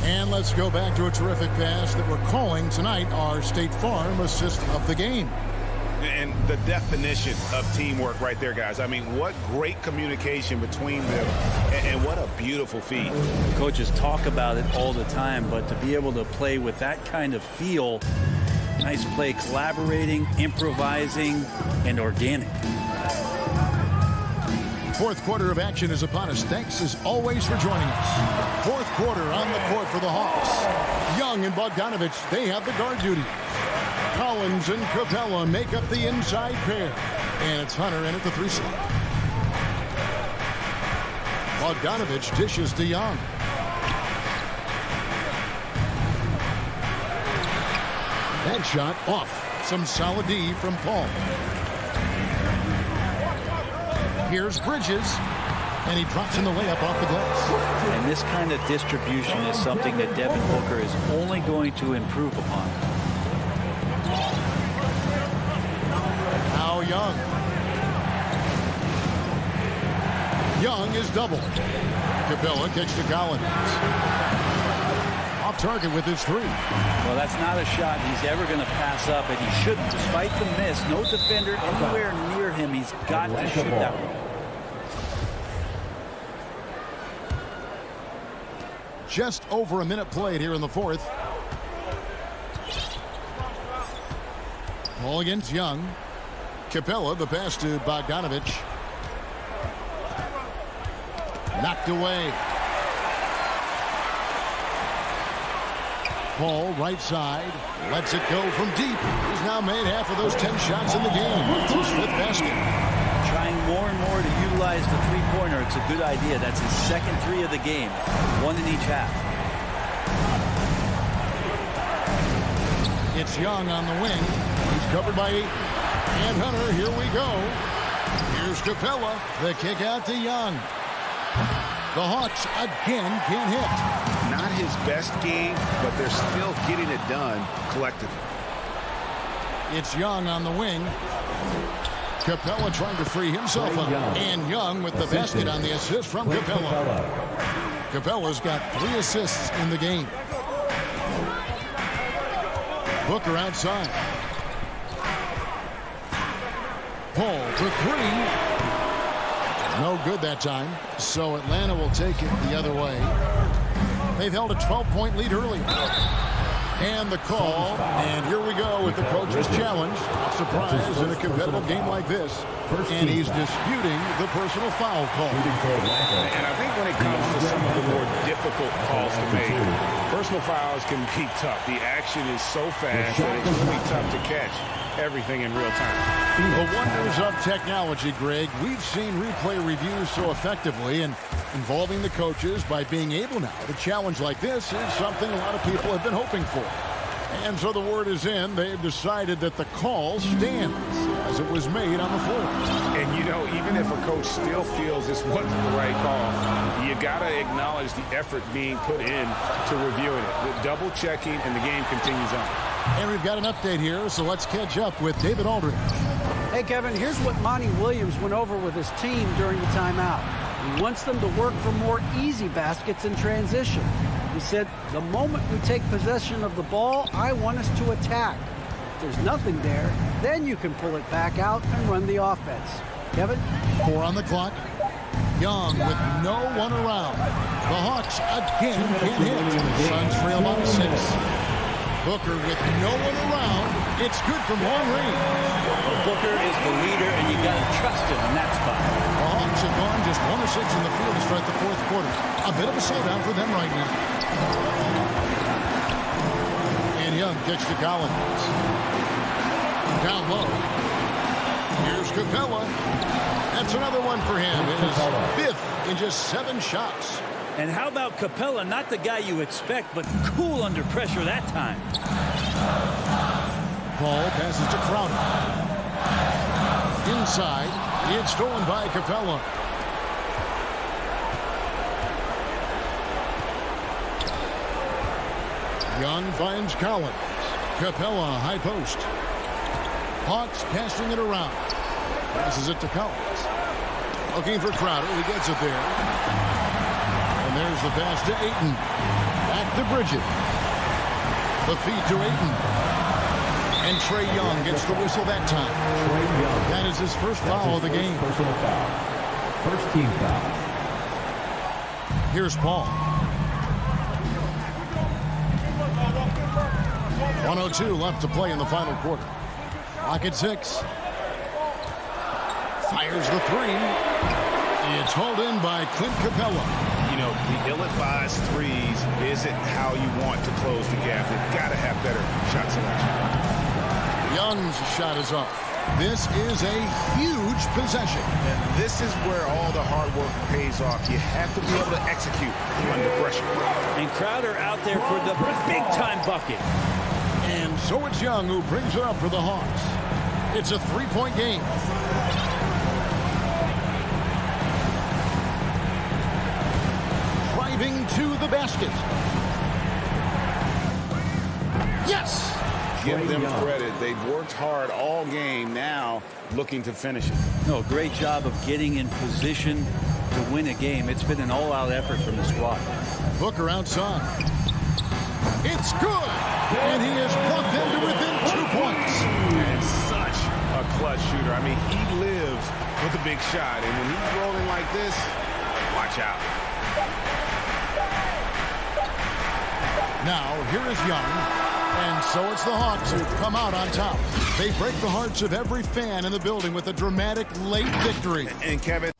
And let's go back to a terrific pass that we're calling tonight our State Farm assist of the game. And the definition of teamwork right there, guys. I mean, what great communication between them, and what a beautiful feed. Coaches talk about it all the time, but to be able to play with that kind of feel, nice play, collaborating, improvising, and organic. Fourth quarter of action is upon us. Thanks as always for joining us. Fourth quarter on the court for the Hawks. Young and Bogdanovich, they have the guard duty. Collins and Capella make up the inside pair. And it's Hunter in at the 3 slot. Bogdanovich dishes to Young. That shot off. Some solid D from Paul. Here's Bridges, and he drops in the layup off the glass. And this kind of distribution is something that Devin Booker is only going to improve upon. Now Young. Young is doubled. Capella kicks to Collins. Off target with his 3. Well, that's not a shot he's ever going to pass up, and he shouldn't. Despite the miss, no defender anywhere near him. He's got to shoot that one. Just over a minute played here in the 4th. Ball against Young. Capella, the pass to Bogdanovich. Knocked away. Paul, right side, lets it go from deep. He's now made half of those 10 shots in the game. First with basket. Trying more and more to utilize the three-pointer. It's a good idea. That's his second 3 of the game. 1 in each half. It's Young on the wing. He's covered by 8. And Hunter, here we go. Here's Capella. The kick out to Young. The Hawks again can't hit. Not his best game, but they're still getting it done collectively. It's Young on the wing. Capella trying to free himself up. And Young with the basket on the assist from Capella. Capella's got 3 assists in the game. Booker outside. Paul for 3. No good that time. So Atlanta will take it the other way. They've held a 12-point lead earlier. And the call. And here we go with the coach's challenge. Surprise in a competitive game like this. And he's disputing the personal foul call. And I think when it comes to some of the more difficult calls to make, personal fouls can be tough. The action is so fast that it's really tough to catch everything in real time. The wonders of technology, Greg. We've seen replay reviews so effectively, and involving the coaches by being able now to challenge like this is something a lot of people have been hoping for. And so the word is in. They've decided that the call stands as it was made on the floor. And, you know, even if a coach still feels this wasn't the right call, you got to acknowledge the effort being put in to reviewing it. The double checking, and the game continues on. And we've got an update here, so let's catch up with David Aldridge. Hey, Kevin, here's what Monty Williams went over with his team during the timeout. He wants them to work for more easy baskets in transition. He said, the moment we take possession of the ball, I want us to attack. If there's nothing there, then you can pull it back out and run the offense. Kevin? 4 on the clock. Young with no one around. The Hawks again can't hit. Suns trail by 6. Booker with no one around. It's good from long range. Booker is the leader, and you got to trust him in that spot. The Hawks have gone just 1 of 6 in the field to start the 4th quarter. A bit of a slowdown for them right now. And Young kicks to Collins. Down low. Here's Capella. That's another one for him. His 5th in just 7 shots. And how about Capella? Not the guy you expect, but cool under pressure that time. Ball passes to Crowder. Inside. It's stolen by Capella. Young finds Collins. Capella, high post. Hawks passing it around. Passes it to Collins. Looking for Crowder. He gets it there. And there's the pass to Ayton. Back to Bridget. The feed to Ayton. And Trae Young gets the whistle that time. That is his first foul of the game. First team foul. Here's Paul. 1:02 left to play in the final quarter. Clock at 6. Fires the 3. It's hauled in by Clint Capella. You know, the ill-advised threes isn't how you want to close the gap. They've got to have better shot selection. Young's shot is off. This is a huge possession. And this is where all the hard work pays off. You have to be able to execute under pressure. And Crowder out there for the big-time bucket. And so it's Young who brings it up for the Hawks. It's a 3-point game. Driving to the basket. Yes! Give them credit. They've worked hard all game, now looking to finish it. No, great job of getting in position to win a game. It's been an all-out effort from the squad. Booker outside. It's good. And he has brought them to within 2 points. And such a clutch shooter. I mean, he lives with a big shot. And when he's rolling like this, watch out. Now, here is Young. And so it's the Hawks who come out on top. They break the hearts of every fan in the building with a dramatic late victory. And Kevin.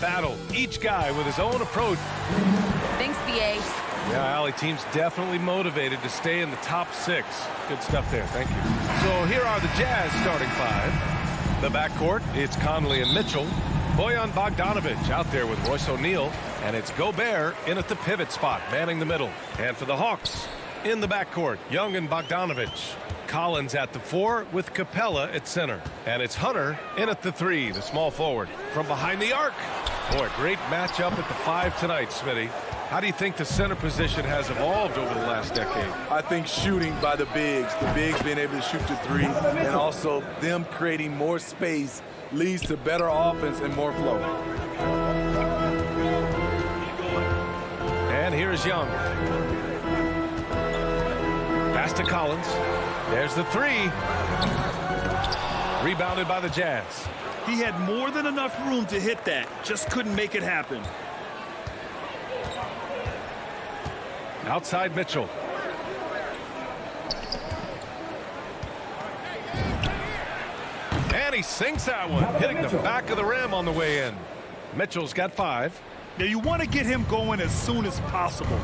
battle. Each guy with his own approach. Thanks, BA. Yeah, Allie, team's definitely motivated to stay in the top 6. Good stuff there. Thank you. So here are the Jazz starting 5. The backcourt, it's Conley and Mitchell. Bojan Bogdanovic out there with Royce O'Neal. And it's Gobert in at the pivot spot, manning the middle. And for the Hawks, in the backcourt, Young and Bogdanovic. Collins at the 4 with Capella at center. And it's Hunter in at the 3, the small forward. From behind the arc. Boy, great matchup at the 5 tonight, Smitty. How do you think the center position has evolved over the last decade? I think shooting by the bigs being able to shoot the 3, and also them creating more space leads to better offense and more flow. And here's Young. Pass to Collins. There's the 3. Rebounded by the Jazz. He had more than enough room to hit that. Just couldn't make it happen. Outside Mitchell. And he sinks that one, hitting the back of the rim on the way in. Mitchell's got 5. Now you want to get him going as soon as possible.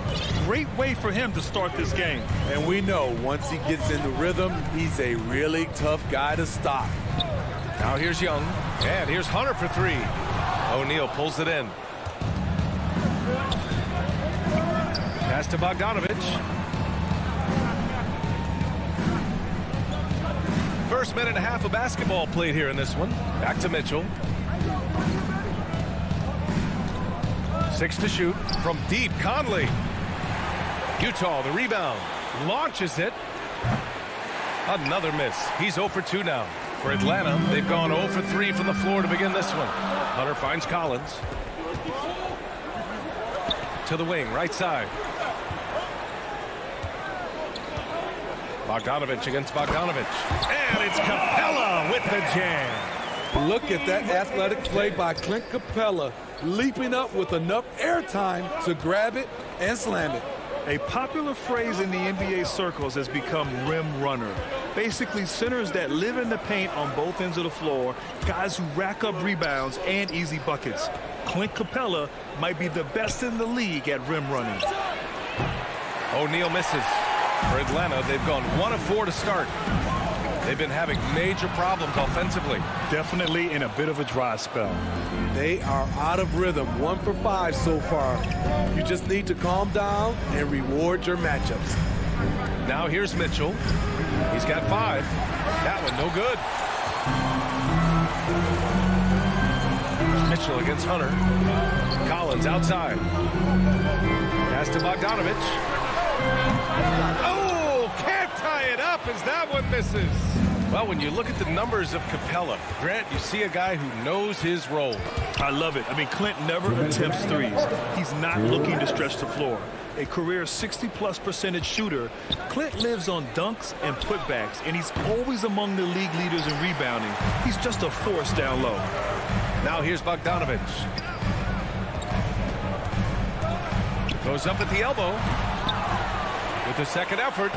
Great way for him to start this game. And we know once he gets in the rhythm, he's a really tough guy to stop. Now here's Young. And here's Hunter for 3. O'Neal pulls it in. Pass to Bogdanovic. First minute and a half of basketball played here in this one. Back to Mitchell. 6 to shoot from deep. Conley. Utah, the rebound. Launches it. Another miss. He's 0 for 2 now. For Atlanta, they've gone 0 for 3 from the floor to begin this one. Hunter finds Collins. To the wing, right side. Bogdanovic against Bogdanovic. And it's Capella with the jam. Look at that athletic play by Clint Capella, leaping up with enough airtime to grab it and slam it. A popular phrase in the NBA circles has become rim runner. Basically, centers that live in the paint on both ends of the floor, guys who rack up rebounds and easy buckets. Clint Capella might be the best in the league at rim running. O'Neal misses. For Atlanta, they've gone 1 of 4 to start. They've been having major problems offensively. Definitely in a bit of a dry spell. They are out of rhythm, 1 for 5 so far. You just need to calm down and reward your matchups. Now here's Mitchell. He's got 5. That one no good. Mitchell against Hunter. Collins outside. Pass to Bogdanovic. Oh, can't tie it up as that one misses. Well, when you look at the numbers of Capella, Grant, you see a guy who knows his role. I love it. I mean, Clint never attempts threes. He's not looking to stretch the floor. A career 60+% shooter, Clint lives on dunks and putbacks, and he's always among the league leaders in rebounding. He's just a force down low. Now here's Bogdanovic. Goes up at the elbow. With the second effort.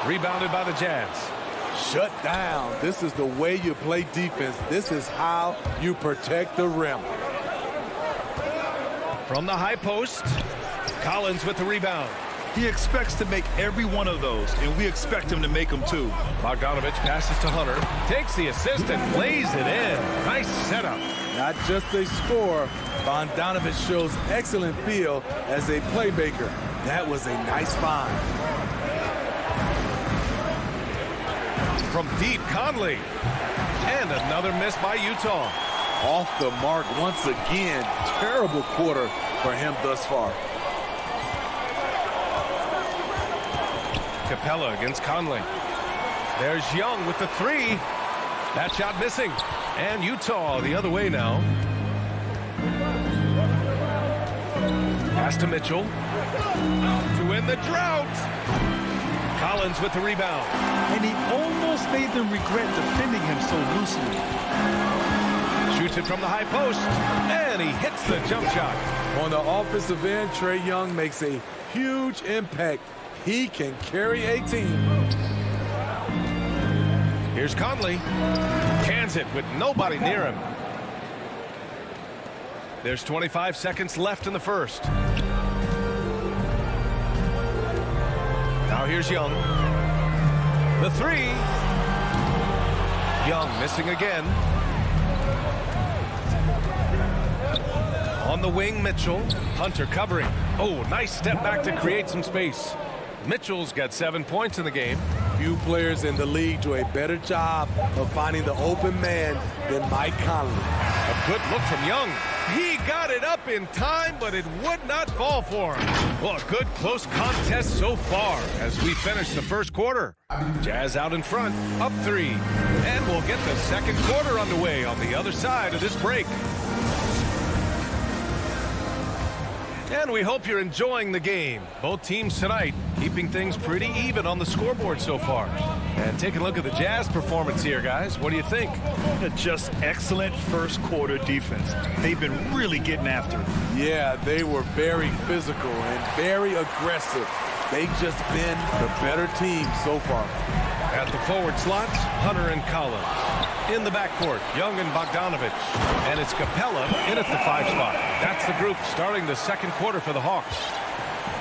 Rebounded by the Jazz. Shut down. This is the way you play defense. This is how you protect the rim. From the high post, Collins with the rebound. He expects to make every one of those, and we expect him to make them too. Bogdanovic passes to Hunter, takes the assist and lays it in. Nice setup. Not just a scorer, Bogdanovic shows excellent feel as a playmaker. That was a nice find. From deep, Conley. And another miss by Utah. Off the mark once again. Terrible quarter for him thus far. Capella against Conley. There's Young with the 3. That shot missing. And Utah the other way now. Pass to Mitchell. To win the drought. Collins with the rebound. And he almost made them regret defending him so loosely. Shoots it from the high post. And he hits the jump shot. On the offensive end, Trae Young makes a huge impact. He can carry a team. Here's Conley. Cans it with nobody near him. There's 25 seconds left in the first. Now here's Young. The three. Young missing again. On the wing, Mitchell. Hunter covering. Oh, nice step back to create some space. Mitchell's got 7 points in the game. Few players in the league do a better job of finding the open man than Mike Conley. A good look from Young. He got it up in time, but it would not fall for him. Well, a good close contest so far as we finish the first quarter. Jazz out in front, up 3. And we'll get the second quarter underway on the other side of this break. And we hope you're enjoying the game. Both teams tonight keeping things pretty even on the scoreboard so far. And take a look at the Jazz performance here, guys. What do you think? Just excellent first quarter defense. They've been really getting after it. Yeah, they were very physical and very aggressive. They've just been the better team so far. At the forward slots, Hunter and Collins. In the backcourt, Young and Bogdanovich. And it's Capella in at the 5 spot. That's the group starting the second quarter for the Hawks.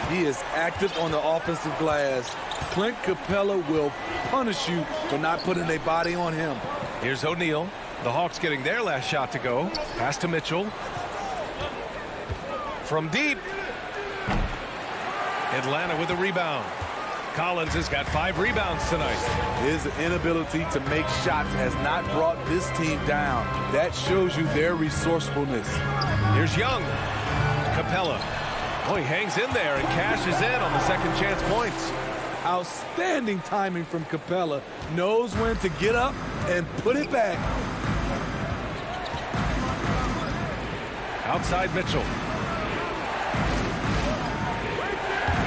He is active on the offensive glass. Clint Capella will punish you for not putting a body on him. Here's O'Neal. The Hawks getting their last shot to go. Pass to Mitchell. From deep. Atlanta with a rebound. Collins has got 5 rebounds tonight. His inability to make shots has not brought this team down. That shows you their resourcefulness. Here's Young. Capella. Oh, he hangs in there and cashes in on the second chance points. Outstanding timing from Capella. Knows when to get up and put it back. Outside Mitchell.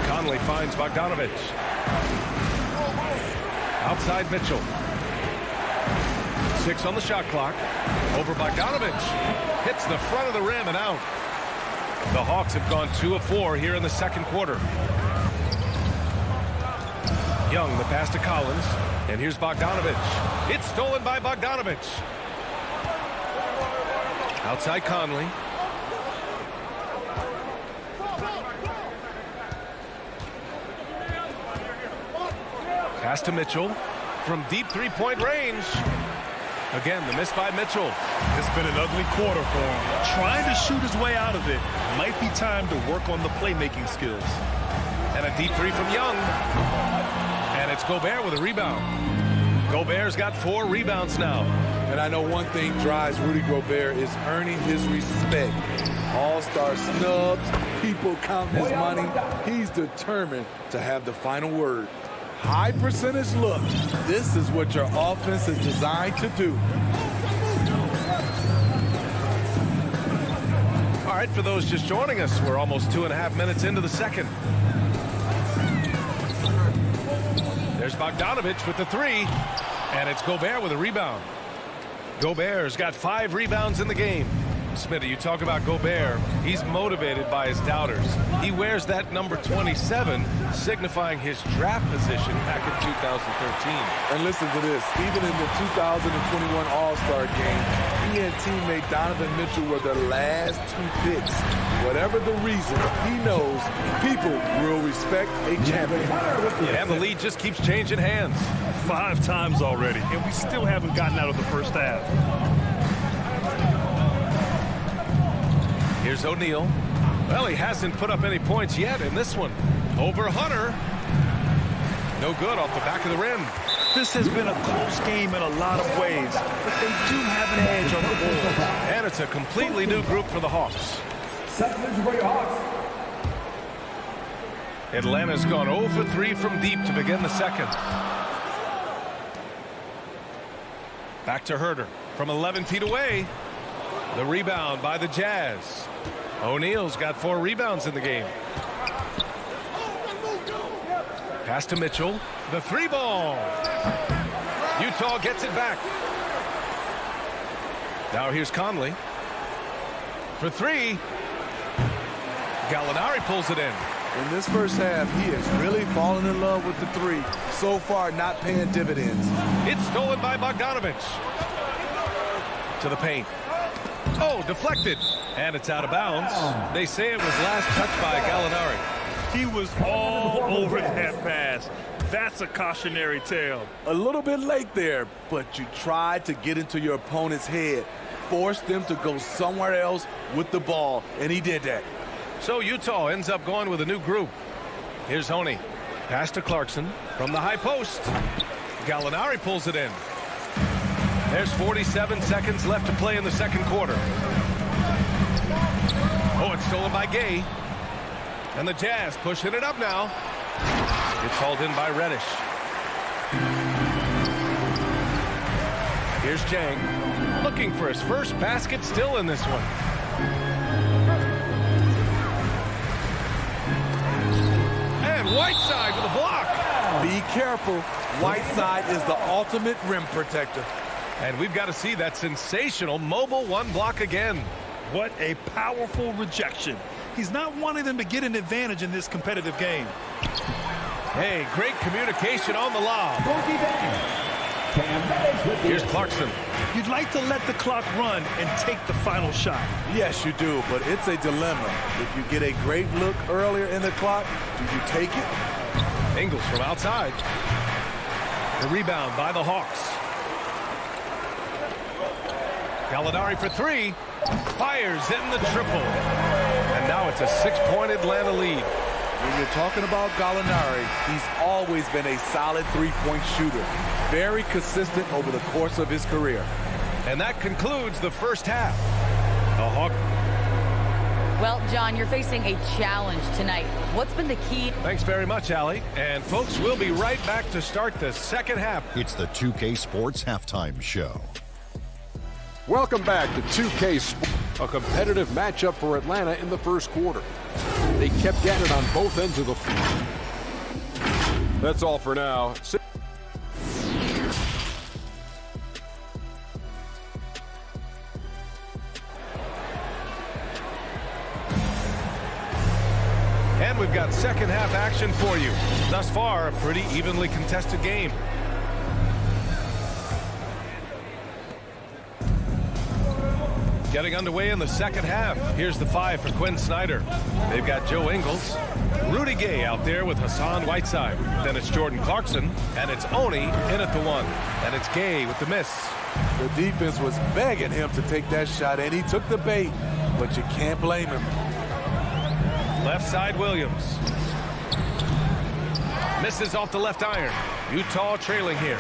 Conley finds Bogdanovich. Outside Mitchell. 6 on the shot clock. Over Bogdanovich. Hits the front of the rim and out. The Hawks have gone 2 of 4 here in the second quarter. Young, the pass to Collins. And here's Bogdanovich. It's stolen by Bogdanovich. Outside Conley. Pass to Mitchell from deep three-point range. Again, the miss by Mitchell. It's been an ugly quarter for him. Trying to shoot his way out of it. Might be time to work on the playmaking skills. And a deep 3 from Young. And it's Gobert with a rebound. Gobert's got 4 rebounds now. And I know one thing drives Rudy Gobert is earning his respect. All-star snubs, people counting his money. He's determined to have the final word. High percentage look. This is what your offense is designed to do. All right, for those just joining us, we're almost 2.5 minutes into the second. There's Bogdanovich with the 3, and it's Gobert with a rebound. Gobert's got 5 rebounds in the game. Smitty, you talk about Gobert. He's motivated by his doubters. He wears that number 27, signifying his draft position back in 2013. And listen to this. Even in the 2021 All-Star game, he and teammate Donovan Mitchell were the last 2 picks. Whatever the reason, he knows people will respect a champion. And the lead just keeps changing hands. 5 times already, and we still haven't gotten out of the first half. Here's O'Neal. Well, he hasn't put up any points yet in this one. Over Hunter. No good off the back of the rim. This has been a close game in a lot of ways, but they do have an edge on the board. And it's a completely new group for the Hawks. Atlanta's gone 0 for 3 from deep to begin the second. Back to Herter from 11 feet away. The rebound by the Jazz. O'Neal's got 4 rebounds in the game. Pass to Mitchell. The 3-ball. Utah gets it back. Now here's Conley. For 3. Gallinari pulls it in. In this first half, he has really fallen in love with the 3. So far, not paying dividends. It's stolen by Bogdanovich. To the paint. Oh, deflected. And it's out of bounds. They say it was last touched by Gallinari. He was all over that pass. That's a cautionary tale. A little bit late there, but you tried to get into your opponent's head. Force them to go somewhere else with the ball, and he did that. So Utah ends up going with a new group. Here's Honey. Pass to Clarkson from the high post. Gallinari pulls it in. There's 47 seconds left to play in the second quarter. Oh, it's stolen by Gay. And the Jazz pushing it up now. It's hauled in by Reddish. Here's Jang. Looking for his first basket still in this one. And Whiteside with a block. Be careful. Whiteside is the ultimate rim protector. And we've got to see that sensational mobile one block again. What a powerful rejection. He's not wanting them to get an advantage in this competitive game. Hey, great communication on the lob. Here's Clarkson. You'd like to let the clock run and take the final shot. Yes, you do, but it's a dilemma. If you get a great look earlier in the clock, do you take it? Ingles from outside. The rebound by the Hawks. Gallinari for three. Fires in the triple. And now it's a 6-point Atlanta lead. When you're talking about Gallinari, he's always been a solid three-point shooter. Very consistent over the course of his career. And that concludes the first half. A Hawk. Well, John, you're facing a challenge tonight. What's been the key? Thanks very much, Allie. And folks, we'll be right back to start the second half. It's the 2K Sports Halftime Show. Welcome back to 2K Sports, a competitive matchup for Atlanta in the first quarter. They kept at it on both ends of the floor. That's all for now. And we've got second half action for you. Thus far, a pretty evenly contested game. Getting underway in the second half. Here's the five for Quinn Snyder. They've got Joe Ingles, Rudy Gay out there with Hassan Whiteside. Then it's Jordan Clarkson, and it's Oni in at the one. And it's Gay with the miss. The defense was begging him to take that shot, and he took the bait, but you can't blame him. Left side Williams. Misses off the left iron. Utah trailing here.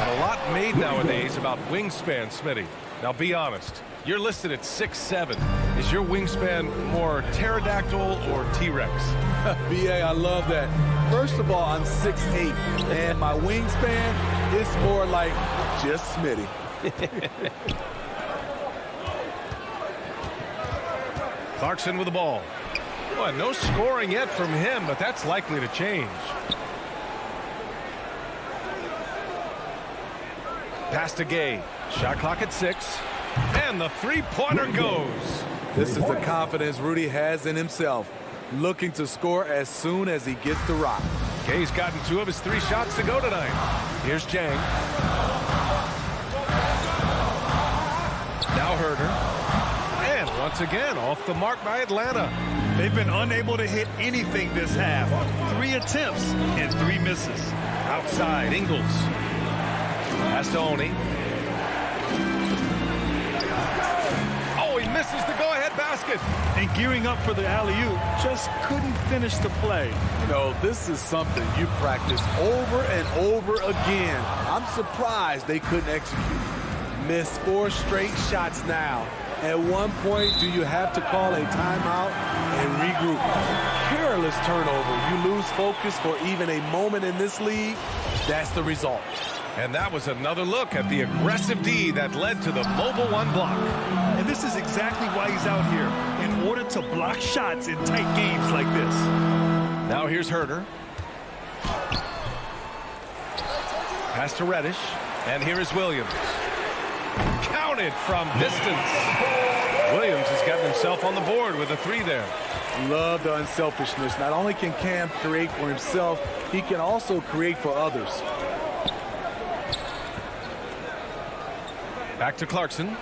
A lot made nowadays about wingspan, Smitty. Now be honest. You're listed at 6'7". Is your wingspan more pterodactyl or T-Rex? BA, I love that. First of all, I'm 6'8", and my wingspan is more like just Smitty. Clarkson with the ball. Boy, no scoring yet from him, but that's likely to change. Pass to Gay. Shot clock at 6. And the three-pointer goes. This is the confidence Rudy has in himself. Looking to score as soon as he gets the rock. Gay's gotten 2 of his 3 shots to go tonight. Here's Jang. Now Herder. And once again, off the mark by Atlanta. They've been unable to hit anything this half. 3 attempts and 3 misses. Outside, Ingles. Pass to Oni. Oh, he misses the go-ahead basket. And gearing up for the alley-oop, just couldn't finish the play. You know, this is something you practice over and over again. I'm surprised they couldn't execute. Missed 4 straight shots now. At one point, do you have to call a timeout and regroup? Careless turnover. You lose focus for even a moment in this league. That's the result. And that was another look at the aggressive D that led to the mobile one block. And this is exactly why he's out here, in order to block shots in tight games like this. Now here's Herder. Pass to Reddish. And here is Williams. Counted from distance. Williams has gotten himself on the board with a 3 there. Love the unselfishness. Not only can Cam create for himself, he can also create for others. Back to Clarkson.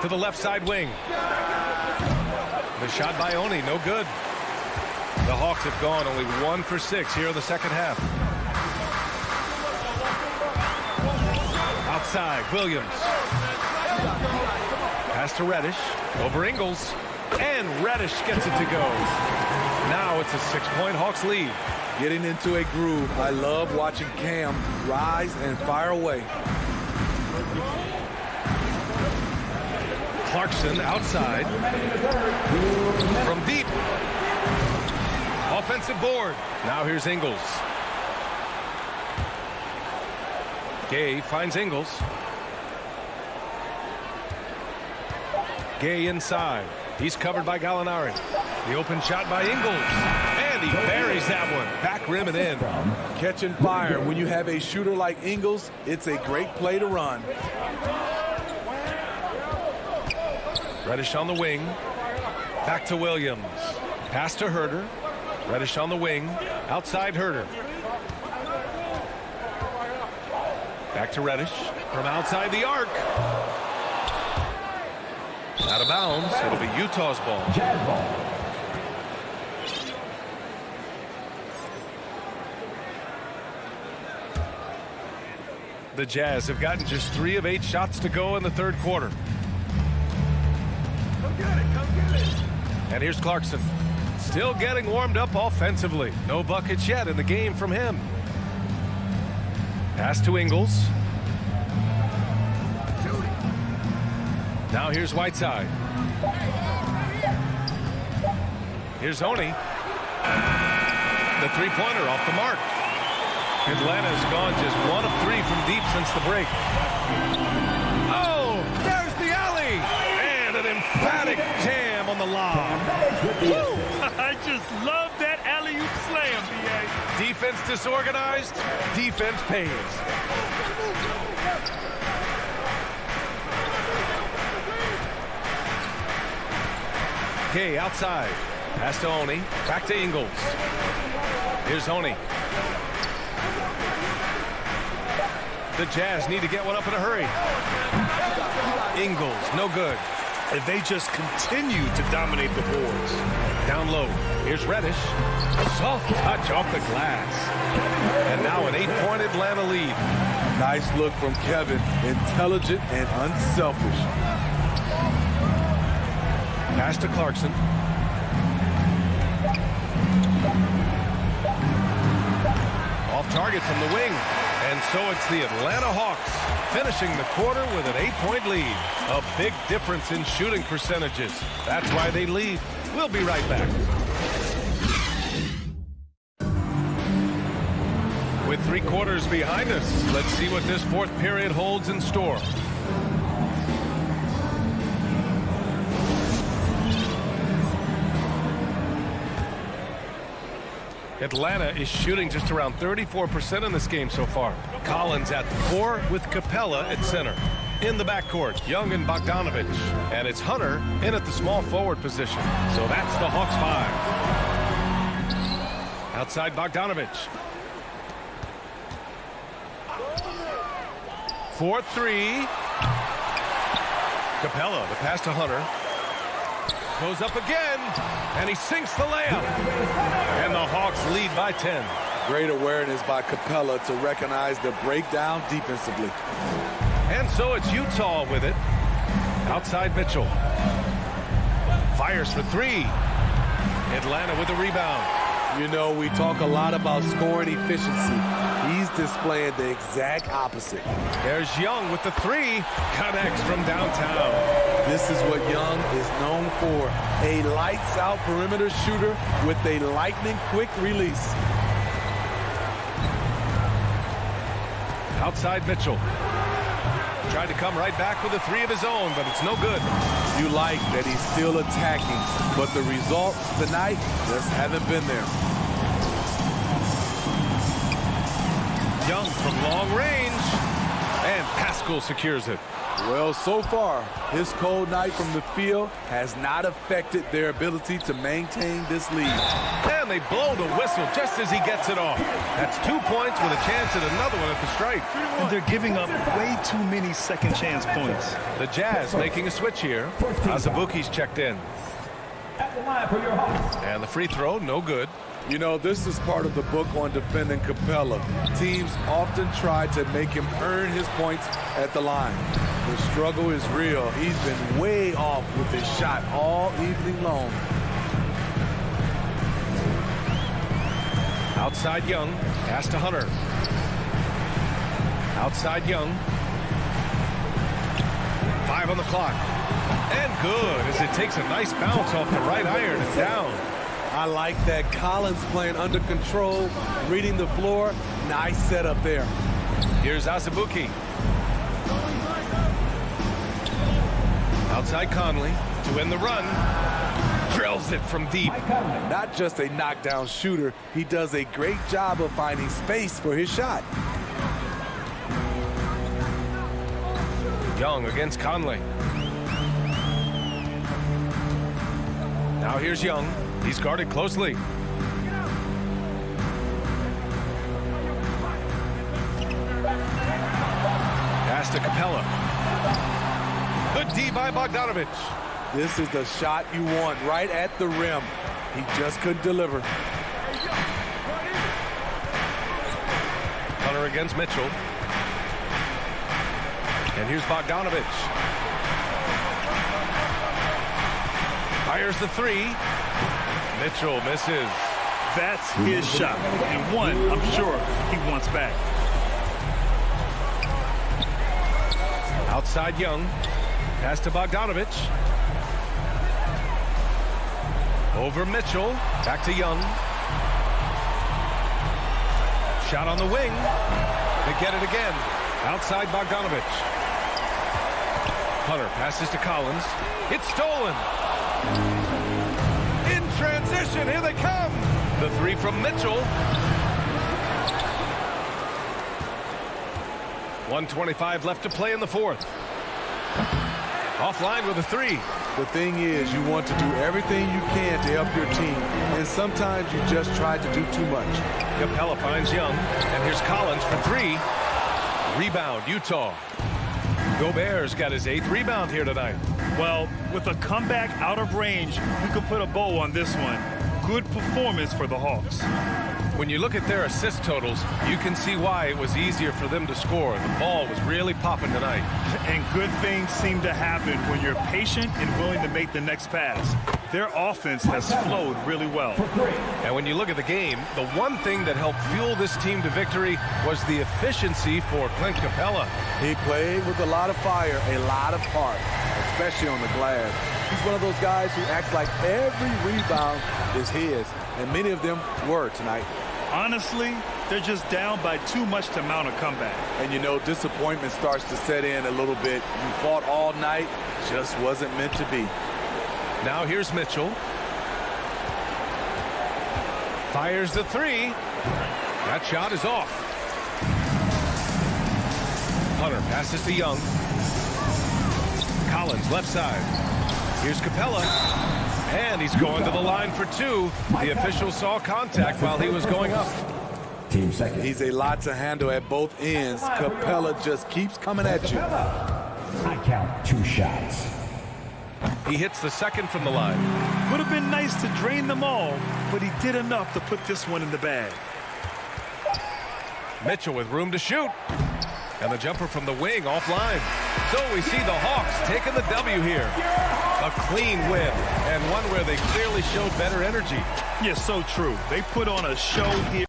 to the left side wing. The shot by Oni, no good. The Hawks have gone only 1 for 6 here in the second half. Outside, Williams. Pass to Reddish, over Ingles, and Reddish gets it to go. Now it's a 6-point Hawks lead. Getting into a groove. I love watching Cam rise and fire away. Clarkson outside. From deep. Offensive board. Now here's Ingles. Gay finds Ingles. Gay inside. He's covered by Gallinari. The open shot by Ingles. And he buries that one. Back rim and in. Catching fire. When you have a shooter like Ingles, it's a great play to run. Reddish on the wing. Back to Williams. Pass to Herter. Reddish on the wing. Outside Herter. Back to Reddish. From outside the arc. Out of bounds. It'll be Utah's ball. Jazz ball. The Jazz have gotten just 3 of 8 shots to go in the third quarter. Come get it, come get it. And here's Clarkson. Still getting warmed up offensively. No buckets yet in the game from him. Pass to Ingles. Now here's Whiteside. Here's Oni. The three-pointer off the mark. Atlanta's gone just 1 of 3 from deep since the break. Oh, there's the alley. And an emphatic jam on the lob. I just love that alley-oop slam, B.A. Defense disorganized. Defense pays. Gay outside. Pass to Oni. Back to Ingles. Here's Oni. The Jazz need to get one up in a hurry. Ingles, no good. And they just continue to dominate the boards. Down low. Here's Reddish. Soft touch off the glass. And now an 8-point Atlanta lead. Nice look from Kevin. Intelligent and unselfish. Pass to Clarkson. Off target from the wing. And so it's the Atlanta Hawks finishing the quarter with an 8-point lead. A big difference in shooting percentages. That's why they lead. We'll be right back. With 3 quarters behind us, let's see what this fourth period holds in store. Atlanta is shooting just around 34% in this game so far. Collins at the 4 with Capella at center. In the backcourt, Young and Bogdanovich. And it's Hunter in at the small forward position. So that's the Hawks 5. Outside Bogdanovich. 4-3. Capella, the pass to Hunter. Goes up again, and he sinks the layup. And the Hawks lead by 10. Great awareness by Capella to recognize the breakdown defensively. And so it's Utah with it. Outside Mitchell. Fires for 3. Atlanta with the rebound. You know, we talk a lot about scoring efficiency. He's displaying the exact opposite. There's Young with the 3. Connects from downtown. This is what Young is known for. A lights-out perimeter shooter with a lightning-quick release. Outside Mitchell. Tried to come right back with a 3 of his own, but it's no good. You like that he's still attacking, but the results tonight just haven't been there. Young from long range, and Pascal secures it. Well, so far, his cold night from the field has not affected their ability to maintain this lead. And they blow the whistle just as he gets it off. That's 2 points with a chance at another one at the stripe. And they're giving up way too many second chance points. The Jazz making a switch here. Azubuike's checked in. At the line for your Hawks. And the free throw, no good. You know, this is part of the book on defending Capella. Teams often try to make him earn his points at the line. The struggle is real. He's been way off with his shot all evening long. Outside Young, pass to Hunter. Outside Young. 5 on the clock. And good as it takes a nice bounce off the right iron and down. I like that. Collins playing under control, reading the floor. Nice setup there. Here's Azubuike. Outside Conley to end the run. Drills it from deep. Not just a knockdown shooter, he does a great job of finding space for his shot. Young against Conley. Now here's Young. He's guarded closely. Pass to Capella. Good D by Bogdanovich. This is the shot you want right at the rim. He just couldn't deliver. Hunter against Mitchell. And here's Bogdanovich. Fires the three. Mitchell misses. That's his shot, and one I'm sure he wants back. Outside Young. Pass to Bogdanovich. Over Mitchell. Back to Young. Shot on the wing. They get it again. Outside Bogdanovich. Hunter passes to Collins. It's stolen. In transition, here they come. The three from Mitchell. 1:25 left to play in the fourth. Offline with a three. The thing is, you want to do everything you can to help your team, and sometimes you just try to do too much. Capella finds Young, and here's Collins for three. Rebound, Utah. Gobert's got his 8th rebound here tonight. Well, with a comeback out of range, we could put a bow on this one. Good performance for the Hawks. When you look at their assist totals, you can see why it was easier for them to score. The ball was really popping tonight. And good things seem to happen when you're patient and willing to make the next pass. Their offense has flowed really well. And when you look at the game, the one thing that helped fuel this team to victory was the efficiency for Clint Capella. He played with a lot of fire, a lot of heart, especially on the glass. He's one of those guys who acts like every rebound is his, and many of them were tonight. Honestly, they're just down by too much to mount a comeback. And you know, disappointment starts to set in a little bit. You fought all night, just wasn't meant to be. Now here's Mitchell. Fires the three. That shot is off. Hunter passes to Young. Collins left side. Here's Capella. And he's going to the line for two. The official saw contact while he was going up. Team second. He's a lot to handle at both ends. Capella just keeps coming at you. I count 2 shots. He hits the second from the line. Would have been nice to drain them all, but he did enough to put this one in the bag. Mitchell with room to shoot. And the jumper from the wing offline. So we see the Hawks taking the W here. A clean win, and one where they clearly showed better energy. Yes, so true. They put on a show here.